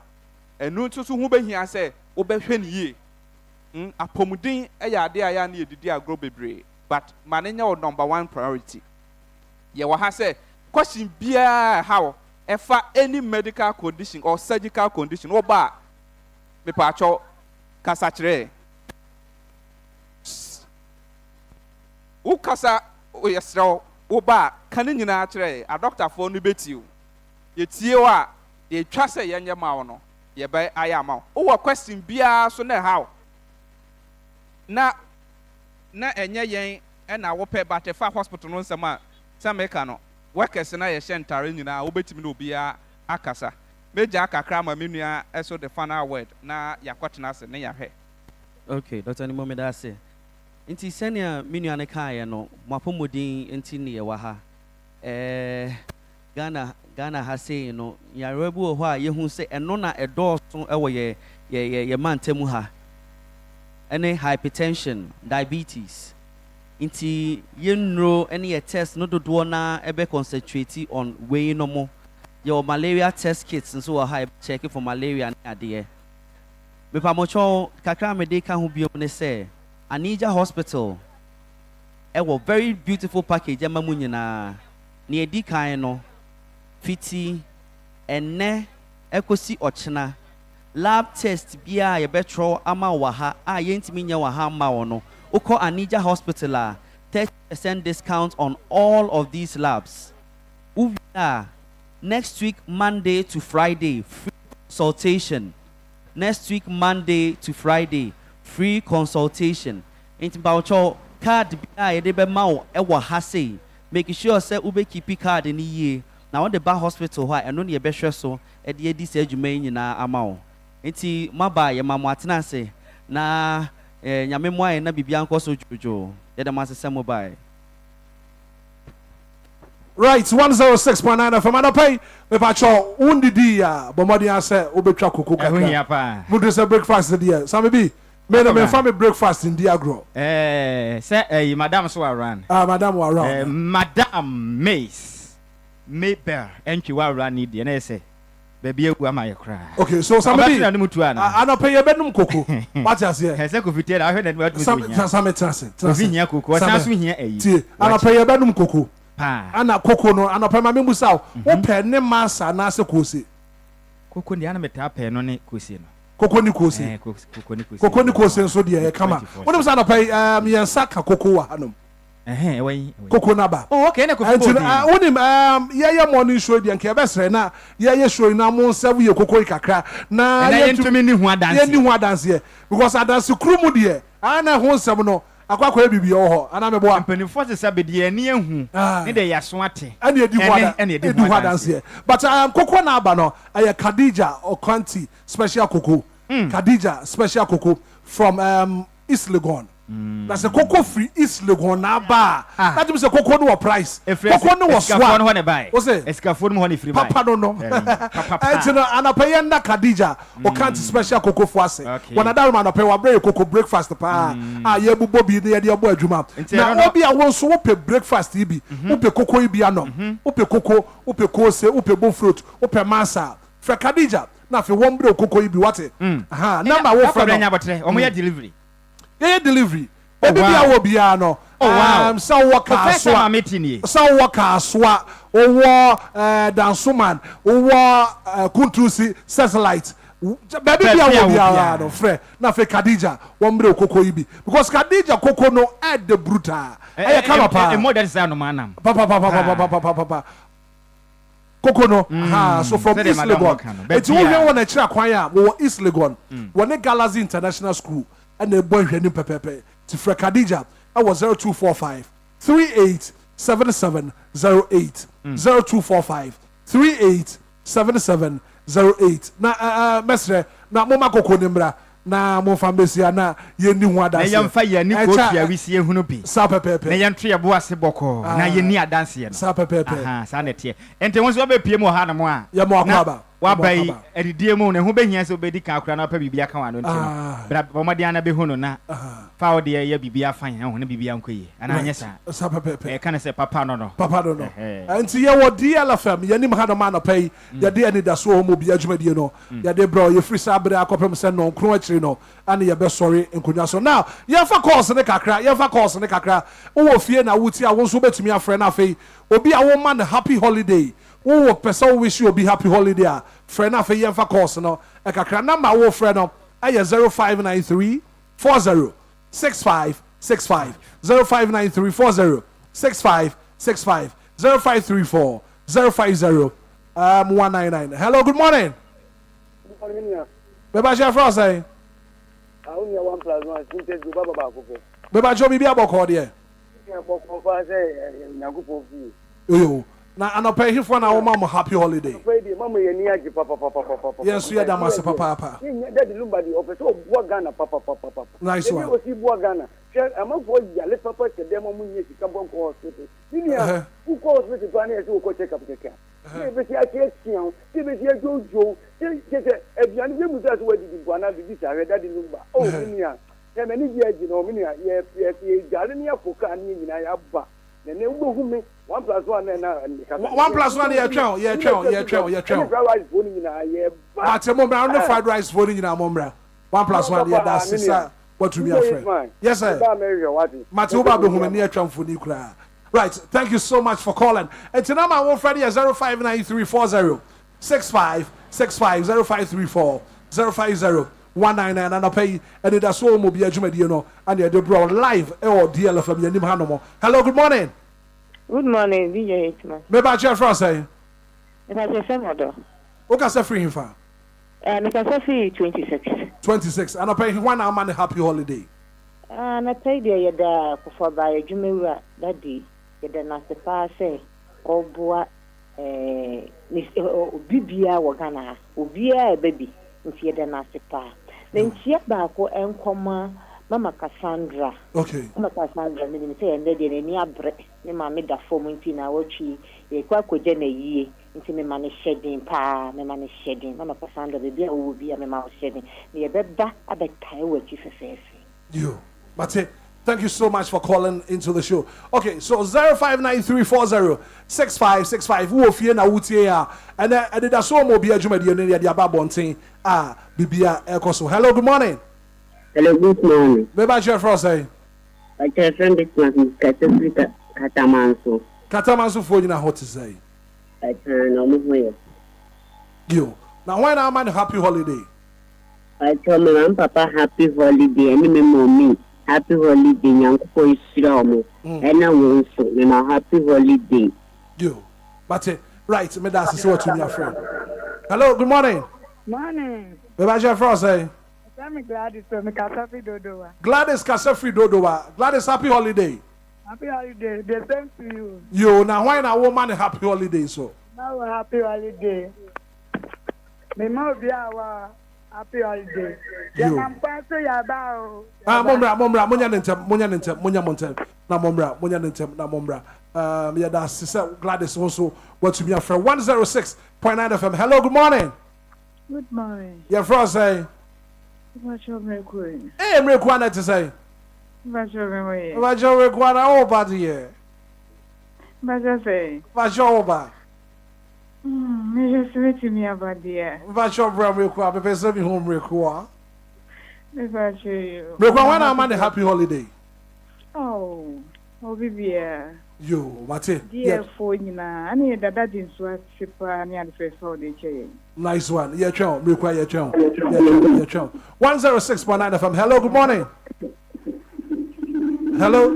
enu ntusu hu behia se wo behwe ne yie apomudin eye ade aya na edidi agro bebre but manenya wo number 1 priority ye wa ha se question bia how efa any medical condition or surgical condition wo ba me pa cho kasa kire wo kasa o yesro wo ba kan nyina kire a doctor for no betiu ye tie wa ye twa se ye nya ma wo no ye ba aya ma wo question bia so na how na enye yen na wo pe batefa hospital no nsema sameka no workers na ye shentare nyina wo betimi na obia akasa meja akakra ma menua eso the final word na yakotena se ne yahwe. Okay, Dr. Nimome da se nti senia menua ne kae no mapomodin nti ne ye wa ha Ghana ha sei no yarebu ho a yehu se eno na edoso ewo ye mantemu ha ene hypertension diabetes nti yenro ene ye test no dodo na ebe concentrate on weighing no mo your malaria test kits nso wa ha check for malaria na ade me pa mo cho kakra me de ka ho biom ne se Anija Hospital ewo very beautiful package amamu nyina na edi kan no fiti enne ekosi ochena lab test bia ye betro ama wa ha a yentimi nya wa ha ma wono uko Anija Hospital a 30% discount on all of these labs. Ubia next week Monday to Friday free consultation. Next week Monday to Friday free consultation. Inti bawcho card bia ye de be ma wo e wa ha sei make sure say ube keep card ni ye na won the bar hospital ho eno ne ye behwe so e de edi se adwuma nyina ama wo nti maba ye mamu atena se na nyame mo aye na bibia nko so jojo ye de masese mobile right 106.9 FM and pay me pacho undidi ya bomodi ase obetwa koko kakra mudu se breakfast dia some be me family breakfast in diagro say madam so around madam wa around madam Mace Maper Enquires run need the say baby egu ama ye kra okay so some be anopay ye benum koko what you say he say ko fitie da hwe na what go do some transit obi hia koko san so hia ayi tie anopay ye benum koko ana koko no anopay ma memusa wo pe ne masa na se kosi koko ndi ana meta pe no ne kosi no koko ni kosi koko ni kosi so de kama wonu sa anopay ye saka koko wa hanom wai koko na ba oh okay na ko fo wonim ye morning show de nke besre na ye show na mo nsavu ye koko kakra na ye ntumi ni hu adanse ye ni hu adanse because adanse krumu de ana hu nsam no akwakwa bibia ho ana mebo ampani force sabe de ani ehu ne de yaso ate ani edi hu adanse but koko na aba no aye Khadija Okanti special koko Khadija special koko from East Legon na se koko free East Legon na ba that means koko no price koko no was swap no buy o say escafo no honey free buy papa no etino anapay na Khadija o can't special koko fo ase wana da man anapay wa break koko breakfast pa ye bubo bi na ye de obo adwuma na obi a won so wo pe breakfast ibi wo pe koko ibi anom wo pe koko wo pe kose wo pe bon fruit wo pe masa fra Khadija na fe won break koko ibi wate aha na ma wo fra no omo ya delivery delivery obi bia wo bia no so work aswa so work aswa owo dansuman owo kuntrusi satellite baby bia wo bia no frɛ na fe Khadija won bre okoko ibi because Khadija koko no at the brutal e kama pa modern say no manam papa koko no so from East Legon it's wo hwe won a kira kwan a wo East Legon won Galaxy International School and a boy hwenim pepepe to Fred Khadija I was 0245 387708 0245 387708 na mesre na moma koko nimbra na mo fambesia na yeni ho adanse na yemfa yani kofi awisie hunu bi sa pepepe na yentwe bo ase boko na yeni adanse ye sa pepepe sa na tie ente won so be pie mo ha na mo a ya mo akaba wa bai edidie mu ne ho behia se obedi kan akura na pa bibia kan wa no ntino bra bomade ana be hunu na fa wo de ya bibia fan ho ne bibia nkoyi ana anya sa pepepe e kan se papa no enti ye wo DLFM ye nim ha no ma no pai ye de Anidaso Wɔhɔ mo bia dwumadie no ye de bro ye free sabre akopem se no nkro akiri no ana ye be sorry nkonya so now ye fa course ne kakra wo fie na wuti a wo so betumi afre na afei obi a wo man happy holiday wo person wish you be happy holiday a friend afa yemfa course no e kakra number wo friend no aye 0593 40 6565 0593 40 6565 0534 050 199 hello good morning beba chef for say awunya 1+1 since go baba koko beba jo bibia boko de ya boko fa say nyagopo fi yo na anopa hifo na wo mama happy holiday mama ye ni agi papa yes you da mase papa daddy Lumba di opeso bua Ghana papa nice one o si bua Ghana amafo ya le papa ke dem mu nye sika bonko hospital ninia ku ko hospital pa na ese ko check up keke e be si ake kian e be si jojo keke ebian be mu ta so wadi di bua na bi sare daddy Lumba o ninia ya me ni bi agi no ninia ye gare ni afoka ni nyina ya ba ne wo hu me 1+1 na 1+1 ye twɛn ate mo bra no fried rice for ni na mo bra 1+1 ye da sisa what to be afraid yes sir mate wo ba be hu me ne twɛn fo ni kura right thank you so much for calling and tonight my one friday is 059340 6565 0534 050 199 and I pay Anidaso Wɔhɔ mo bia dwumadie no and the bro live or DLFM yanim hanomo hello good morning DJ Hitman. Meba chef for say. If I say modo. O ka say free him fa. Me ka say free 26. And I pay one hour man happy holiday. Na pay dey da for by adwumawura daddy ye da na se pa say oboa bibia wo Ghana obia baby nti ye da na se pa. Then chia ba ko enkoma Mama Cassandra. Okay. Mama Cassandra, me say ende de ni abre. Me ma me da fo nti na wochi e kwa koje na yie. Nti me ma ne shedding pa, me ma ne shedding. Mama Cassandra be bia wo bia me ma shedding. Me be ba abetai wachi fefefe. You. But thank you so much for calling into the show. Okay, so 059340 6565. Who ofie na wutie ya. And Anidaso Wɔhɔ mo bia dwumadie no ya ba bonten bibia ekoso. Hello, good morning. Hello, good morning. Beba chef for say. I tell friend this man Katamanso. Katamanso for you na hot to say. I turn no move. You. Now when am I happy holiday? I tell my mom papa happy holiday and me mommy happy holiday nyanko isira mo. And na won so me na happy holiday. You. But right, me that's say what to me friend. Hello, good morning. Morning. Beba chef for say. I'm Gladys from Kasafri Dodowa. Gladys Kasafri Dodowa. Gladys, happy holiday. Happy holiday. The same to you. You now why na woman happy holiday so? Now happy holiday. Me ma obi awa Happy holiday. You. Momra, yeah, that's Gladys also. What to be a friend 106.9 FM. Hello, good morning. Good morning. Yeah, Frost say. What's your request? Hey, I'm required to say. What's your request? What's your required over here? What's your say? What's your over? Me just wait to me about the What's your brother required? Because me home required. Me about you. Required when I'm on the happy holiday. Oh, baby. Yo, Mate. Dear phone, I need that in Swat near the first holiday. Nice one. Yeah, chum. Require your chum. Yeah, chum. 106.9 FM. Hello, good morning. Hello.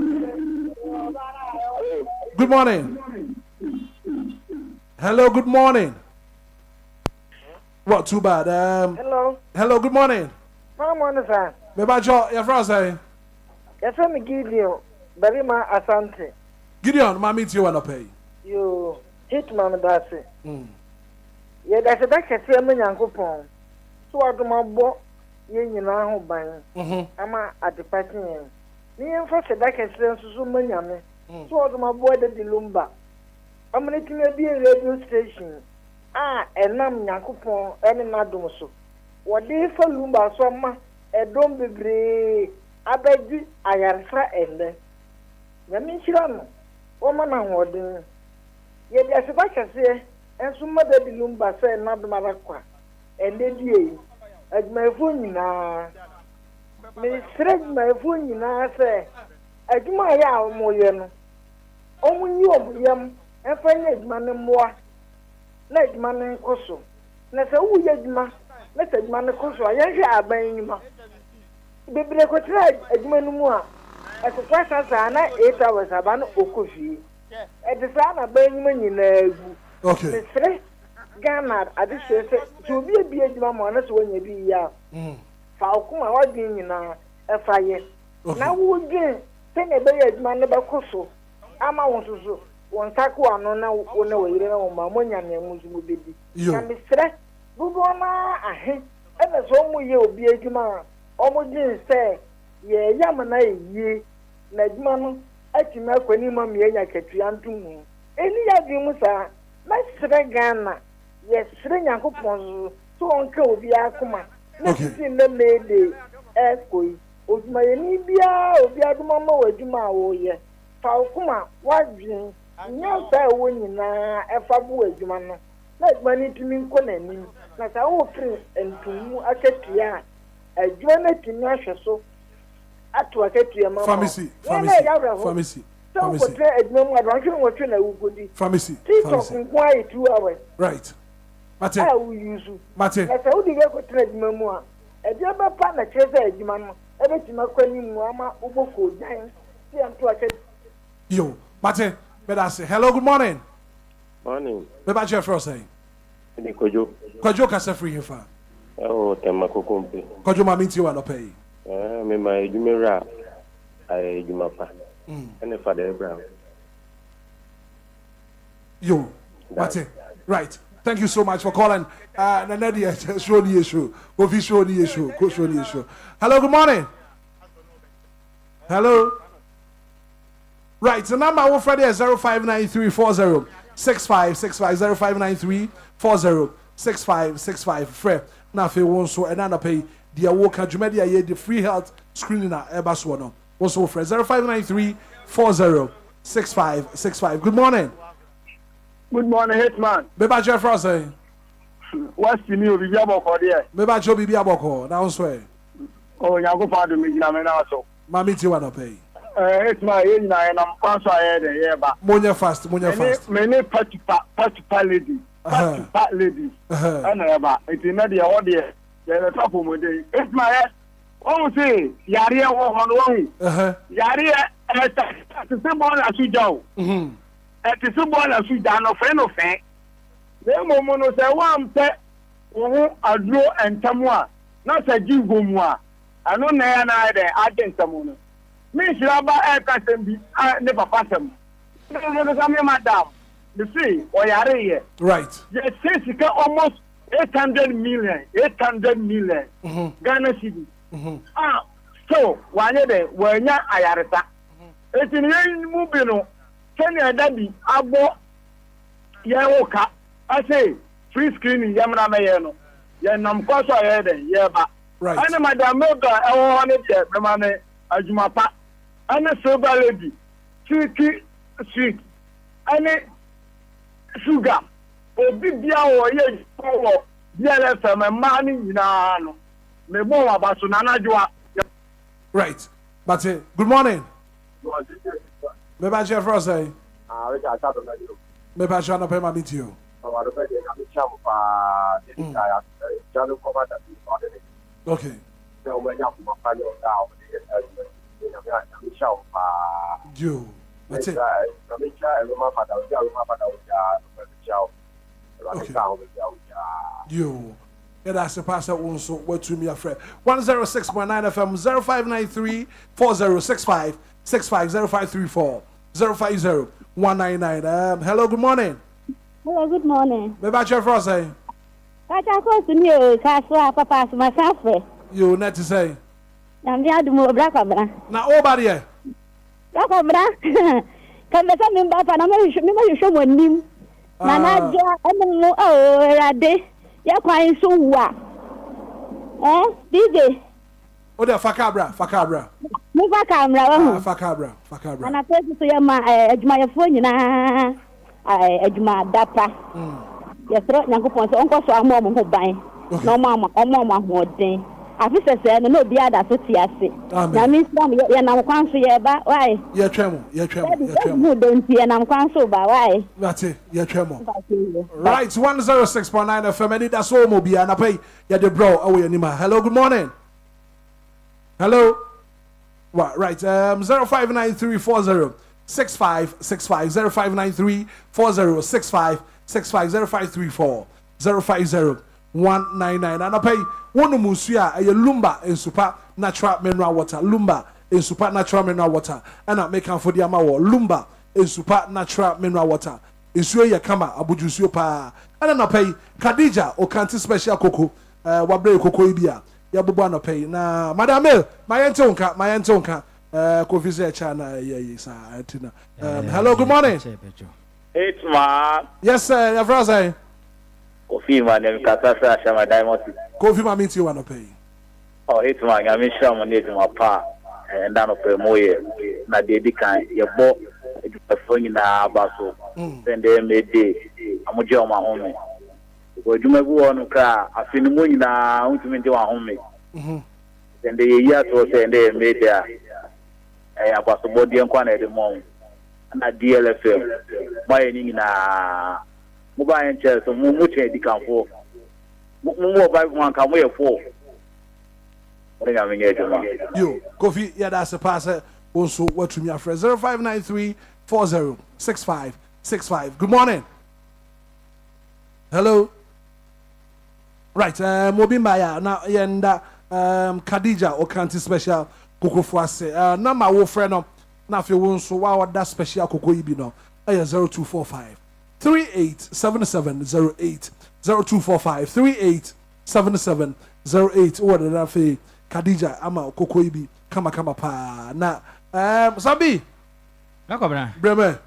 Good morning. Hello, good morning. What, too bad? Hello. Hello, good morning. Mom, on the side. Maybe your friend say. Yes, I'm Gideon. Barima Asante. Gideon, my meet you wanna pay. You Hitman, that's it. Yeah, that's a back at Simon Yankopon. So I do my book, you know, by I'm at the party. Me and first a back at so many. So I do my boy the Lumba. I'm making a radio station. And I'm Yankopon, and another so. What day for Lumba, so a don't be brave. I beg you, I answer and then. Yamishiran, woman and warden. Yet there's a back at say, and some mother the Lumba say not the Maraqua. And then ye, at my phone now. May stretch my phone now, say, at my hour more young. Only you of yam, and find man and more. Let man and coso. Let a woo yedma, let a man and coso. I am buying you. Baby, I could try a man more. As a person, 8 hours about Okofi. At the time of Benjamin in a okay. Ghana, I just say to be a beard mamma when you be ya. Falcoma, what do you know? A fire. Now, would you send a beard man about Coso? I'm out to so. One taco, I don't know when you know my money and your Muslim baby. You can be stressed. Bubona, I hate, and as home you be a man. Almost didn't say, yeah, Yamana, ye, Nedman, Etimak when you mammy and Katriantum. Any Adimusa, my Ghana, yes, Sring and Coupons, so uncle be Akuma. Nothing in the lady, Equi, with my Nibia, Obia, Mamma, or Juma, oh, yeah. Falcoma, what dream? No, sir, winning now, a fabu, Jumana. Let money to me, Conan, like I will print and to you, I get to ya. A journey to Nasha so. At to a get to your mamma. Pharmacy. So, what you know, Pharmacy. Quiet 2 hours. Right. Mate. I will use you. Mate. That's how you go to trade memoir. A German partner, Chesa, Jimano, everything Macquarie, Mama, Uboko, Giants, see, I'm to a get. Yo, Mate, but I say, hello, good morning. Morning. Maybe your first say. Kojo. Kojo can say free here for. Oh, Temako Kumpe. Kojo, my meet you want to pay. Me, my Jumera, I Jumapa. And the father Brown. Yo, Mate, right. Thank you so much for calling. Nadia, show the issue. Go show the issue. Go show the issue. Hello, good morning. Hello. Right, the number of Friday is 059340 6565 059340 6565. Fred, now if you want so another pay the Awoka Jumedia ye the free health screening at Ebaswano. Also, Fred 059340 6565. Good morning. Good morning, Hitman. Beba Jeff Rose. What's the new Bibia Boko there? Beba Joe Bibia Boko. Now swear. Oh, Yago Father, me, Namenaso. Mammy, you want to pay? Hitman, and I'm also ahead of here. Monia fast, Monia fast. Many party ladies. Party ladies. And it's not the audience. There's a top of my day. Hitman, oh, say, Yaria on one. Yaria, at the same one as you go. At the same one as you done, no friend of fact. The moment was a one pet, a draw and Tamwa, not a Jugumwa. I know Naya there, I think someone. Miss Rabba Air Castle, I never pass them. No, madam. The sea, or Yare. Right. Yes, since you can almost 800 million Ghana cedi. So wanye de wanya ayaresa. Etini mubi no sene dabi abo yewoka. I say free screening yamna me no. Ye nam kwaso aye de ye ba. Right. Ana madam Mega ewo ne de bremane ajumapa. Ana soba lady. Chiki sweet. Ana sugar. Obi bia wo ye wo DLFM mani nyina no. Me bo wa baso na najwa. Right. But good morning. Me ba chef Ross eh. We can start on you. Me ba chef na pay ma meet you. Okay. You. That's it. You. Yeah, that's the pastor also. What to me, a friend. 106.9 FM 0593 4065 650534 050 199. Hello, good morning. Hello, good morning. Me ba chef Ross eh. Kacha ko sunio kaswa papa ma safe. You net to say. Na mi adu mo bra kwabra. Na o ba de. Bra kwabra. Kan be sa mi ba pa na me show mo nim. Na na ja emu o erade. Ya kwan so wa. DJ. O de fakabra. Mo fakabra. Fakabra. Ana pese so ya ma adwuma ye fo nyina. Adwuma dapa. Yesro nyankopon so onko so amo mo ho ban. Na omo ahoden. Afisese no obi ada so ti ase. Na mi nsam ye nam kwan so ye ba why? Ye twemo. Mo don ti ye nam kwan so ba why? That's it. Ye twemo. Right, 106.9 FM Anidaso Obia na pay ye de bro awe anima. Hello, good morning. Hello. Right, 059340 6565 059340 6565 0534 050 199 and I pay one musuya a Lumba in super natural mineral water. Lumba in super natural mineral water. And I make for the amawo. Lumba in super natural mineral water. Isuye ya kama abujusiyo pa. And I pay Khadija or Kanti special cocoa. Wabre cocoa ibia. Ya bubu na pay na Madame mayentonka Kofi se chana sa tina. Hello, good morning. Hitman. Yes sir, your brother. Kofi man, dem kasa sa shama diamond. Kofi ma meet you wanna pay. Oh, Hitman, ya mi shama ne de mapa. Nda no pe moye na de di kan ye bo edufo na abaso. Sende me de amoje o ma home. Ko djuma bu wonu ka afini mo nyina untumi de wa home. Sende ye ya to sende me de a abaso bodi en kwa na de mo. Na DLFM. Baye ni na mobile chess so mu che di kan fo. Mu mobile one kan mo ye fo. Yo, Kofi, yeah, that's a passer. Also, what to me, our friend 0593 40 65 65. Good morning. Hello. Right, Mobimbaya, now, yenda, Khadija, or Kanti special, Coco Fuase. Now, my old friend, now, if you want, so wow, that special Coco Ibino, 0245 387708 0245 387708. What did I say? Khadija ama Coco Ibi kama pa na Sabi nakobra breme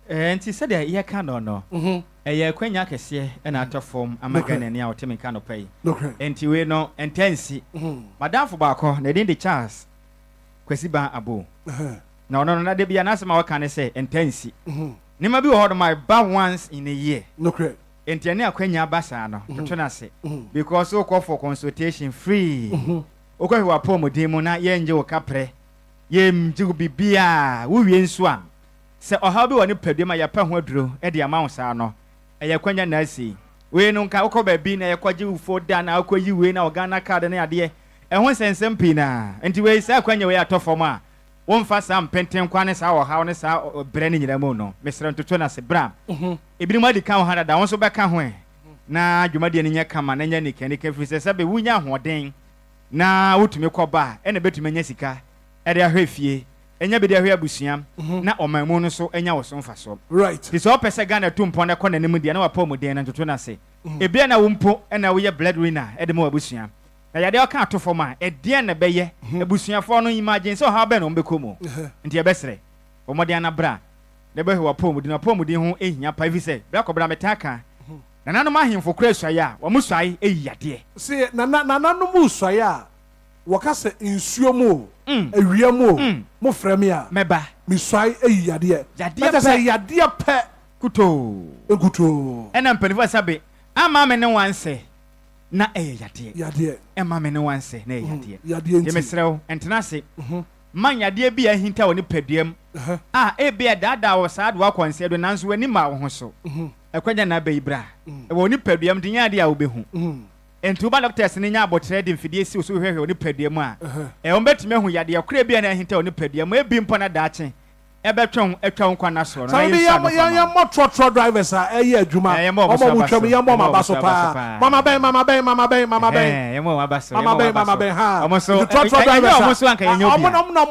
enti said ye kan no ye kwanya kese na atofom amagana ne a wotemi kan no pai enti we no entensi madamfo baako na den de Charles kwesi ba abo na ono na de bia na asema waka ne se entensi ni ma bi wo hodo my ba once in a year enti ene akwanya basa no to na se because we call for consultation free okwa wa pom demo na ye nje wo kapre ye mji bibia wo wie nso a se oha bi woni padua ma ya pa ho aduro e de ama wo sa no e kwanya na asi we no nka okọ ba na ye kwaje ufo da na akwayi we na Ghana card na ade e ho sensem pi na enti we sa kwanya we atofom a wo mfa sa mpenten kwa ne sa wo ha ne sa bre ne nyina mu no mesre ntoto na se bra ebini ma di kan ho da won so be ka ho na dwumade ne nya kama na nya ne kenike fi se be wunya hoden na wotumi koba ene betumi nya sika ede ahwefie enya be de ahwe abusuam na omanmu no so enya wo so mfa so right ti so pese Ghana tumpo na kona ne mu dia na wapɔ mu den na ntoto na se ebia na wumpo na wo ye breadwinner e de mo abusua na yade o ka ato fom a e de na be ye abusuafo no imagine so how be no bekomo nti e besere omode na bra de be wa pomudi na pomudi ho ehia pa vi se bra ko bra metaka na nanom ahemfo kura suaye a wo musuaye eyade se na nanom musuaye a wo ka se nsuo mu awia mu mo frame a meba misuaye eyade yade se yade pe kuto ena mpanifa sabe ama me ne wanse na yade ema me ne wanse na yade ye mesrew entena se man yade bi ahinta woni paduam ebia dada wo saad wa kwanse do nanso wani ma wo ho so ekwanya na bayibra e woni paduam de nyade a wo behu entu ba doctors ne nya abotre de mfidie si so hwehwe woni paduam a o betime hu yade akura bia na ahinta woni paduam ebi mpo na daache ebetwon etwon kwana so na ya mo drivers a eye adwuma omo mu twam ya mo mabaso pa mama ben ya mo mabaso mama ben ha omo so trotro drivers omo so anka yenyo omo na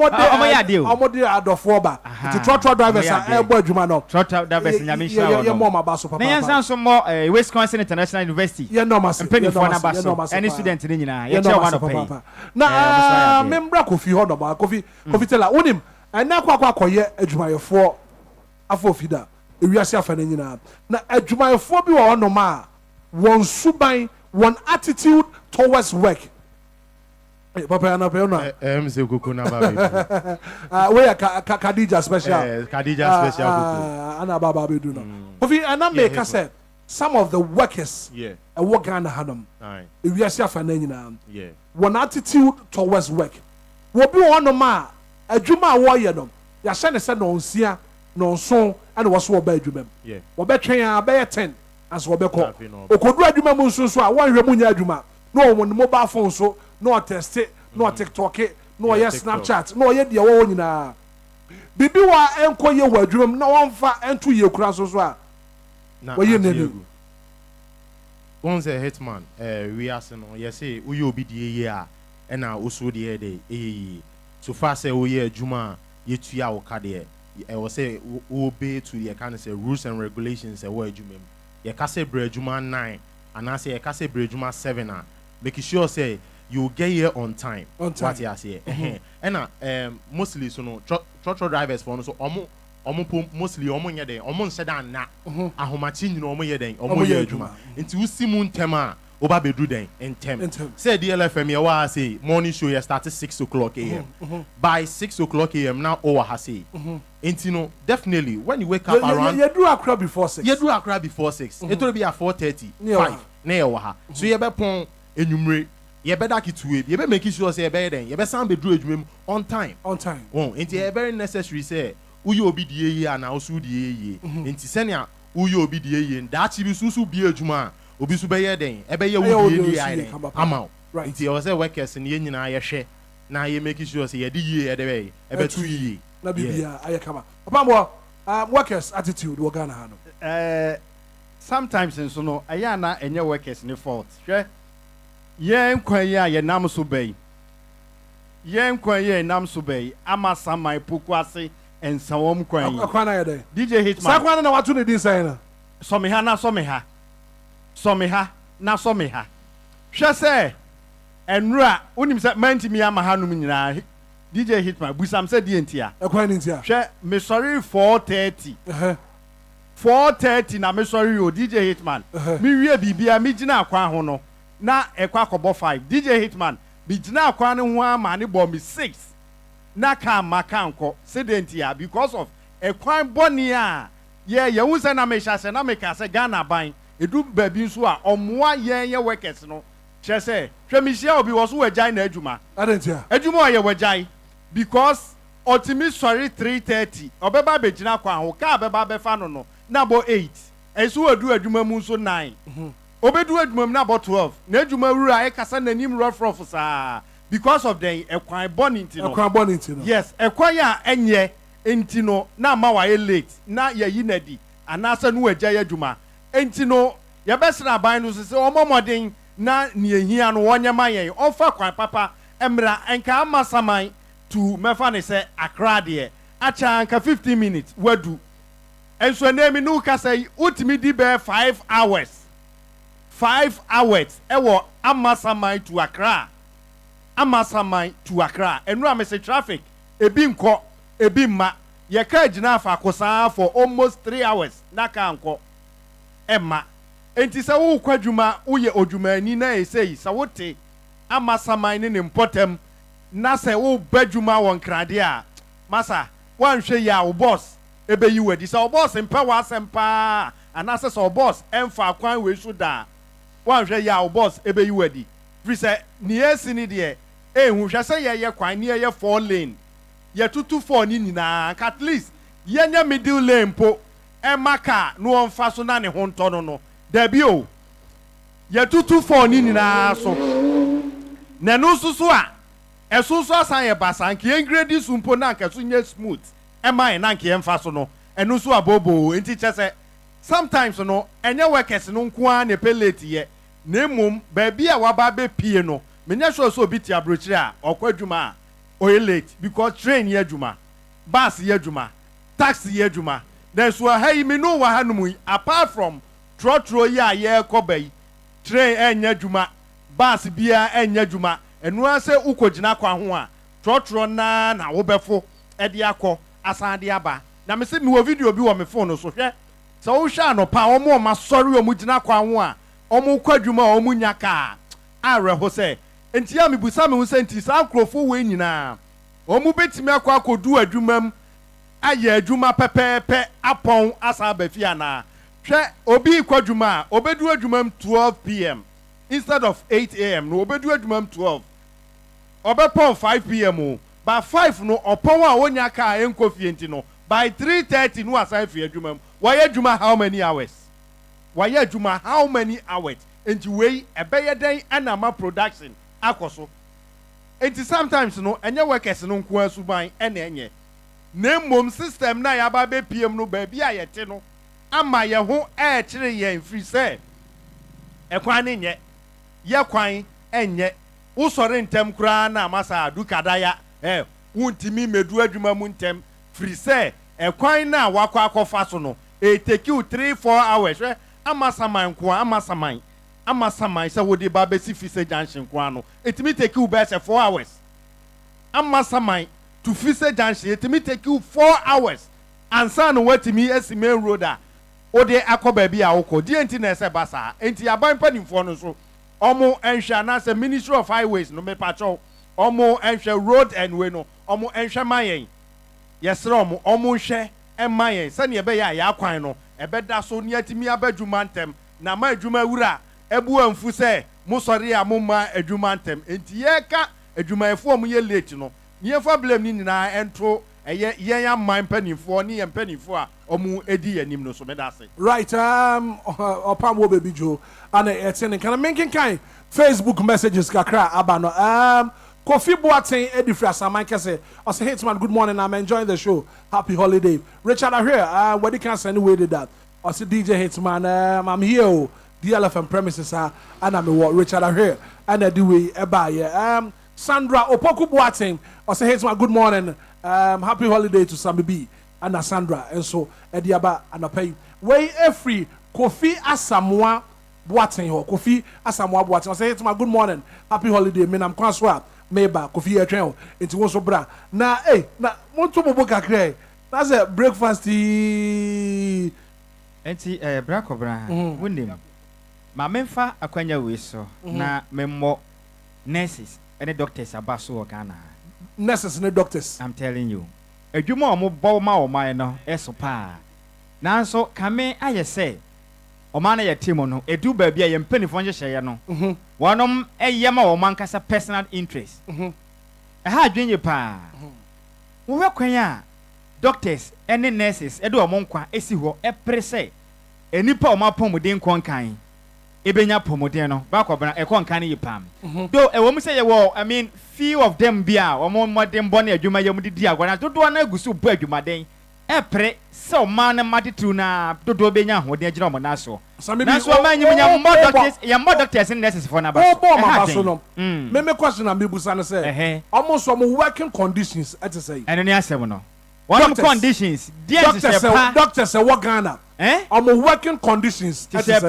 omo de adofo ba ti trotro drivers a ebo adwuma no trotro drivers nyame sha wo ya mo mabaso pa na yansan so mo Wisconsin International University ya no mas penifo na baso any student ni nyina ya che one pay na membra Kofi ho no ba Kofi tela onim ana kwakoye adwumayefo afofida ewiase afa na nyina na adwumayefo bi wo no ma won suban won attitude towards work papa na pe no mz koko na ba we Khadija special Khadija special koko ana baba be do no Kofi ana make say some of the workers work Ghana hanum ewiase afa na nyina won attitude towards work wo bi wo no ma adwuma a wo ye no ya hye ne se no nsia no nso ana wo so wo ba adwuma wo betwen a be 10 as wo be ko okodu adwuma mu nso a wo hwe mu nya adwuma no wo mobile phone so no test no TikTok no ye Snapchat no ye de wo nyina bibi wa enko ye wo adwuma na wo mfa ento ye kura so a wo ye nenu once a hitman we are no ye say wo ye obi die ye a na oso de de so far say we ye adwuma ye tua wo ka de e wo say wo obey to ye kind of say rules and regulations e wo adwuma ye ka say bre adwuma 9 and I say ye ka say bre adwuma 7 a make sure say you get here on time what you say and mostly so no truck drivers for no so omo mostly omo nye den omo nse dan na ahomachi nyina omo ye den omo ye adwuma nti usimu ntema oba bedru den entem say DLFM ye wa say morning show ye start 6 o'clock am by 6 o'clock am now o ha say nti no definitely when you wake up around you do akra before 6 you do akra before 6 it will be at 4:30 5 na ye wa ha so ye be pon enumre ye be that kitue ye be make sure say ye be den ye be sound bedru adwuma on time nti e very necessary say uye obi die ye ana osu die ye nti senia uye obi die ye da chi bi susu bi adwuma obi su be ye den e be ye wo die ni ai ama nti o say workers ni nyina ye hwe na ye make sure say ye di ye e de be e be tu ye na bibia ayekama papa mo workers attitude wo Ghana ha no sometimes nso no aya na enye workers ni fault hwe ye nkwan ye a ye nam so bai ye nkwan ye nam so bai ama samai poku ase ensawom kwan akwana ye dey DJ Hitman sakwana na watu ne din sai na so me ha na so me ha hwe se enura unim se manti mi ama ha num nyina DJ Hitman busam se die ntia akwana ni ntia hwe me sorry 4:30 4:30 na me sorry o DJ Hitman mi wie bibia mi gina akwa ho no na ekwa akobo 5 DJ Hitman bi gina akwa ne ho ama ne bo mi 6 na ka makanko sedentia because of ekwan boni a ye hu se na me hyase na me ka se Ghana ban edu baby nso a omoa ye workers no che se hwe mi hia obi wo so wajai na adwuma adentia adwuma o ye wajai because otimi sorry 3:30 obeba be gina akwa ho ka beba be fa no na bo 8 esu adu adwuma mu nso 9 obedu adwuma mu na bo 12 na adwuma wura e kasa nanim rough saa because of the ekwan boni ntino yes ekwan ya enye ntino na ma wa late na ye yinadi anasa no agya adwuma ntino ye besra ban no se omomoden na ne ehia no wonyema yen ofa kwan papa emra enka amasaman to mefa ne se akra de acha anka 15 minutes wadu enso na mi no ka say utimi di be 5 hours 5 hours ɛwɔ Amasaman to Accra. Amasaman to Accra. Enu amese traffic. Ebi nkɔ, ebi mma. Yɛka gyina afa akosaa for almost 3 hours. Naka nkɔ. Emma. Enti sɛ wo kwa dwuma, woyɛ odwumani na esei, sɛ wote Amasaman ne mpɔtam na sɛ wo ba dwuma wɔ nkrade a, masa, wanhwɛ yi a wo boss ebeyi wadi. Sɛ wo boss mpɛ w'asɛm paa, anasɛ sɛ wo boss ɛmfa kwan wei so da. Wanhwɛ yi a wo boss ebeyi wadi. Firi sɛ ne esi ne deɛ, hwɛ sɛ yɛyɛ kwan ne yɛyɛ 4 lane. Yɛtutu 4 ni nyinaa, at least yɛnyɛ middle lane po. Ɛma car no ɔmfa so na ne ho ntɔ no. Dabi o. Yɛtutu 4 ni nyinaa so. Na no susu a ɛso so asan yɛ basa nke yɛngredi so mpo na nke so nyɛ smooth. Ɛma na nke yɛmfa so no. Ɛno so abobo enti kyɛ sɛ sometimes no ɛnyɛ workers no nko a ne pellet yɛ. Na mmom baabi a waba be pie no. Menya sure so obi ti abrochire a ɔkɔ adwuma a ɔyɛ late because train yɛ adwuma, bus yɛ adwuma, taxi yɛ adwuma. Then so ha yi me no wa hanom yi apart from trotro yi a yɛ kɔ ba yi train ɛnyɛ adwuma, bus bia ɛnyɛ adwuma. Enu ase ukɔgyina kwa ho a trotro na wo bɛfo ɛde akɔ asan de aba. Na me se me wo video bi wɔ me phone no so hwɛ. Sɛ wo hwɛ anopa ɔmo ma sɔre ɔmo gyina kwa ho a ɔmo kɔ adwuma ɔmo nya kaa awerɛho sɛ enti a mebusa me ho sɛ enti saa nkurɔfo wei nyinaa ɔmo betumi akɔ akɔdu adwuma m ayɛ adwuma pɛpɛɛpɛ apɔn asa aba fie anaa hwɛ obi kɔ adwuma a obedu adwuma m 12 p.m. instead of 8 a.m. no obedu adwuma m 12 ɔbɛpɔn 5 p.m. o by 5 no ɔpɔn a wonya kaa ɛnkɔ fie enti no by 3:30 no asan fie adwuma m wɔyɛ adwuma how many hours wɔyɛ adwuma how many hours enti wei ɛbɛyɛ den ɛnama production akɔ so enti sometimes no ɛnyɛ workers no nko asuban ɛna ɛnyɛ na mmom system na yɛaba bɛpiem no baabi a yɛte no ama yɛ ho ɛɛkyere yɛn firi sɛ ɛkwan ne nyɛ yɛ kwan ɛnyɛ wosɔre ntɛm koraa na amasa adukadaya wontimi medu adwuma mu ntɛm firi sɛ ɛkwan na wakɔ akɔfa so no take you 3-4 hours hwɛ Amasaman nko Amasaman sɛ wode ba bɛsi Fise Junction nko ano etimi take you bɛsɛ 4 hours Amasaman to Fise Junction etimi take you 4 hours ansa no watimi esi main road a ode akɔ baabi a wokɔ die enti na ɛsɛ basa enti aban panimfoɔ no so ɔmo ɛnhwɛ anasɛ Ministry of Highways no mepatwɔ ɔmo ɛnhwɛ road and way no ɔmo ɛnhwɛ ma yɛn yɛsrɛ ɔmo nhwɛ ɛma yɛn sɛnea ɛbɛyɛ a yɛakwan no ɛbɛda so ne atimi abadwuma ntɛm na ma adwuma wura ebu amfu sɛ mo sɔre a mo ma adwuma ntɛm enti yɛka adwumayɛfoɔ mo yɛ late no ne yɛfa blame ni nyinaa ɛnto ɛyɛ yɛn aman mpanimfoɔ ne yɛn mpanimfoɔ a ɔmo edi yɛnim no so meda se right ɔpam wo baby Joe ana ɛtene kana menkenkan Facebook messages kakra aba no Kofi Boateng Edifra Saman Kese. I say, Hitman, good morning. I'm enjoying the show. Happy holiday. Richard, I hear. What you can send away did that. I say, DJ Hitman, I'm here. DLFM premises, and I'm what Richard, I hear. And I do it. Sandra Opoku Boateng. I say, Hitman, good morning. Happy holiday to Sammy B. And Sandra. And so, Ediaba, and I pay. Way free. Kofi Asamoah Boateng. Kofi Asamoah Boateng. I say, Hitman, good morning. Happy holiday. Me, I'm Kwanswa. Meba Kofi Etwen into wo so bra na na monto bobo kakre na say breakfast enti bra kobra wonim ma memfa akwanya we so na memmo nurses and doctors abaso o Ghana nurses and doctors I'm telling you adwuma o mo bo ma o man no eso pa nanso kame aye say o man na ye team no edu ba bia ye mpanifo nhyehyeye no wonom eyema o man kasa personal interest ha adwenye pa wo hwekwan a doctors and nurses edo o monkwa esi ho epre enipa o mapomuden konkan ebenya pomuden no ba kwabana ekonkan ne yipam do ewo mu say ye I mean few of them bia o mo modern bone adwuma yam didi agwana dodo na agusu bu adwumaden epre so man maditu na dodo benya hoden agina mo naso naso man nyimnya mo doctors ya mo doctors and nurses for na ba so no me question am bibusa no say almost some working conditions at say eno ne asem no one conditions doctors say what Ghana working conditions at say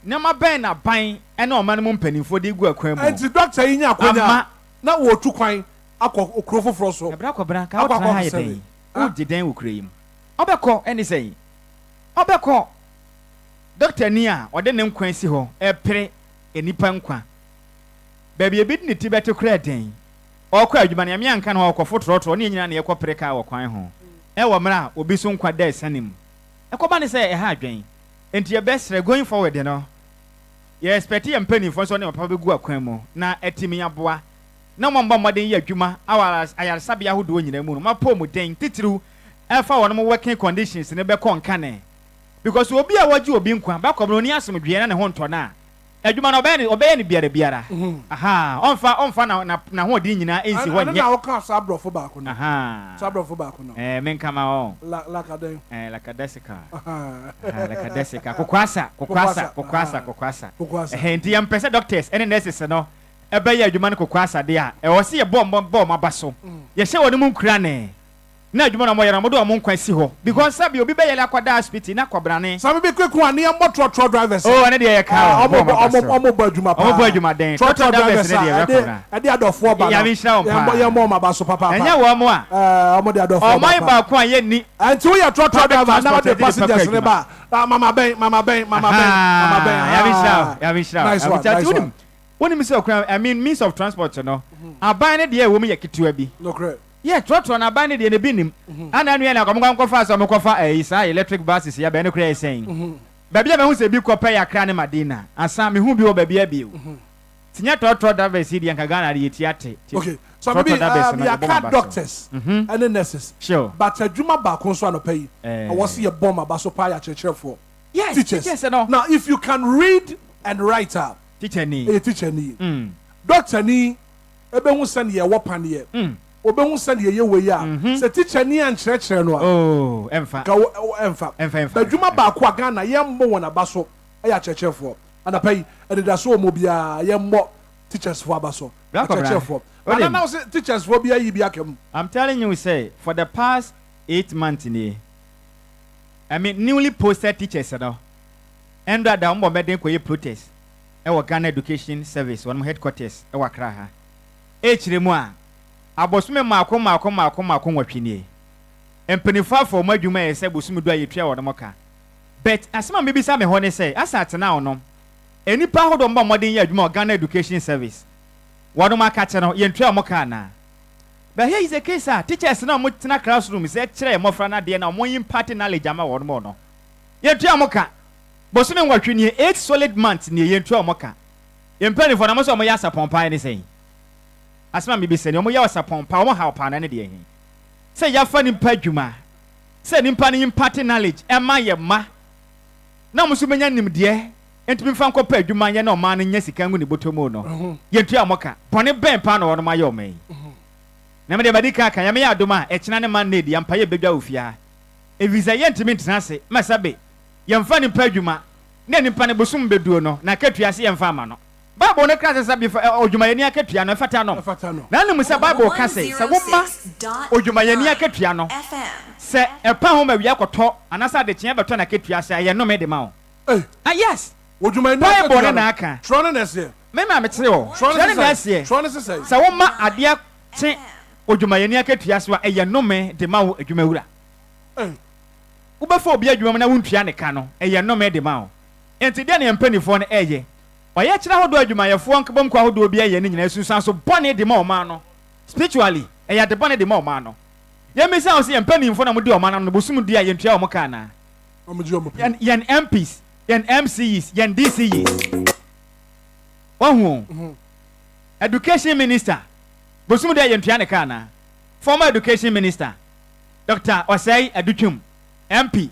nneɛma bɛn na ban ɛna ɔman mu mpanimfoɔ de gu akwan mu enti doctor yi nya akwanya na wɔtu kwan akɔ okuro foforɔ so ɛbra kɔbra ka wotena ha yɛ dɛn wogye dɛn wɔ kuro yi mu ɔbɛkɔ ɛne sɛn ɔbɛkɔ doctor ni a ɔde ne nkwa si hɔ ɛpere nipa nkwa baabi ebi de ne ti bɛte kora dɛn ɔkɔ adwuma ne yɛme anka no ɔkɔ fotorɔtorɔ ne nyina ne yɛkɔ pere kaa wɔ kwan ho ɛwɔ mmerɛ a obi so nkwa da ɛsane mu ɛkɔba ne sɛ ɛha adwɛn enti yɛbɛsrɛ going forward no yɛ expect yɛ mpanimfoɔ nso ne papa bɛgu akwan mu na atimi aboa na mo mbɔ mmɔden yɛ adwuma awɔ ayaresabea ahodoɔ nyinaa mu no mapɔ mu den titiriw ɛfa wɔn mo working conditions ne bɛkɔ nkane because obi a wɔgye obi nkwa bɛkɔ no ni asomdwe na ne ho ntɔ na adwuma no ɔbɛyɛ ne biara aha ɔmfa na ho ɔde nyinaa ɛnsi hɔ nyɛ na wɔka sabrɔfo baako no aha sabrɔfo baako no menkama ɔ lakadesika lakadesika kokwasa nti yɛmpɛ sɛ doctors ɛne nurses no ɛbɛyɛ adwuma no kokwasa de a ɛwɔ sɛ yɛbɔ ɔmo aba so yɛhyɛ wɔ no mu nkura ne na adwuma na moyɛ na mode ɔmo nkwa si hɔ because sabi obi bɛyɛ akɔda hospital na kɔbrane sabi bi kweku ani yɛ mɔtrɔtrɔ drivers ɛne deɛ yɛ ka ɔmo bɔ adwuma paa ɔmo bɔ adwuma den trɔtrɔ drivers ne deɛ yɛkɔna ɛde adɔfoɔ ba yɛme nhyira wɔn paa yɛ mɔ ɔmo aba so papa ɛnyɛ wɔ mo a ɔmo de adɔfoɔ ba ɔmo baako a yɛ ni ɛnti woyɛ trɔtrɔ driver na wɔde passengers ne ba mama bɛn yɛme nhyira wonim sɛ ɔkura I mean means of transport no aban ne deɛ ɛwɔ mu yɛ ketewa bi yɛ trɔtrɔ na aban ne deɛ ne bi nim ana nua na akɔmɔ nkɔfa sɛ ɔmo kɔfa ɛyi saa electric buses yɛ bɛn ne kura yɛ sɛn baabi a mehu sɛ bi kɔpɛ yɛ akra ne madina asa mehu bi wɔ baabi abi o tinya trɔtrɔ drivers yi deɛ nka Ghana de yɛ ti ate okay so maybe yɛaka doctors and nurses sure but adwuma baako nso anɔpɛ yi ɛwɔ sɛ yɛ bɔ ma ba so paa yɛ akyerɛkyerɛfoɔ yes teachers now if you can read and write up teacher ni teacher ni doctor ni ebehu sɛ ne yɛwɔ paneɛ obehu sɛ ne yɛyɛ wei a sɛ teacher ni ankyerɛkyerɛ no a ɛmfa badwuma baako a Ghana yɛmmɔ wɔn aba so ɛyɛ akyerɛkyerɛfoɔ anapa yi Anidaso Wɔhɔ biara yɛmmɔ teachers foɔ aba so akyerɛkyerɛfoɔ ana na sɛ teachers foɔ bi ayi bi aka mu I'm telling you say for the past 8 months ni I mean newly posted teachers no ɛndɔ ada wɔn bɛden kɔyɛ protest ɛwɔ Ghana Education Service wɔn headquarters ɛwɔ Accra ha ɛkyerɛ mu a abosome maako nwɔtwe nie mpanimfoɔ afɔ ɔmo adwuma yɛ sɛ bosom do a yɛtua wɔn mo ka but asɛm a mebisa me hɔ ne sɛ asa atena wo no enipa ahodoɔ mbɔ mmɔden yɛ adwuma wɔ Ghana Education Service wɔn mo aka kyɛ no yɛntua wɔn ka anaa but here is a case a teachers na ɔmo tena classroom sɛ kyerɛ mmɔfra na adeɛ na ɔmo impart knowledge ama wɔn mo no yɛntua wɔn ka bosome nwɔtwe nie 8 solid months nie yɛntua wɔn ka mpanimfoɔ na mo sɛ ɔmo yɛ asapɔnpan ne sɛn asema mi bi sɛ ɔmo yɛ ɔsapɔn pa ɔmo ha ɔpa na ne deɛ hin sɛ yafa nipa adwuma sɛ nipa ne impart knowledge ɛma yɛ ma na ɔmo nso bɛnya nimdeɛ ntumi nfa nkɔpɛ adwuma yɛ na ɔma no nya sika ngu ne bɔtɔ mu no yɛntua ɔmo ka pɔne bɛn pa na ɔno ma yɛ ɔmo yi na me deɛ bɛdi ka yɛ me yɛ adom a ɛkyina ne ma ne di yɛmpa yɛ bɛdwa ofia evisa yɛntumi ntena ase mɛsabe yɛmfa nipa adwuma na nipa ne bosom bɛduo no na akatua se yɛmfa ama no Bible ne kra sɛ bi odwumayɛni akatua no ɛfata no na nim sɛ Bible ka sɛ woma odwumayɛni akatua no sɛ ɛpa ho ma wia kɔtɔ anasa de kyea bɛtɔ na akatua sɛ ɛyɛ nome de ma wo yes odwumayɛni Bible ne na aka trɔne na ɛsɛ me ma metere wo trɔne na ɛsɛ sɛ woma adeɛ kye odwumayɛni akatua so a ɛyɛ nome de ma wo adwumawura wobɛfa obi adwuma na wontua ne ka no ɛyɛ nome de ma wo enti deɛ ne mpanifoɔ no ɛyɛ ɔyɛ kyerɛ ahodoɔ adwumayɛfoɔ nkabam kɔ ahodoɔ bi ɛyɛ ne nyinaa susan so bɔne de ma ɔma no spiritually ɛyɛ de bɔne de ma ɔma no yɛmmisa wo sɛ yɛn mpanimfoɔ na mode ɔma no bosom di a yɛntua ɔmo ka anaa yɛn MPs yɛn MCs yɛn DCs wahu education minister bosom di a yɛntua ne ka anaa former education minister Dr. Osei Adutwum MP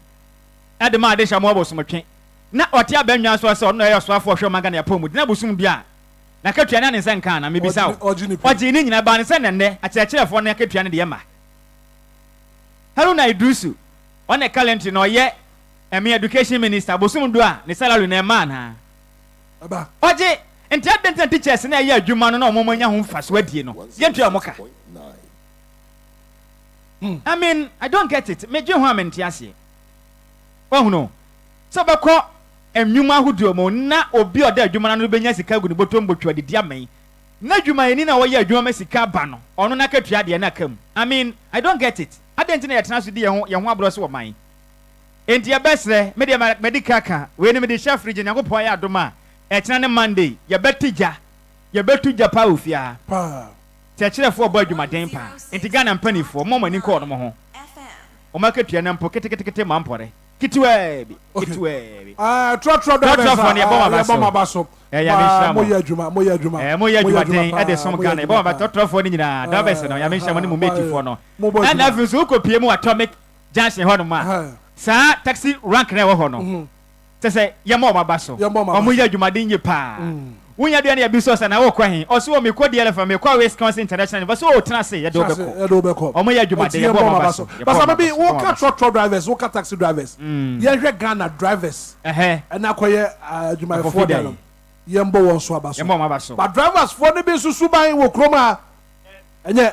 ɛde ma ade hyɛ mo abosomtwe na ɔte abanwa so sɛ ɔno ɛyɛ ɔsoafo ɔhwɛ maga na yapɔ mu dina bosom bia na katua ne nsa nka na mebisa wo ɔgye ne nyina ba ne sɛ nɛnnɛ akyerɛkyerɛfoɔ no akatua ne deɛ ma Haruna Idrisu ɔne calendar na ɔyɛ ɛme education minister bosom do a ne salary na ɛma na ɔgye nti adɛntɛ teachers na ɛyɛ adwuma no na ɔmo nya ho mfaso adie no yɛntua ɔmo ka I mean I don't get it me gye ho amente ase wahu no so bɛkɔ enwuma ahodo mo na obi oda adwuma no benya sika gu ne botom botwa de diamen na adwuma ni na wo ye adwuma masika ba no ono na katua de na kam. I mean, I don't get it. Adenti na yetena so de ye ho abro so wo man enti ya besre me de medical ka we ne me de chef region yakopon ya adoma etena ne Monday ya betija pa ofia pa techerefo obo adwumaden pa enti Ghana mpanifo mo mani ko no mo ho o maketua na mpo kete mampore kitwe bi trot ne bomba baso ya mo ya adwuma den e de som Ghana bomba trotfo ni nyina da bese no ya me hwam ne mo metifo no and afiso ko pie mu atomic junction ho no ma sa taxi rank na wo ho no se yemo mabaso omo ya adwumaden ye pa wunya duane ya biso sa na wo kwa hin oso wo me ko DLFM me kwa Wisconsin International but so tena se ya do beko omo ya adwumaden ye mabaso but maybe wo ka truck drivers wo ka taxi drivers ye hwe Ghana drivers na koye adwumayefo da no ye mbo won so abaso but drivers for ne bi susu ban wo kroma enye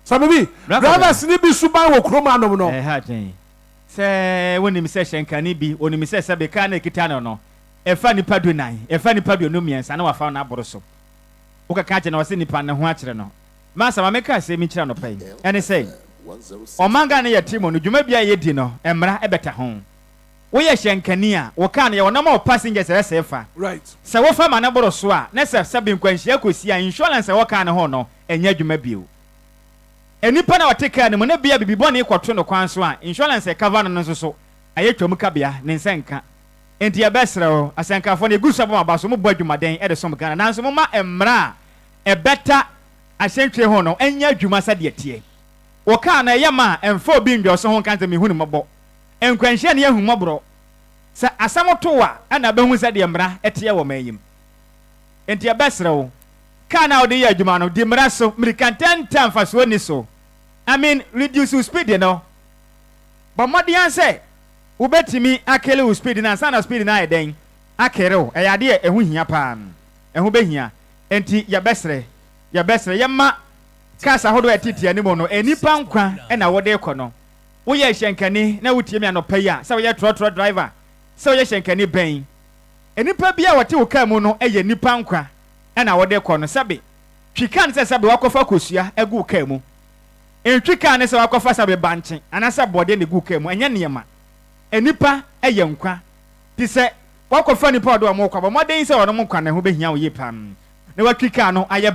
sababi drivers ni bi suban wo kroma no ha den se woni mi se hyenka ni bi woni mi se be ka na kita no efa nipa do nan efa nipa do no miensa na wafa na aboro so wo ka ka je na wase nipa ne ho akere no masa ma meka se mi kira no pai ene say o manga na ye timo no dwuma bia ye di no emra ebeta ho wo ye hyenka ni a wo ka na ye wona ma passengers se efa right se wo fa ma na boro so a na se be nkwanhia kosi a insurance wo ka na ho no enya dwuma bio enipa na wateka ne mo na bia bibi bone ikwoto no kwan so a insurance cover no nso so ayetwam ka bia ne nsenka enti ya besrɛ asankafo ne gusa bɔ abaso mo bɔ adwumaden e de som Ghana nanso mo ma emra e beta ahyentwe ho no enya adwuma sa de tie wo ka na ye ma emfa obi ndwo so ho kanze me hunu mobɔ enkwanhia ne ehun mobro sa asamoto wa ana behu sa de emra etie wo mayim enti ya besrɛ ka na odi ye adwuma no de mra so mirikantanta mfa so ni so I mean reduce speed you know but modian say ubetimi akele u speed na sana speed na eden akere o eyade ehu hia pa ehu behia enti ya besre yema kasa hodo etiti animo no enipa nkwa na wode kɔ no wo ye hyenkani na wutie mi anopa yi a sɛ wo ye trotro driver sɛ wo ye hyenkani bɛn enipa bia wote wo ka mu no eye nipa nkwa na wode kɔ no sɛbe twika ne sɛbe wakɔfa kosua egu ka mu entwika ne sɛ wakɔfa sɛbe bankye anasa bɔde ne gu ka mu enya niema enipa eye nkwa ti se wakɔfa nipa ɔdo ɔmo kwa bɔmɔden sɛ ɔno mo nkwa ne ho behia wo ye pam ne watwika no ayɛ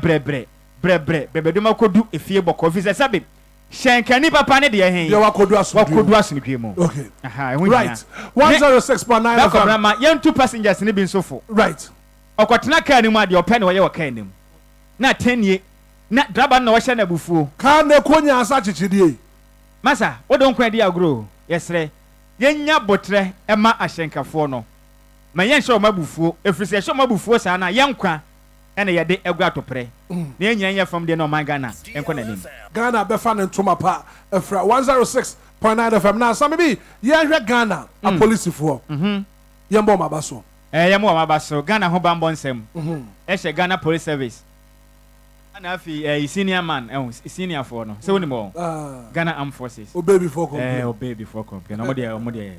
brebre duma kodu efie bɔkɔ fi sɛ sabe hyenkani papa ne de hen wakodu asomdwe mu okay aha right 106.9 FM na yentu passengers ne bi nsofo right ɔkɔtena kaa ne mu ade ɔpɛ ne wɔyɛ wɔ kaa ne mu na tenie na draba na wɔhyɛ na bufuo kaa ne konya asa kyekyedie masa wodon kwa di agro yesre yenya botre ema ahyenkafoɔ no ma yenhye o mabufuo efiri sɛ hye o mabufuo saa na yenkwa ene yede egu atopre na yenya fam de no man Ghana enko na nim Ghana be fa ne ntoma pa efra 106.9 FM na some bi yehwe Ghana a policefoɔ yembo mabaso yembo mabaso Ghana ho bambo nsem ehye Ghana Police Service na afi senior man senior for no so wonimo Ghana Armed Forces o baby for come obey before come no mo de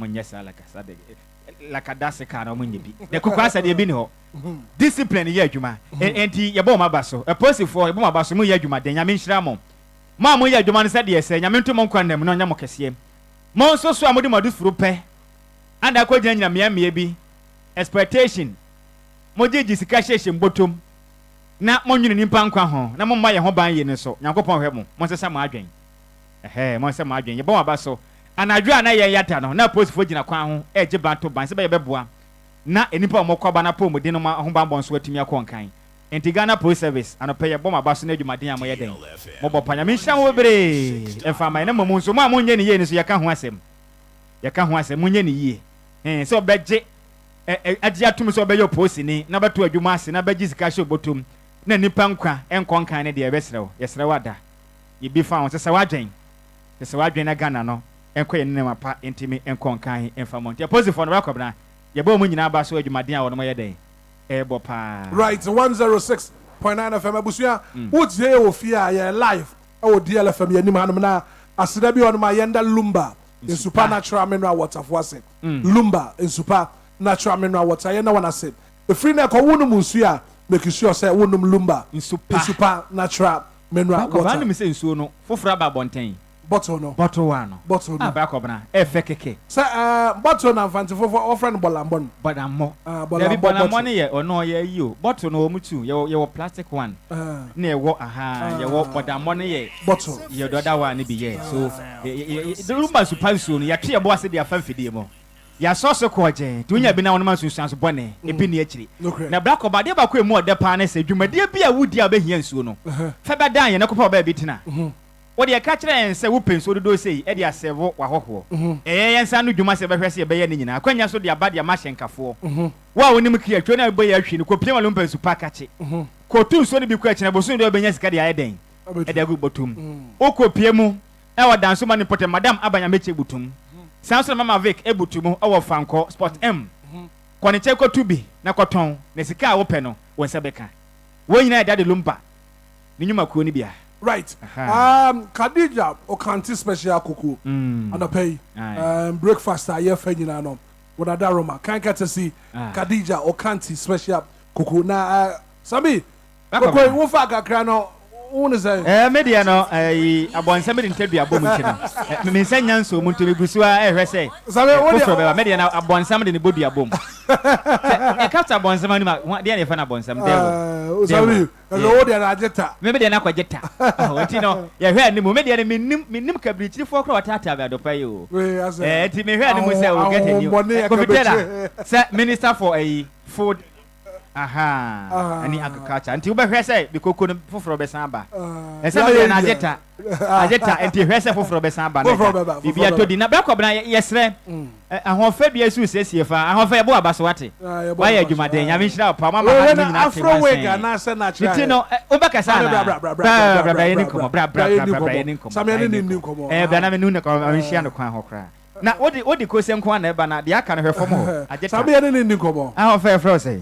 nyesa like dase ka na mo nyebi de kukwasa de bi ni ho discipline ye adwuma enti ye bo mabaso police for ye bo mabaso mo ye adwuma de nyame nhira mo mo ye adwuma ne se de se nyame nto mo nkwa nam no nya mo kese mo nso so amode madu furu pe anda ko gyina nyame bi expectation mo jeji sika hyehye mbotom na monwene nimpa nkwa ho na momma ye ho ban ye ne so Nyankopɔn hwe mo sesa mo adwen mo sesa mo adwen ye bon aba so anadwo na ye yata no na posifo gina kwan ho eje banto ban se be beboa na enipa o mokwa ba na pom de no ma ho ban bon so atumi akon enti Ghana Police Service anope ye bon aba so na adwumaden a mo ye den mo bo panya me hyan wo bere efa man na mo nso mo amonye ne ye ne so ye ka ho asem monye ne ye so beje agye atum so be yo posi ni na beto adwuma ase na beji sika hye obotom na nipa nkwa enkonkan ne de ebesrew yesrew ada yibi fa won sese wadwen na Ghana no enkoye ne mapa entimi enkonkan enfamont ya posifo no rakobna ye ba mu nyina ba so adwumaden a wono mo ye den ebo pa right 106.9 FM abusua wotie ofia ye live o DLFM ye nim hanum na asida bi wono ma yenda Lumba in supernatural mineral water for ase Lumba in super natural mineral water yɛ na wana se efiri na kɔ wonum nsuo a make sure sɛ wonum lumba nsupa natural mineral water ba me say nsuo no foforo aba bonten bottle no bottle one no bottle no ba kɔ bana e fe keke sɛ bottle na fanti foforo offer no bolambon bolambon ne yɛ ɔno yɛ yi o bottle no omu tu yɛ plastic one na ɛwɔ yɛ wɔ bolambon ne yɛ bottle yɛ doda one ne bi yɛ so the lumba super nsuo no yɛ twe yɛ bo ase de afa mfidie mo ya soso ko je tunya bi na won ma sunsuan so bone e bi ne akiri na black oba de ba ko emu ode pa na se dwumade bi a wudi a behia nsuo no fa ba dan ye na kopa ba bi tina wo de ka kire en se wo penso dodo sei e de asevo wa hoho yensa no dwuma se behwe se be ye ne nyina kwanya so de aba de ma hyenkafo wa wonim kia twa na be ye ahwi no ko piem lo mpensu pa kache ko tu nsuo ne bi ko akina bosun de obenya sika de aye den e de agu botum o ko piemu e wa danso ma ne potem madam abanya meche butum Samson Mama Vic ebutumu awo fanko sport M kwani cheko tubi na koton na sika wo pe no won sebeka wo nyina da de lumba ni nyuma kuo ni bia right Khadija Okanti special kuku anapay breakfast aye fa nyina no wona da Roma kan katasi Khadija Okanti special kuku na Sami ko wo fa kakra no wona say media no abonsa me ntadu abom kina me nsanya nso mu to begusu a ehwe say Sami wo media na abonsa me de bodu abom e kapta abonsa ma ni ma de na fa na abonsa me de Sami lo de na ageta me de na kwageta wati no ye hwe ani mu media ne minnim kabrichiri fo kra watata ba do pa yo ti me hwe ani mu say o get any ko say minister for food ani agriculture anti ube hwese bikoko no foforo besan ba esa me na ageta anti hwese foforo besan ba na bibia todi na brakọ bna yesre ahofa bia su sesie fa ahofa ye bo abaso wate wa ye adwumaden ya menhira pa mama ha ni na afro wega na se na chira ti no ube kasa na bra ye ni komo bra ye ni komo Sami ni ni komo bra na me nu ne komo menhia no kwan ho kra na odi ko se nko na eba na de aka no hwefo mo ageta Sami ni ni komo ahofa ye fro say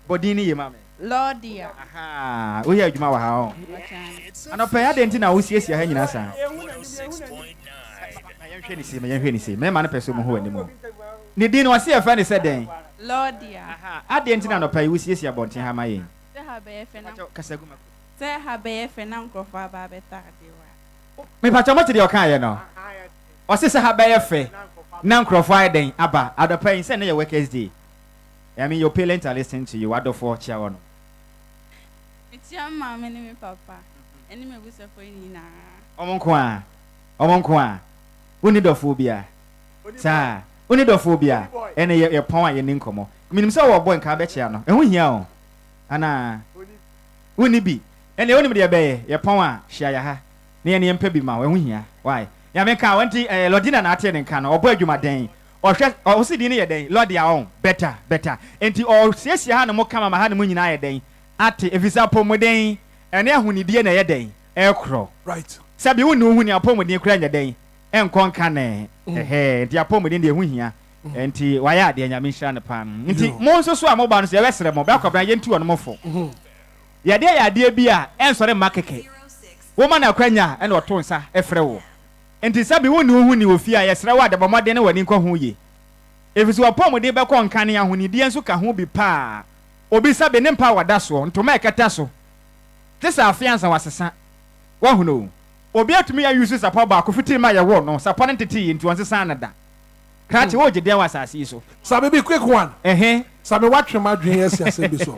Bodini ye mame Lordia wo ye adwuma wa ha o anopa ya de ntina wo siesie ha nyina sa ya hwe ni se me ma na peso mo ho ani mo ni din wo se fa ni se den Lordia ade ntina anopa wo siesie abonten ha ma ye se ha be fe na kasagu ma se ha be fe na nkrofa ba beta adewa me pa cha mo te de o kan ye no o se ha be fe na nkrofa den aba adopa yin se na ye workers day I mean, your parents are listening to you. What the for child? It's your mom and my papa. And me was a friend. Omonkwa. We need a phobia. Sir, we need a phobia. And your power in income. I mean, so boy can bet you. And we here. Anna, we need be. And the only day, your power, share ha. Near the Pebi ma when we here. Why? Yameka went to Lodina Natian and Can or boy you my day. Or see the day, Lord, their own better. And to all says you had no more come my hand moon I day. At if it's up day, and there when you dear a day, air crow. Right. Sabi who knew when you're upon with the cran day, and con cane, eh, the upon within the win here, and tea, why are the Yamishan upon? Most so mobile, the rest of them, back of Brian 2 and more for. Ya dear beer, answer the market. Woman a crania and what tonsa, a fro. Enti sabi wonu hu ni ofia yesra wa da bamade na wani nkɔ hu ye efisu apɔm de bɛkɔ nkane ahuni de nso ka hu bi pa obi sabi ne mpa wada so ntoma ekata so tesa afiansa wasesa wa hu no obi atumi ya use sapa ba ko fiti ma ye wo no sapa ne tete nti won sesa na da krati wo gede wa asase so sabi bi quick one sabi watwe madwen yesi asem bi so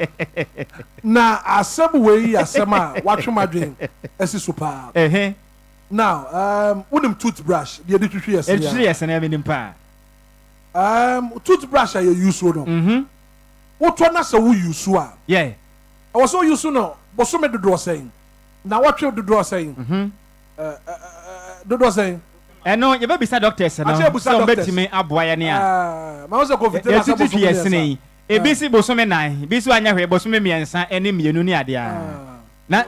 na asem we asem a watwe madwen esi so pa now unim toothbrush the twitwi yes ya twitwi yes na me nimpa toothbrush you use no what one na so we use a yeah I was so use no but so me do saying na what you do saying do saying no you be bisa doctors no so betime aboa ya ne a ma so covid na so twitwi yes ne e bisi bosome nan bisi anya hwe bosome miensa ene mienu ni ade a na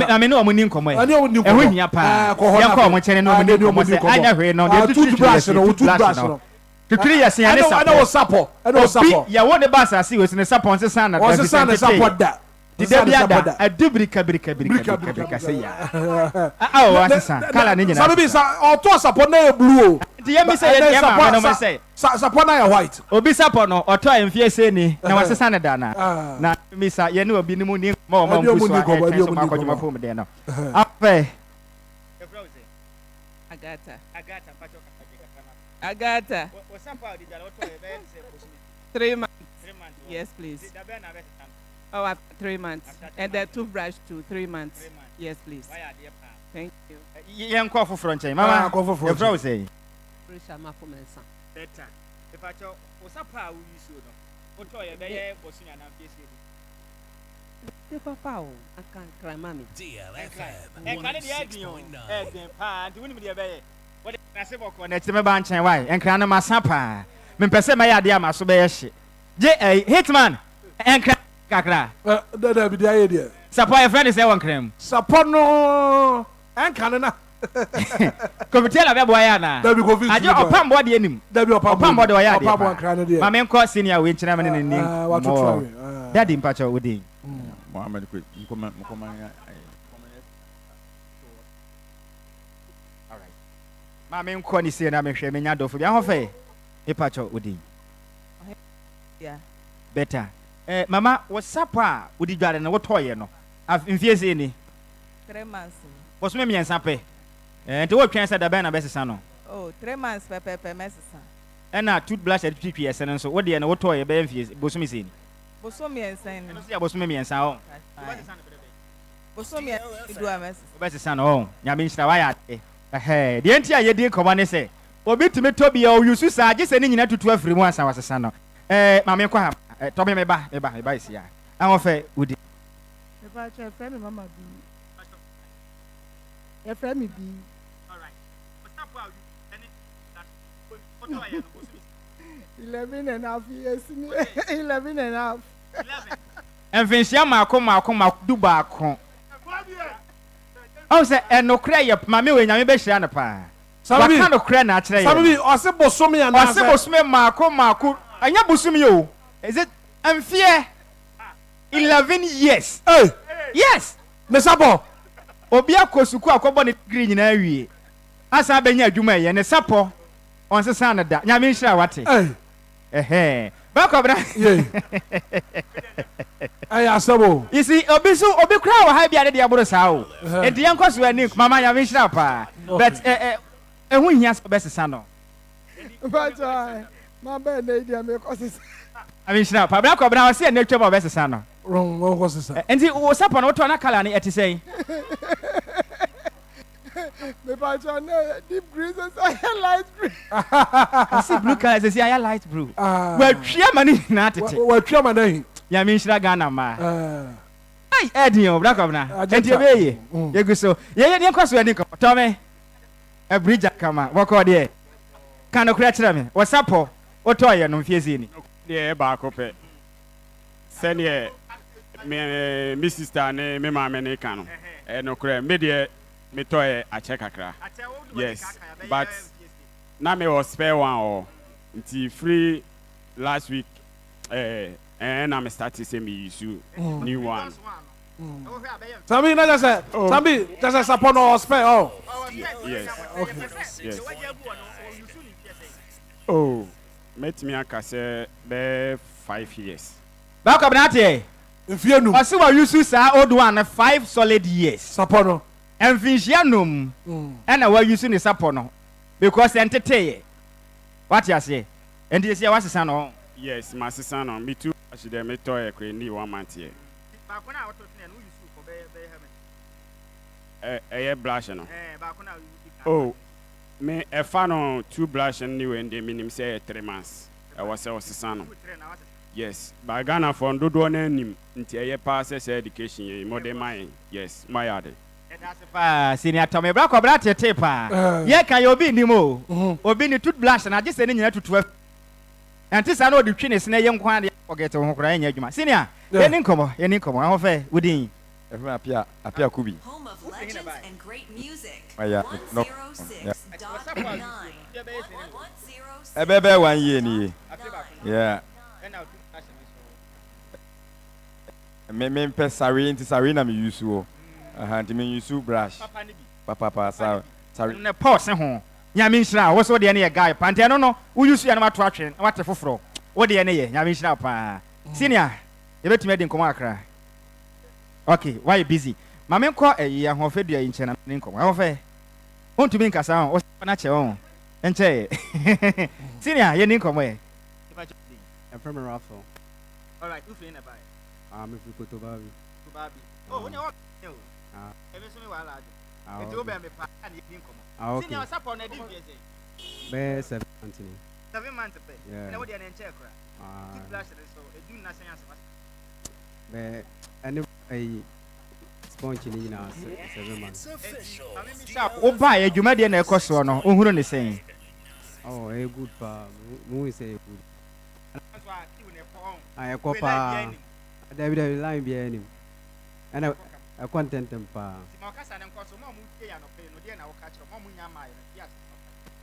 ya me no omuni nkomo e ho hia pa ya ko omo chene no omuni nkomo se anya hwe no de toothbrush no tuturi ya sinya ne sapo ana wo sapo ya wo de basa si we ne sapo on se sana da se sana sapo da di de bia da adubrika se ya wa se sana kala ne nyina sabe bi sa o to sapo na e blue o deɛ mi sɛ yɛ ma no sɛ sapɔ na yɛ white obi sapɔ no ɔtɔ mfie se ni na wasesa ne da na mi sa yɛ ne obi ne mu ni ma ɔma mfu so a ma akɔdwuma fom den no afɛ Agata. 3 months. Yes, please. Oh, after 3 months. And the toothbrush too, 3 months. Yes, please. Thank you. Yɛn kɔ foforɔ nkyɛn mama yɛfrɛ wo sɛ Pressure for mensa. better if I tell osapa wo yi so no wotɔ yɛ bɛyɛ bosunya na fie sie The papa, I can't cry, mommy. DLFM. And can it be a pa? Do we need to be? What I say about connect me ban chain why? And can my sapa. Me pese my idea my so be she. Hitman. And kakra. That be the idea. Support your friend is one cream. Support no. And can na. Come tell a boy na. That be confused. I just upon body enim. That be upon body ya. Upon cran there. My men call senior we china man in what to try. That impact with him. Mohammed quick. All right. My men call ni say na me hwe me nya do for bia ho fe. Impact with him. Yeah. Better. Mama, what's up? Would you got and what toy no? I've infused any 3 months. What's me and Sape? And to what can say the banner best son? Oh, 3 months per message. And now toothbrush at PPS and so what the and what toy a benefit Bosumi seen? Bosomi and saying, Bosumi and sound. Bosomi do a message. Best son, oh, Yamin Stawaya. Hey, the entire year didn't come on say. Or bit to me Toby or you Susa, just sending you to 12 once I was a son. Mamma Quam, Tommy me by here. I'm off with it. If I try friend Mama B. Your friend me B. All right. What's up? 11 and a half years. 11 and a half. And Vincia Marco do back home. Oh, say, and no cry up, Mammy, when I be shana pa. Some kind of cry naturally. Some of you are supposed to and I suppose me Marco, and Yabusumio. Is it? I'm fear. 11 years. Oh, yes. Miss Abo. Obia Kosuku, a cobon green in area. As I been your Jumay and a supper on the son of that. Yamisha, what? Eh, back of that. I ask you. You see, Obi crowd high be at the Aburasao. And the uncles were Nick, Mamma Yamisha, but who he has the best son. But my bad lady, I mean, snap, but black of now, see a nature of best son. Wrong, what was it? And he was up on what on a colony at his say. The patron, deep greases, I light blue. I see blue colors, I see I light blue. Well, Chairman, not what Chairman, Yamisha Ghana, ma. Hey, Eddie, black of now. And you may, you go so. Yeah, you cross when you come. Tommy, a bridge come out. Walk out there. Kind of crash me. What's up, what toy and Fiesini? Yeah, back up. Send ye, me sister, and me mamma, and Cano. And no crime, media. Me toy a check a crack. Yes, but now me was spare one or until free last week. And I'm starting to say me issue new one. Sammy, that's a Sammy, that's a support or spare. Oh, yes, okay, yes. Oh, met me a cassette be 5 years. Back up that year. If you know, I see what you say, old one 5 solid years. Support. And Finchianum, and I was using the sapono because entertain what you say. And this year was a son. Yes, my son, me too. I should have met a crane 1 month here. A blush. Oh, me a fan on 2 blush and new and the minimum say 3 months. I was a son. Yes, but Ghana for do name until a passes education, more than mine. Yes, my other. Senior Tommy Black or Brat taper. Yeah, can you be Nemo? Or be the toothbrush and I just sending you to 12. And this I know the chin is a young quantity forget to crying. Senior, any income, I'm off within. Appear Kubi. Home of legends and great music. Yeah, no. 106.9. A baby 1 year. Yeah. Me Sarina into Sarina me use. Me use brush. Papa, sorry. The pause, nyame nhyira wo so de ne ye guy pante no no wo use ya na mato atwe na wate foforo wo de ne ye nyame nhyira pa senior ye betumi adi nkomo akra okay why you busy mame nko eyi ahofedua yi nche na ne nkomo ahofe ontumi nkasa ho wo na che ho enche senior ye ne nkomo e I'm from Raffle. all right you feeling about I'm from Kotobabi. Oh when you walk ebe so me wala ade eti wo be me pa na ye ne nkomo Okay. senior support na di fiese Be 7 months. 7 months pe Yeah. na wo de na nche kra toothbrush so edu na san yasa Be any a sponge ni na 7 months. wo ba ye dwuma de na ekoso no ohuru ne sen Oh, a good pa. Mu say good. I kopa. David line be any. And a content pa.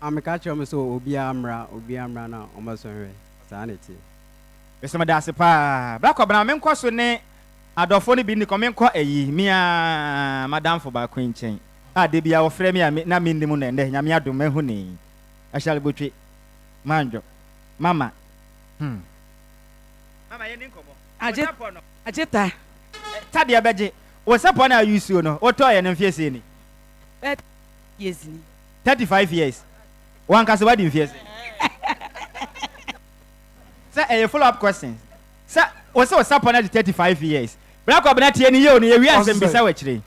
I'm a catcher so Obia amra na almost sanity. Besema da se pa black obna me nkoso ne adofo ne bi ni come nko eyi mia madam for ba kwenchen a de bia wo frɛ me na me ndim na nde nyame adom ehu ni ashal botwe manjo mama mama ye ni nkomo Ajeta tade abeje wo sapo na yusu no wo to ye ne mfiese ni yes ni 35 years one kase wadi mfiese say a follow up question say wo say wo sapo na 35 years black obna tie ni ye oni ye wi asem bisa wa kire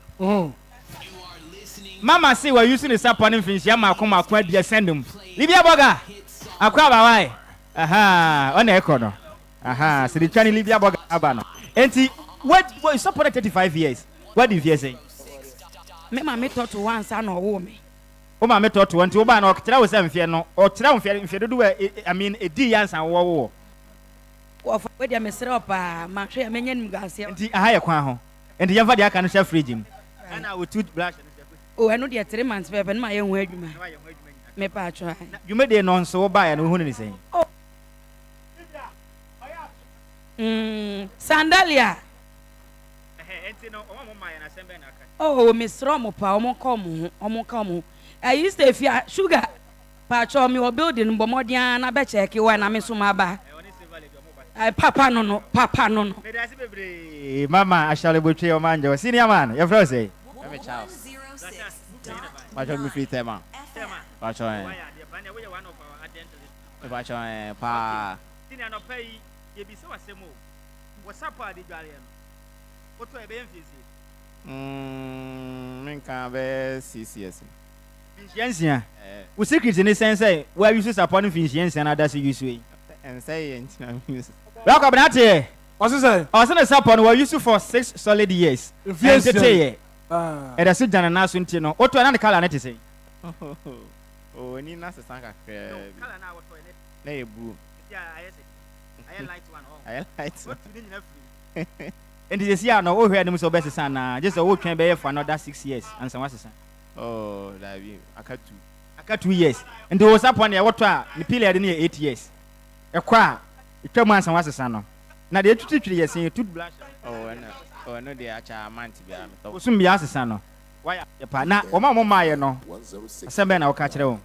mama say we using the sapo na mfinse ya makoma akwa dia sendum libia boga akwa ba wai aha ona ekono aha siri twani libia boga aba no enti what you support 35 years what do you say me ma me to once na owo me o ma me to enti o ba na o kira wo se mfie no o kira wo mfie dodo I mean edi yansan wo of we dia mesere pa ma hwe me nyanim gase enti aha ye kwan ho enti yemfa de aka no hwe fridge mu ana wo toothbrush o eno de 3 months pepe na ma ye hu adwuma me pa atwa dwuma de no nso wo ba ya no hu ni sen sandalia enti no o mo ma ya na sembe na aka oh mesere mo pa omo ka I used to fear sugar pa cho me o building bo modern na be check we na me so ma ba papa no mama ashale botwe o manje senior man your friend say me Charles Bacho mi free tema. Bacho Bacho pa. Senior no pay ye bi se wasemo. WhatsApp ade dware no. Oto e be mfisi. Minka be CCS. Finsiensia. Wo secret ni sense where you support finsiensia na da se use we. And say entina use. Welcome Nate. What's say? I was support we use for 6 solid years. Finsiensia. Era so jana na so nti no. Oto na ne kala na te say. Oh, ni na se sanka kre. Kala na woto na e blue. Yeah, I light one. I light. What you need na and this year no o hwe anim so best sana just o twen be for another 6 years and some was oh that be aka 2 years and the was upon e woto a the period na 8 years e kwa etwa man some was no na de tututwiri yes in toothbrush oh no dey acha amount bia me to so mbia asesa no why e pa na o ma mo ma ye no asembe na o ka kire wo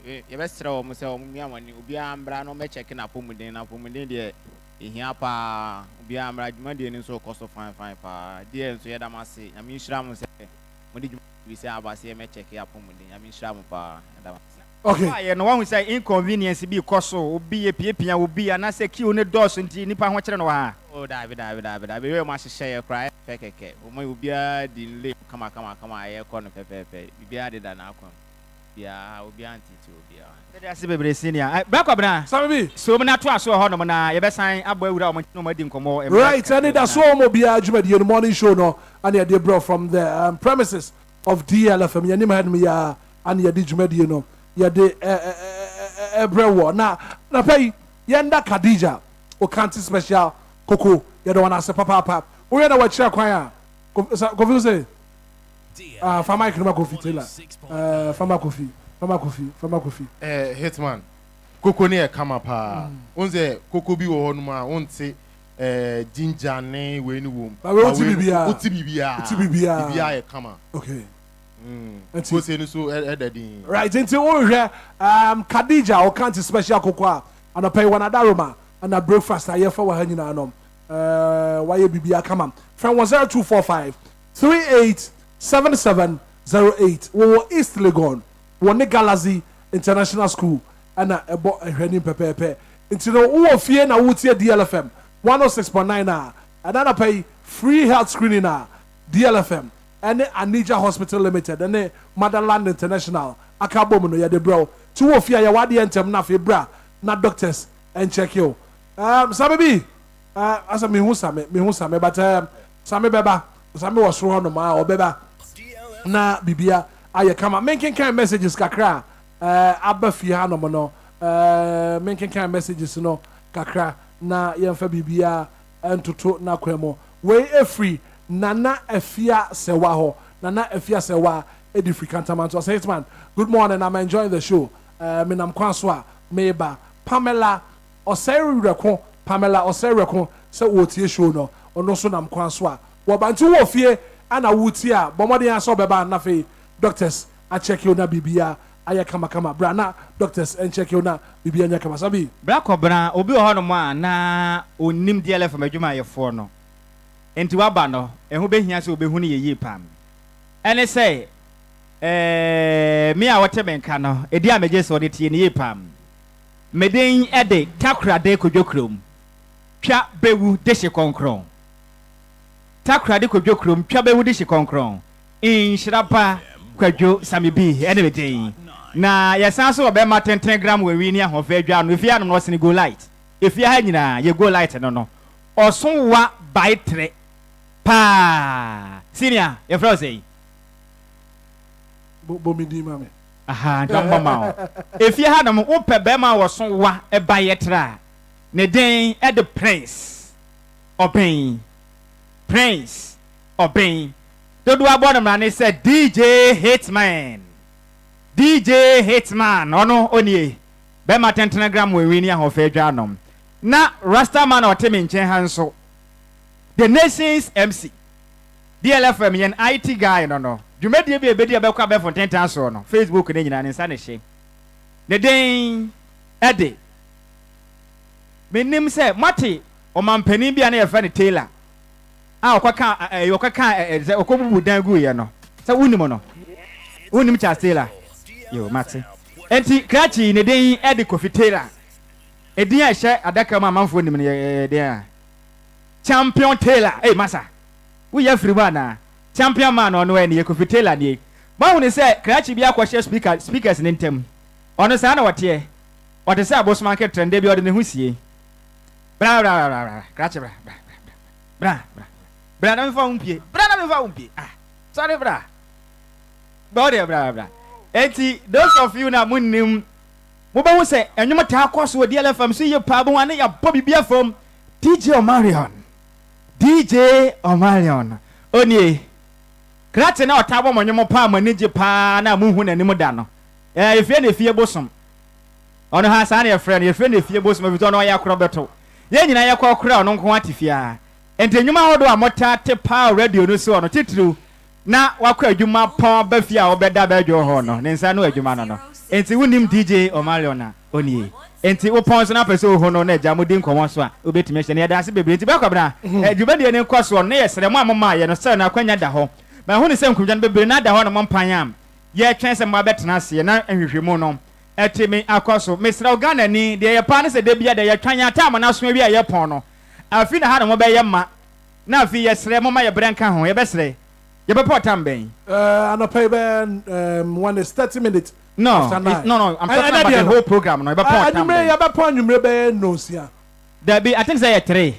ye be sere wo mo se o mi amani obi ambra no me check na pomuden de ehia pa obi amra djuma de ni so cost fine pa de so ye da ma se na mi nhira mo se mo de djuma bi se abase me check ya pomuden na mi nhira mo pa da ma okay ye no wan say inconvenience bi koso obi ye piepia obi ana se ki o ne dose nti nipa ho kire no ha oh David we ma hye ye cry fekeke o mo obi a di le kama ye ko no pepepe bi a de da na akwa bia obi anti ti obi a de ase bebre senior back up na Sabi so me na to aso ho no na ye be san abo awura o no ma di nkomo right Anidaso mo bia djumadi the morning show no and ye bro from the premises of DLFM ye nim had me ya and ye di djumadi no ye de ebrewo na pay ye nda Khadija o kanti special koko ye do wana se papa o ye na wa kira kwan a kofi say Fama Krima Kofi Taylor. Fama Kofi. Hitman. Koko ne e kama pa. Onze koko bi wo hono ma onte ginger ne we ni wom. Ba we oti bibia. Bibia e kama. Okay. Nti say no so edadin. Right, nti wo hwe Khadija o kanti special kokwa anopay wanada Roma and a breakfast aye for wa hanyina nom. Why bibia come from 0245 387708 wo East Legon wo ne Galaxy International School ana ebo ehwani pepepe nti no wo fie na wo tie DLFM 106.9 na anana pay free health screening na DLFM and Anija Hospital Limited and Motherland International akabo no ya de bro ti wo fie ya wade entem na fe bra na doctors and check you sababi asa me hu same but same beba same was ro no ma obeba na bibia aye kama menken kan messages kakra aba fie ha no mo no menken kan messages no kakra na yemfa bibia entoto na kwemo we free nana afia sewa ho nana afia sewa edi free kantamanto say Hitman good morning, I'm enjoying the show me nam kwanswa meba Pamela Oseri Pamela Oseri se wotie show no ono so nam kwanswa wo bantu wo fie ana wuti a bomode aso beba na fe doctors a check you na bibia aya kama bra na doctors and check you na bibia nya kama sabi bra ko bra obi ho no ma na onim DLFM adwuma ye fo no enti waba no ehu behia se obehu ne ye pam ene say me a wote menka no edi a meje so de tie ne ye pam meden ede takra de kodwokrom twa bewu de hye konkron takra de kodwokrom twa bewu de hye konkron inhyiraba kwadwo samibi ene meden na yesan so obe ma 10 gram we ni ahofa adwa no efia no se go light efia ha nyina ye go light no oson wa by 3 pa senior ye fro say bomidi mame aha mama efia ha no wo pe be ma woson wa e by 3 ne den e the prince obin dodo abon na ne say DJ Hitman ono onie be ma 10 gram we ni ahofa adwa no na Rastaman otemi nchen hanso the nation's MC DLFM yen IT guy no dwumedie bi ebedi abekwa be for 10 so no Facebook ne nyina ne nsa ne hye ne den ede menim se mate o mampanin bia na ye fa ne Taylor okwaka okobubu dan gu ye no se unim cha Taylor yo mate enti krachi ne den ede Kofi Taylor edin a hye adaka ma manfo nim ne den champion Taylor masa we ya free man champion man ono we ne Kofi Taylor ne ba hu ne se krachi bia kwa share speakers ne ntem ono sa na wote wote se abosman ke trend bia ode ne husie bra krachi bra na me fa umpie sorry bra body bra enti those of you na munnim mo ba hu se enwom ta akoso DLFM so ye pa bo wane ya bobi bia fom DJ Omarion onie krate na otabo monwom pa manije pa na muhu na nim da no efie na fie bosom ono ha sa na ye friend ye friend efie bosom bi to no ya kro beto ye nyina ye kra ono nko atifia enti nwuma hodo amota te pa radio no so ono titru na wakwa adwuma pon ba fia obeda ba dwo ho no ne nsa no adwuma no enti wunim DJ Omarion na onie enti wo pon so na pese ho no na agya modin komo so a obetime hye ne yada ase bebre enti ba kwabra dwumade ne nkwa so ne yesere mo amama ye no se na kwanya da ho ma hu ne se nkwudwa no bebre na da ho no mompanyam ye twen se mo abetena ase na ahwehwemu no etimi akoso mesra Ghana ni de ye pa ne se de bia de ye twanya ta mo na so wi a ye pon no afi na ha no mo be ye ma na afi yesere mo ma ye brenka ho ye besere ye be portam ben anopay ben one is 30 minutes No, I'm talking about the whole program. No, I think say 3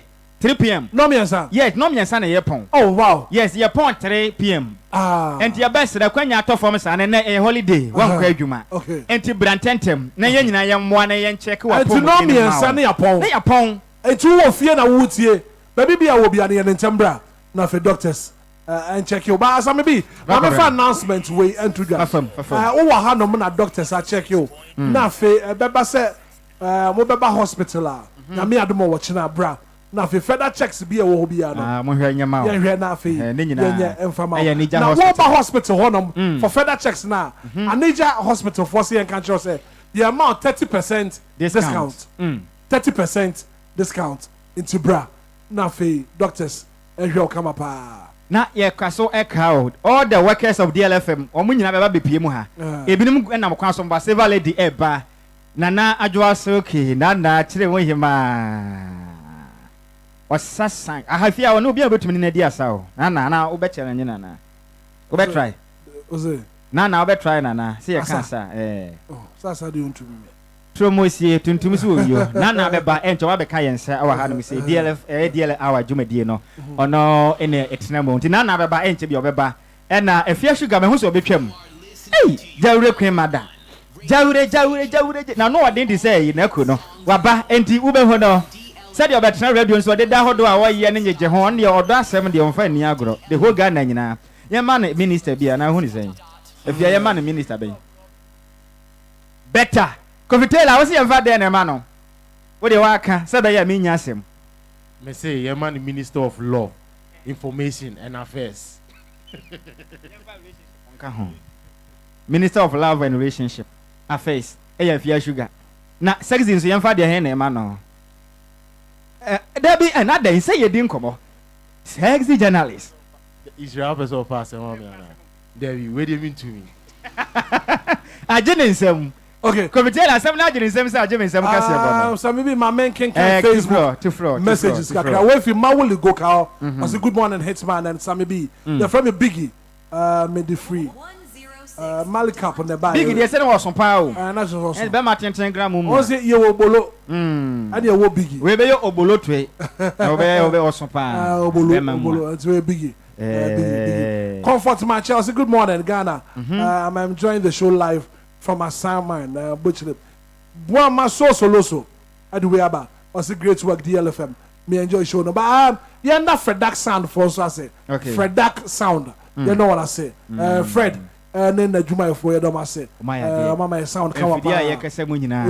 p.m. No me answer. Yes, no me answer na yepon. Oh wow. Yes, yepon 3 p.m. And your best da kwanya to form sa na a holiday wan kwa adwuma. Enti brantentem na ye nyina ye mmoa na ye check wa pom. Enti no me answer na yapon. Na yapon. Enti wo fie na wutie. Baby bia wo bia na ye ntembra na fe doctors. And check you. But some maybe I'm a announcement way and to that. Oh, no man doctors I check you. Na fe beba say mo beba hospital na me adomo watching na bra. na fe further checks bi e wo bia no mo hwɛ nyama ye hwɛ na fe yenye emfama na Lumba hospital honom for further checks na Anija hospital for say can say the amount 30% discount 30% discount into bra na fe doctors e hwɛ kama pa na ye kwaso e crowd all the workers of DLFM omo nyina beba bepie mu ha ebinum na mo kwaso mba silver lady eba na adwoa so okay na kire wo hima wasasan ahafia wona obi abetumi na di asa o na wo be chere nyina na wo be try oze na wo be try na say ye kansa sasa de untumi promosie tuntum so yo na beba encho wa be ka yensa awa ha no say DL our dwumadie no ono ene etena mo nti na beba enche bi obeba na afia sugar me hu so obetwam jawure kwen mada jawure na no odin di say na ku no waba enti ube ho no said you betena radio so de da hodo a woye ne nyeje ho ne odo asem de omfa ni agro the whole Ghana nyina ye man minister bia na hu ni say afia ye man minister ben better Confitela, what's your father and a man? What do you want? Said I mean, Yasim. Me say, your man, Minister of Law, Information and Affairs. Minister of Love and Relationship Affairs. Hey, if you sugar. Now, sex is your father and a man. There be another, say you didn't come. Sexy journalist. Israel person of pass, there you, what do you mean to me? I didn't say. Okay, Confitela, some large in some side, so maybe my man can Facebook to floor messages. Away from Mawuli go cow. I say good morning, Hitman and Sammy B. They're from a biggie. Made the free. Malikap on the back. Biggie, they said was some power. And that's also. And Bama 10 gram. Was it your Obolo? And your Biggie. We be your Obolo tray. Obey or some power. Obolo, it's very biggie. Comfort my Chelsea. Good morning, Ghana. I'm enjoying the show live. From a Simon, butcher. One my so solo. I do we about. Was a great work, DLFM. Me enjoy show no, but you're not Fred Duck sound for us. I say, okay. Fred Duck sound. You know what I say. Fred, and then the Juma for your I say. Mama sound come up. Yeah, can say Munina.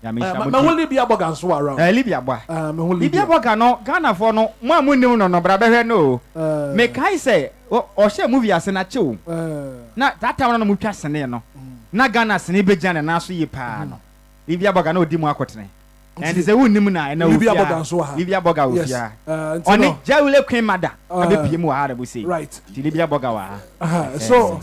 Ma won Libya boga so around. Libya boy. Libya boga no Ghana for no mo amunnim no bra behwe no. Me kai say o share movie ase na chew. Na that time no mo twa sene no. Na Ghana sene beja na so yi pa no. Libya boga na odi mu akotene. And say wonnim na na Libya boga so ha. Libya boga wo fia. Oni jawule kwen mada. Abi piem wa ha da bo say. Right. Libya boga wa. So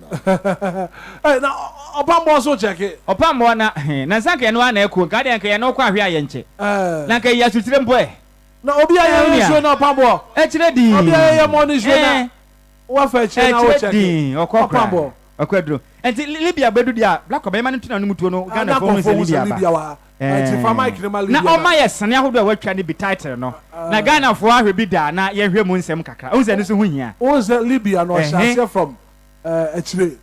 hey, now Obama also check it. Obama na sanke no ana eku ka de nke no kwa hwe ayenche. Na nke ya sutire mboe. Na Obia ya show na Obama. E kire di. Obia ya money show na. Wa fa che na wo check. Obama. Okwadro. Enti Libya bedu dia black obema no tuna no mutuo no Ghana for no Libya ba. Enti fa Mike na Libya. Na o ma ye sane ahodo a watwa ne bi title no. Na Ghana for ahwe bi da na ye hwe mu nsem kakra. O ze ne so hu hia. O ze Libya no share from actually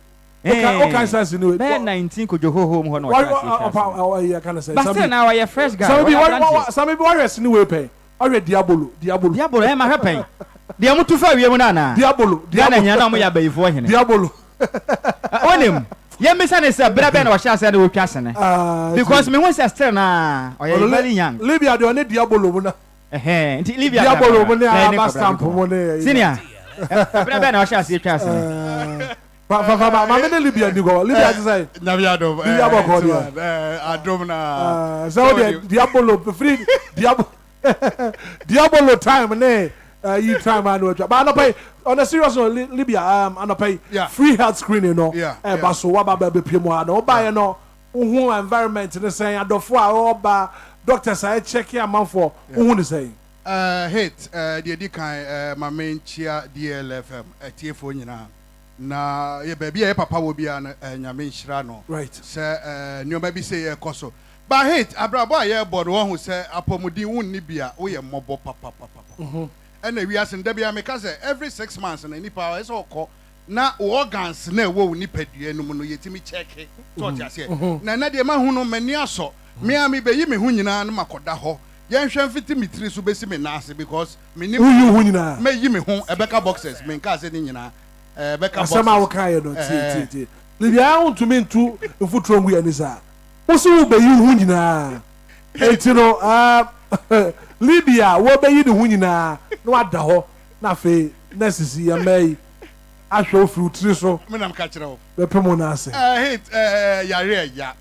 okay sense in it. 19 ko joho home ho no I can say but still now you fresh guy some people warriors ni we pay already diabolo e ma happen dia mutu fa wie mu na na diabolo na nya na mo ya bayifo hene diabolo onim ye misa ne se bra be na wo sha se na wo twa sene because me won say still na o ye very young Libya de oni diabolo mu na nti Libya diabolo mu na ba stamp mu na senior bra be na wo sha se twa sene ma me Libya ni go Libya say na bia do Libya ba ko dia adom na so diabolo free diabolo time ne you time I know but I no pay on a serious note Libya I no pay free health screening no ba so wa ba be piem ha no ba ye no hu environment ne say adofo a oba doctors I check here man for hu ne say hit the edikan ma menchia DLFM etiefo nyina na ye baby ye papa wo bia na nyame nhira no right se nyoma bi se ye koso ba hit abrabo aye bodo wo hu se apomudin wonni bia wo ye mobo papa and we asin da bia me ka se every 6 months na nipa e so ko na organs na wo nipa dua no mu no yetimi check to ase na de ma hu no mani aso me am be yi me hu nyina no makoda ho yen hwe mfiti mitri so besi me na ase because me ni hu nyina me yi me hu ebeka boxes me nka ase ni nyina beka boxes asema wo kan ye no ti Libya want to mean to mfutro ngu ya ni sa wo so wo be yi hu nyina enti no Libya wo be yi ne hu nyina no ada ho na fe na sisi ya mai ahwe ofurutiri so me nam ka kire ho be pemo na ase hit yare ya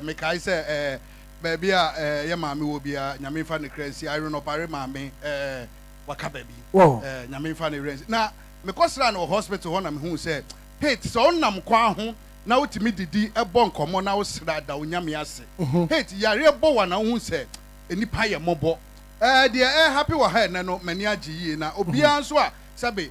me kai say baby a ye maame wo bia nyame fa ne kransi iron opare maame waka baby nyame fa ne rensi na me kosra no hospital ho na me hu say hit so onam kwa ho na wotimi didi ebo nkomo na wo sra da onyame ase hit yare bo wa na hu say enipa ye mobo de happy wa ha na no mani agi na obia nso a sabe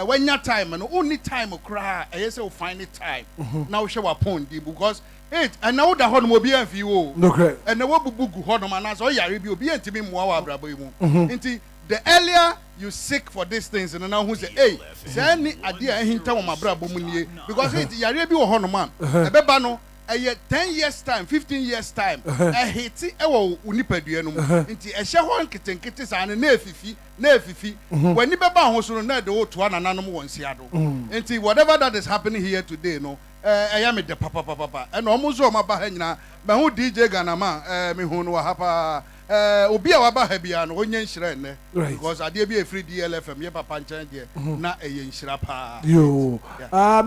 when your time no only time cry I say find it time now show upon di because it and now da hono obi anfi wo no correct and na wabubugu hono man so yare bi obi antimi moa wa abrabo yi mu nti the earlier you seek for these things and now who say hey say ni ade a hinta wo mabrabo mu nie because it yare bi wo hono man e beba no 10 years time 15 years time hiti ewo unipadua no nti ehye ho nketenkete sa na efifi when ni beba ho so na de wo to anananom won siado nti whatever that is happening here today no eya me de papa and omo so ma ba ha nyina me hu DJ Ghana ma me hu no wa hapa Obia wa ba ha bia no onye nhire ne because ade bi free DLFM ye papa nchan de na eye nhira pa yo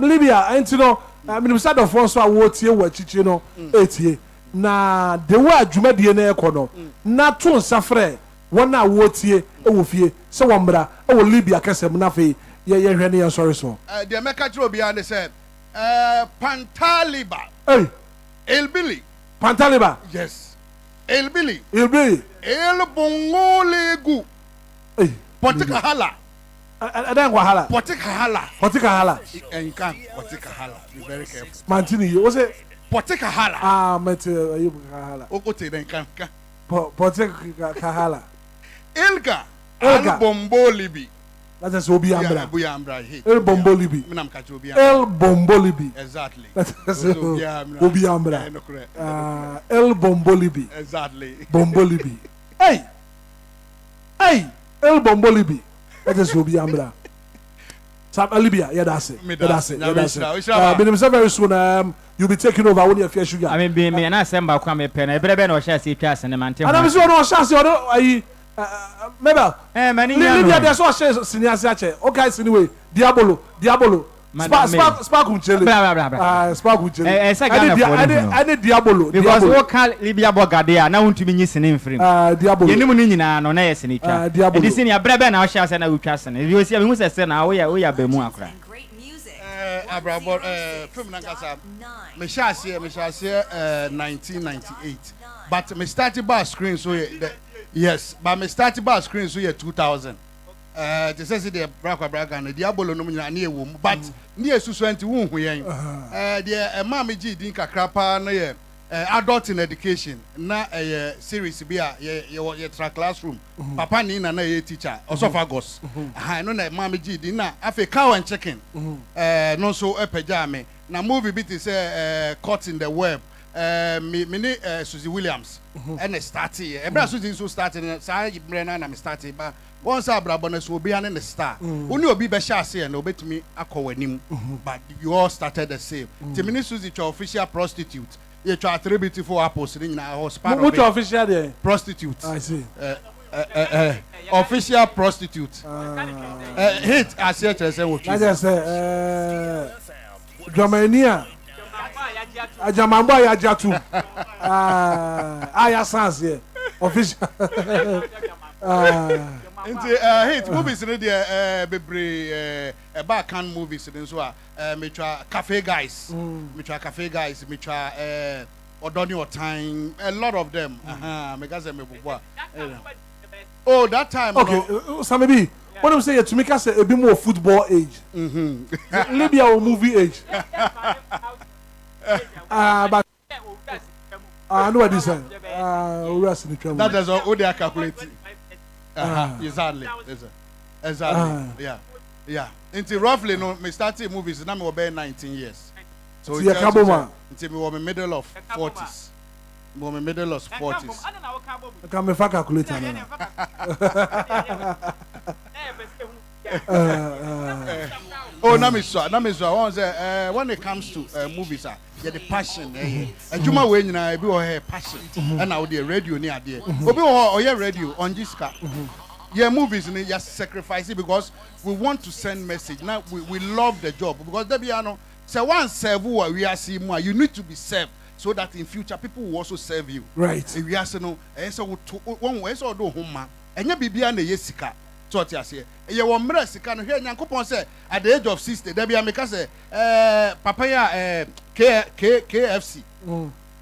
Libya enti no minister of force so awotie wa chichi no etie na de wa adwumadie na ekono na to nsafre wona awotie ewofie se wombra ewo Libya kasem na fe ye hwe ne sorry so de meka kiro bia ne say Pantaliba Elbili Pantaliba yes Elbili El Bongolegu Potika hala adan kwa hala Potika hala enkan Potika hala be very careful Mantini you say Potika hala mate you hala okote den kan Potika hala Elga El Bombolibi that is Obia Ambra El Bombolibi minam ka Obia El Bombolibi exactly that is Obia Ambra El Bombolibi exactly Bombolibi hey El Bombolibi that is Obia Ambra Sam Libya yeah that's it very soon you'll be taking over when you fear sugar I mean me na semba kwa me pen e brebe no share CPS ne mante and I'm sure no chance you ayi Mabel many Libya there's so share senior search okay anyway Diabolo Spark unchele Spark unchele any Diabolo because what call Libya bogade na wontumi nyi sene mfrim Diabolo yenim ni nyina no na yesene twa e di senior brebe na o share se na wutwa sene bi o si me hu se na wo ya be mu akra Abrabo film nankasa me shase 1998 but me started bar screen so yes but me started bar screen so 2000 they say the braga na Diabolo no nyina na ewo but ne esusu anti wo hu yen the mama ji din kakra pa na ye adult in education na series bi a ye tra classroom papa ni na ye teacher also Fagos no na mama ji din na afi cow and chicken no so epeja me na movie bit say caught in the web me Susie Williams and started e Susie so started say na me started ba once abrabo na so obi an the star oni obi be sha ase na obetumi akowanim but you all started the same Timini Susie your official prostitute you try 3 beautiful apples in na hospital which official there prostitute I see official prostitute hit as you say what you say Germania Ajamambo Ayajatu Aya Sans here official hit movies in there bebre back-hand movies in so me try cafe guys me try Odoni or time a lot of them me gaze me bubwa oh that time okay so maybe what I'm saying to make us a bit more football age Libya or movie age but no what is that is all they are calculating exactly yeah until roughly no me started movies na me were 19 years so until me were in middle of 40s can me fa calculator Oh, Namiswa. One say when it comes to movies, yeah, the passion. And Juma when I be or passion, and now the radio near there. Obi or yeah radio on Jiska. Yeah, movies and just sacrifice it because we want to send message. Now we love the job because Debiano say once serve who we are seeing more. You need to be served so that in future people will also serve you. Right. If we are saying no, so one way so do home man. And you be beyond the yesika. So what you say? You want me sika no here. Nyankopon say at the age of 60, Debian make us say papaya KFC.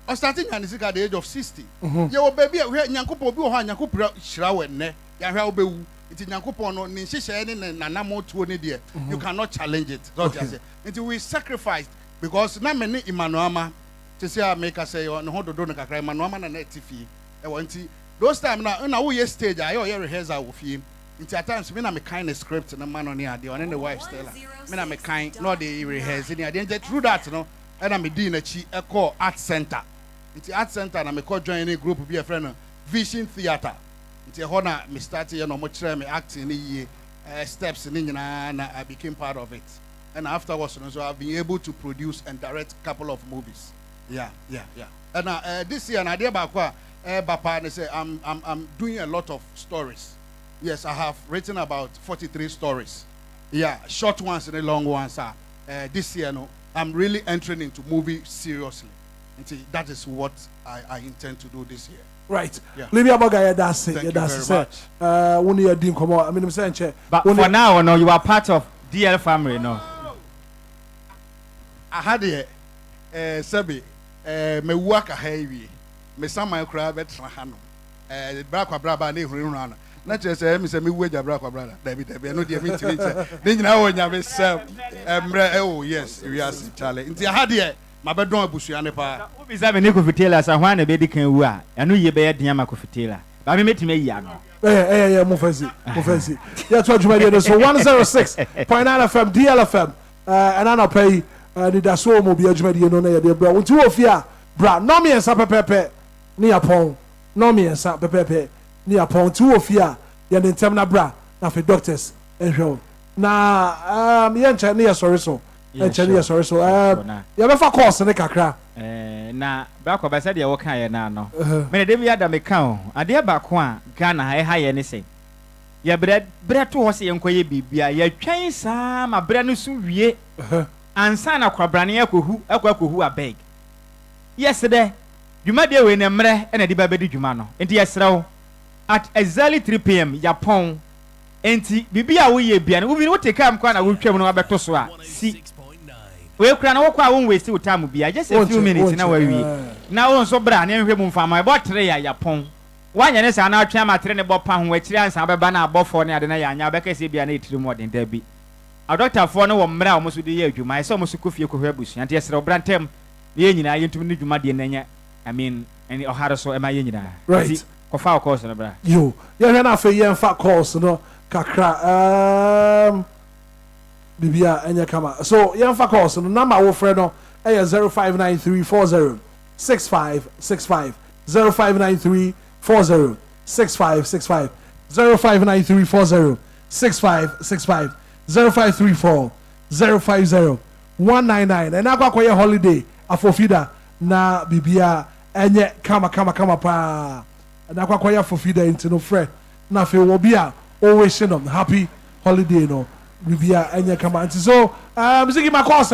I starting and at the age of 60. You baby Nyankopon bi ho Nyankopon shirawe ne. Ya hwa obewu. Nti Nyankopon no ni hyehyɛ ne nanamo tuo ne de. You cannot challenge it. So what you say? Until we sacrificed because na me ne Emmanuel to say make us say no ho dodo no kakra Emmanuel na na tifi. E wanti those time na wo ye stage ayo rehearsal wo fie. Nti at times me na me kind of script na man on here dey on the wife Stella. Me na me kind no dey rehearse ni ade just through that no. And I'm doing a call art center. It's art center and I'm call join a group be a friend Vision Theater. It's a honor me started you know much me acting steps in and I became part of it. And afterwards so I've been able to produce and direct a couple of movies. Yeah. And this year and I did Bapa say I'm doing a lot of stories. Yes, I have written about 43 stories. Yeah, short ones and long ones are this year no. I'm really entering into movie seriously. And see, that is what I intend to do this year. Right. Yeah. Libya Boga, that's it. Thank you That's very it. When you didn't come out, I mean, I'm saying, but for now, no, you are part of DL family, no. I had a Sebi, me work a heavy, me some my crab at Rahano, Brakwa Braba, Nehurana. Not just me say me wage a Brakwa brother. David, no dear me to then you know when you have oh, yes, we are Charlie. Into had here, my bedroom bushane pa. Who is having Nico Fitela, so one a baby can woo. I know you bear Diama Fitela. But I met me young. Yeah, move fancy. Yeah, told you, my dear. So 106.9 FM, DLFM, and I'll pay Anidaso Wɔhɔ no na bra. Wo tu ofia, bra. No me ensa pepepe. Ni apon. No me ensa pepepe. Ni apon tu ofia. Ya ntem na bra. Na fe doctors ehwe. Na yen che ne sorry so. Yen che ne sorry so. Ya be fa course ne kakra. Na bra ko ba se de wo kan ye na no. Me de bi ada me kan o. Ade ba ko a Ghana ha ye ne se. Ya bre to ho se yen koye bibia. Ya twan sa ma bre no su wie. Ansa na kwabrane ekohu abeg. Yesterday, dwuma de we ne mre na de ba bedi dwuma no. Enti yesrew at exactly 3 p.m. Japan. Enti bibia wo ye bia no wo bi wo take am kwa na wo twam no abeto so a. Si we kura na wo kwa won waste wo time bia just a few minutes na wa wie. Na wo nso bra na ehwe mu mfama e bo tre ya Japan. Wanya ne sa na atwa matre ne bo pa ho akiri ansa beba na abofo ne ade na ya anya beka se bia na etiri mu odin da bi. A doctor for no wo mra o musu de ye adwuma so musu kofie kohwe abusu ante yesre obrantem ye nyina ye ntumi ne dwuma de nanya I mean any ohare so e ma ye nyina right kofa course no bra yo ye hwe na fe ye mfa course no kakra bibia enya kama so ye mfa course no number wo frɛ no e 0593406565 0593406565 0593406565 0534 050 199 and akwakoye holiday afofida na bibia enye kama pa and akwakoye afofida into no friend na fe wo bia always them happy holiday no bibia enye kama anti so zigi ma course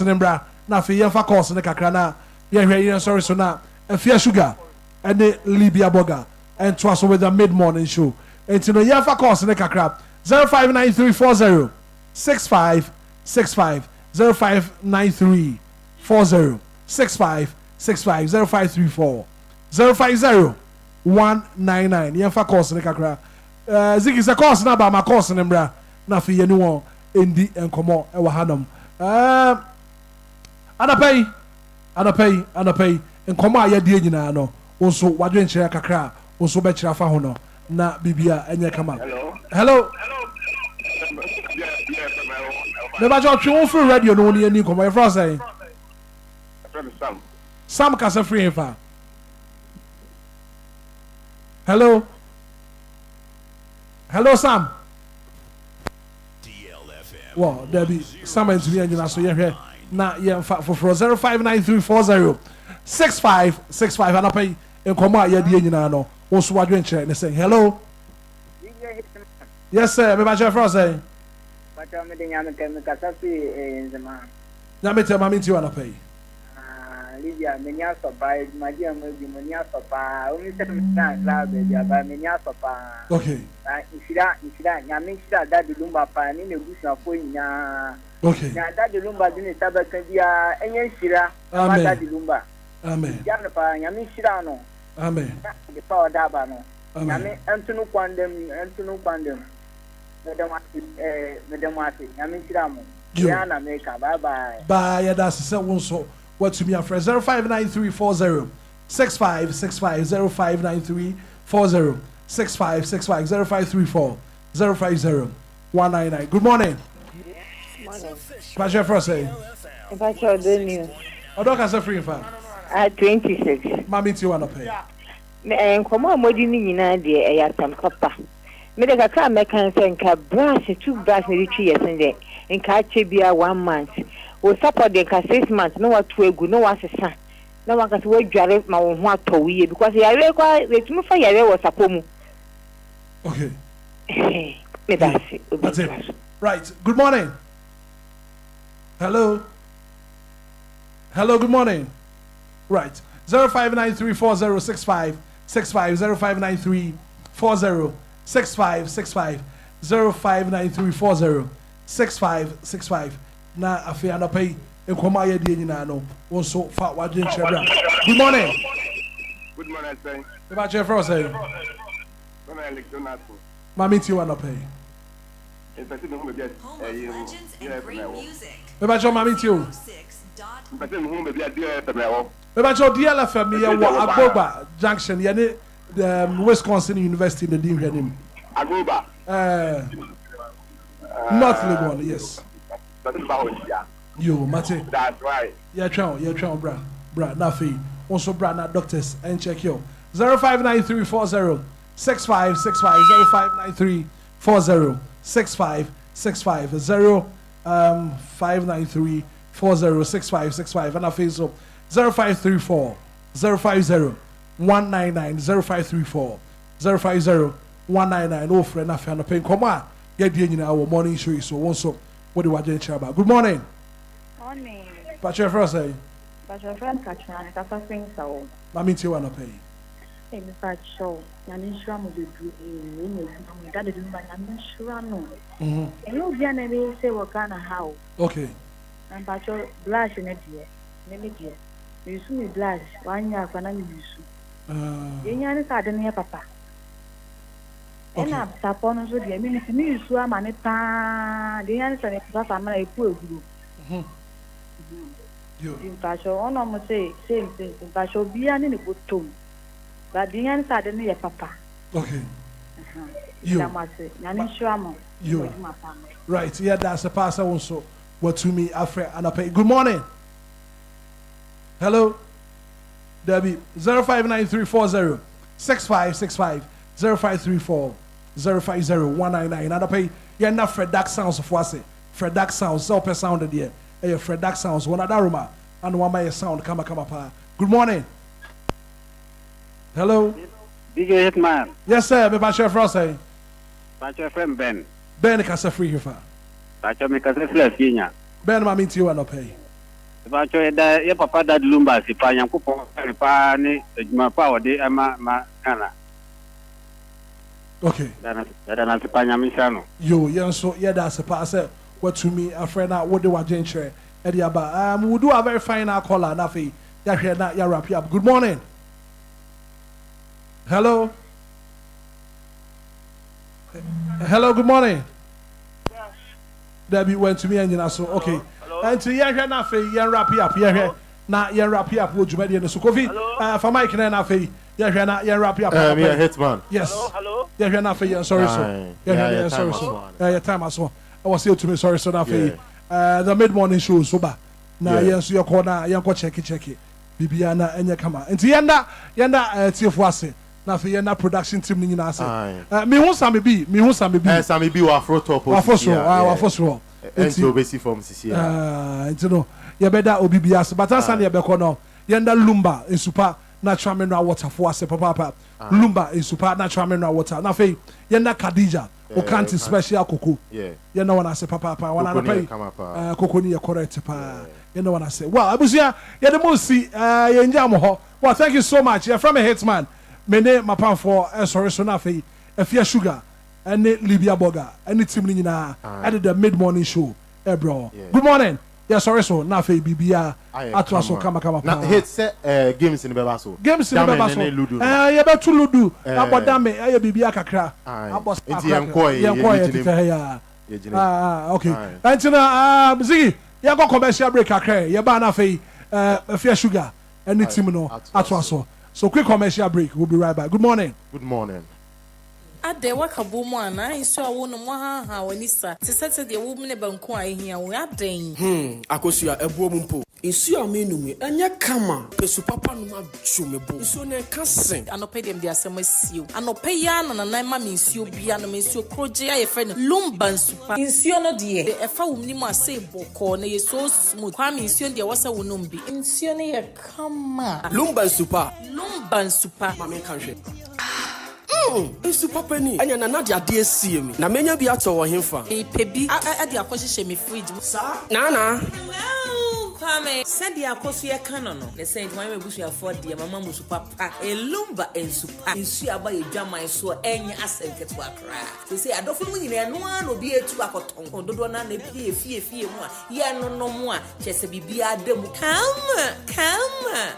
nembra na fe ye fa course ne kakra na ye hwe ye sorry so na afia sugar and the Libya burger and twas with the mid morning show into no ye fa course ne kakra 0593406565 0593406565 0534 050 199 yefa course ne kakra zigi se course na ba ma course ne mbra na fe yenu won endi enkomo e wa hanam anapay enkomo aye die nyina no wonso wadwen kire kakra wonso be kire fa ho no na bibia enye kama hello Never just you for radio no only any come. Your friend say. Sam kasa free infa. Hello Sam. DLFM. Well, there be someone to be in so here. Now, yeah, for 0593406565 and I pay in Koma Yadino. Also, what you're and saying hello. Yes, sir. Maybe I say. But I'm the Yamaka in the man. Yamita, Mammy, you want to pay. Lydia, Minya Sopa, my dear Minya Sopa, only 7 times loud, baby, about Minya Sopa. Okay. If you don't, Yamisha, that the Lumba pan in the bush of Poina. Okay. Now that the Lumba didn't have a Candia, and Shira, that the Lumba. Amen. Janapa, Yamishirano. Amen. The power dabano. Amen. Antonio Quandem, Madam Martin, Yamishiramo. Diana Maker, bye bye. Bye, that's the second so. What to me a friend 059340 6565 059340 6565 0534 050 199. Good morning. Morning. What's your first say? If I show the news. I don't have a free fan. At 26. Mammy, you want to pay? And come on, what do you mean, idea? Some papa. Made a car mechanic and brush 2 brush maybe 3 years in there. In Kachibia 1 month. We support the 6 months. No one to a good, no one's a son. No one can wait drive my own what to we because I require the move for your was a pomo. Okay. That's it. Right. Good morning. Hello. Hello. Good morning. Right. 0593406565 0593406565 0593406565 na afei anapay enkoma ye die nyina no wonso fa wadwen chebra. Good morning. Good morning, sir. About your first say. Mami ti wanapay. About your mami ti o. About your DLFM ye wa Agoba Junction ye ne Wisconsin University in the dim here nim. Agoba. North Legon, yes. You, Mate. That's right. Yeah, bra. Nafi. Also, bra, not doctors. And check you. 059340 6565 059340 6565 059340 6565 and I Facebook 0534 050 199 0534 050 199. Oh, friend, Nafi and a pain. Come on. Get the our morning show so also what do you want to chat about? Good morning. Morning. But your first say? But your friend catch me and it's a thing so. Mami ti wanna pay. Hey, the fact show. Yanin shram will be that is my yanin shram. And you'll be an enemy say what kind of how. Okay. And but your blush in it here. Many dear. You see me blush 1 year for an use. Yan is I near papa. And I'm tapon so the mean to me so am an pa the answer is that I'm a poor group. In Pasho, on almost say same thing. In Pasho, be an in a good tone. But the answer is near papa. Okay. You. Right, yeah, that's a passer also. What to me, Alfred, and I pay. Good morning. Hello. Debbie, 059340 6565 0534 050 199. And I pay. Yeah, not Fred Duck sounds of what's it. Fred Duck sounds, so per sound there. Hey, Fred Duck sounds, one other room, and one by sound, come up. Good morning. Hello. DJ Hitman. Yes, sir. Me Bachelor Frost. Bachelor friend Ben. Ben Casa free here. Bachelor me Casa Flesh Ginya. Ben ma meet you and pay. Bachelor da ye papa da Lumba si pa Yankopon pa ni adwuma pa ode ma kana. Okay. Dana si pa nyamisha no. Yo, yeah, so yeah, that's a pass. What to me, a friend out what they were gentle. Eddie Abba. We do a very fine caller, Nafi. Yeah, here now, yeah, wrap you up. Good morning. Hello. Hello, good morning. Yes. Debbie went to me and you know, so okay. Hello. And to yeah, Nafi, yeah, wrap you up. Yeah, here. Now, yeah, wrap you up. Would you be in the Sukofi? For Mike and Nafi. Yeah, here now, yeah, wrap you up. Yeah, Hitman. Yes. Hello. Yeah, here Nafi. Yeah, sorry, sir. Yeah, sorry, sir. Yeah, time as well. I was here to me, sorry, so Nafi. The mid-morning show, so bad. Now, yes, your corner, you go check it. Bibiana and your camera. And yenda, Tiafwase. Nafi yenda production team ni nasa. Me who sami bi. Sami bi wa afro top. Wafosro. Enti obesi from sisi. Enti no ye beda obi bias but ansa na ye be kono yenda Lumba ensupa natural mineral water for ase papa Lumba ensupa natural mineral water na fe yenda Khadija o kanti special cocoa yenda wana ase papa wana na pay cocoa ni ye correct pa yenda wana ase wow abusia ye de mo si ye nja mo ho well thank you so much. You're from a Hitman. My name, my pan for sorry, so now a fear sugar and Libya burger and it's in added the mid-morning show. Bro. Good morning. Yeah, sorry, so now for BBA at was so come. Now, hits games in the Bebaso. Games in the Bebaso. Yeah, about to Ludu. About Dame, I BBA Kakra. Okay. And Ziggy, you go commercial break, you're banana a fear sugar. And it's him no at so quick commercial break. We'll be right back. Good morning. Good morning. Ade waka bomu ana nso awo no mo ha wanisa te sete de wo mne banko a ehia wo aden akosua ebuo mumpo nsu a menum anya kama pesu papa no ma chumebo nsu ne kasen anope dem de asem asio anope ya na na ma me nsuo bia no me nsuo kroje aye fe no Lumba nsupa nsuo no de e fa wo mni mu ase boko na ye so smooth kwa me nsuo de wasa wo nom bi nsuo ne ye kama Lumba nsupa ma me kanhwe Nsupa pani anya na de ade asie mi na menya bi ato wo hemfa pebi ade akohye me fridge sa na Kwame, said the akosia canon. The saint, why we bush afford the mamma musupa pa a Lumba and supa. You see about your jama so any asset to a cry. They say, I don't know and one will be a two accoton. Or don't want to pay fear more. Yeah, no more. Just a BBA demo. Come.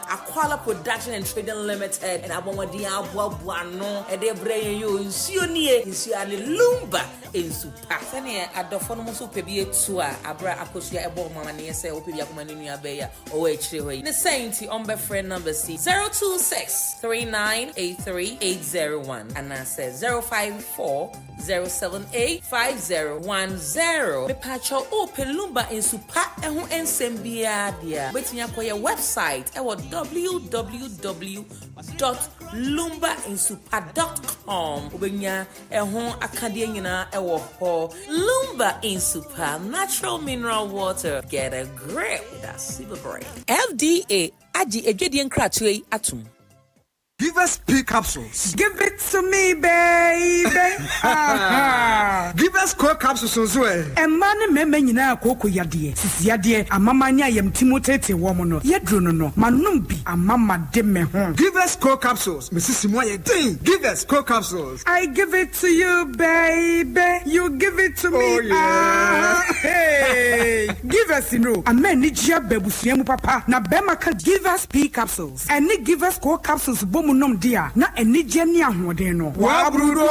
Aquala Production and Trading Limited and Abomadia Buano, and they bring you in Sioni, in Siani Lumba in supa. Senia at the Fonomusu Pebia Tua, Abra Akosia Ebo Mamma, say, Opia. The Saint on my friend number C 026-3983-801 and I said 054-078-5010. Me pacho open Lumba in Supa and who ensembia dia. Waiting for your website our www.lumbainsupa.com. Ubenya ehon akadiena ewo Lumba in Supa natural mineral water. Get a grip. That's super brain. FDA Aji Ejedian Kratwe Atum. Give us P capsules. Give it to me, baby. Give us core capsules as well. And money me na koko yadie. Sisi yadie amamanya yem timotete womono. Yedrono no manumbi amama de me hon. Give us core capsules. Mrs. Moye ding. Give us core capsules. I give it to you, baby. You give it to me. Oh yeah. Hey. Give us no. Amen ni jia bebusiemu papa. Na bema can give us P capsules. And ni give us core capsules bomu nom dia na enije ni ahode no wa brudo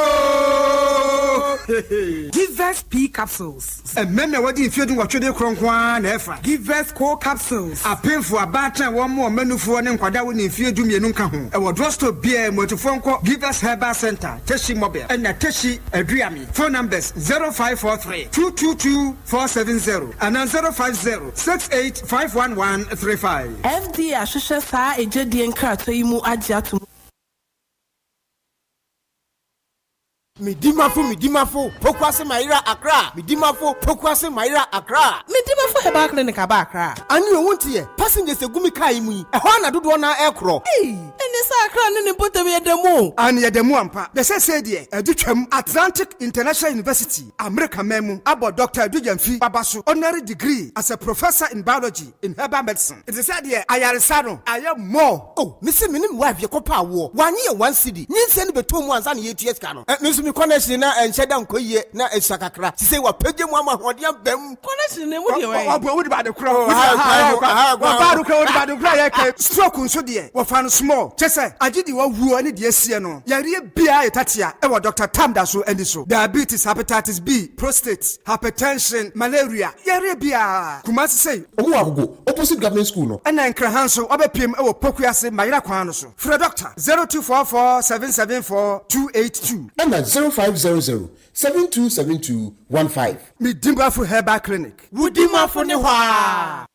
Give us P capsules and men na wadi fiodun watwede kronkwan na efa Give us core capsules apemfo abatan wo mo manufo ne nkwada wo ne fiodun mienu nka ho e wo drosto bia motofo nko Give us herbal center Teshi mobile and na Teshi aduami phone numbers 0543-222-470 and 050-68-51135 FD ahwehwe saa ejedi enkrato yi mu agiato Midimafo, Pokwase Maira Accra. Midimafo, Pokwase Maira Accra. Midimafo Herbal Clinic aba Accra. And you won't hear passengers a gumi kaimu. A hona do one aircraft. Hey, and this Accra and put them at the moon. And yet the Muampa. The say dear, Educhem Atlantic International University, America Memu, about Dr. Dujanfi Babasu, honorary degree as a professor in biology in herbal medicine. It is said here, I am more. Oh, Mr. Minim wife, your copa war. 1 year, 1 city. Need send be 2 months and 8 years canon. Connection na encheda nkoye na esakakra ti say wa pege mu ama hodiam bam connection ne mu de we wo di ba de kro wa ba do kro wo di ba de kro ya ke stroke nso de wo fa no small chese agidi wa wuo ne de asie no yare bia etatia e wo Dr. Tamdaso andi so diabetes hepatitis B prostate hypertension malaria yare bia kumasi say owo agogo opposite government school no and na nkra hanso obepiem e wo pokuase mayira kwan no so for doctor 0244774282 and 0500-727215. Midimafo Herbal Clinic. Wudimafo ne hwa.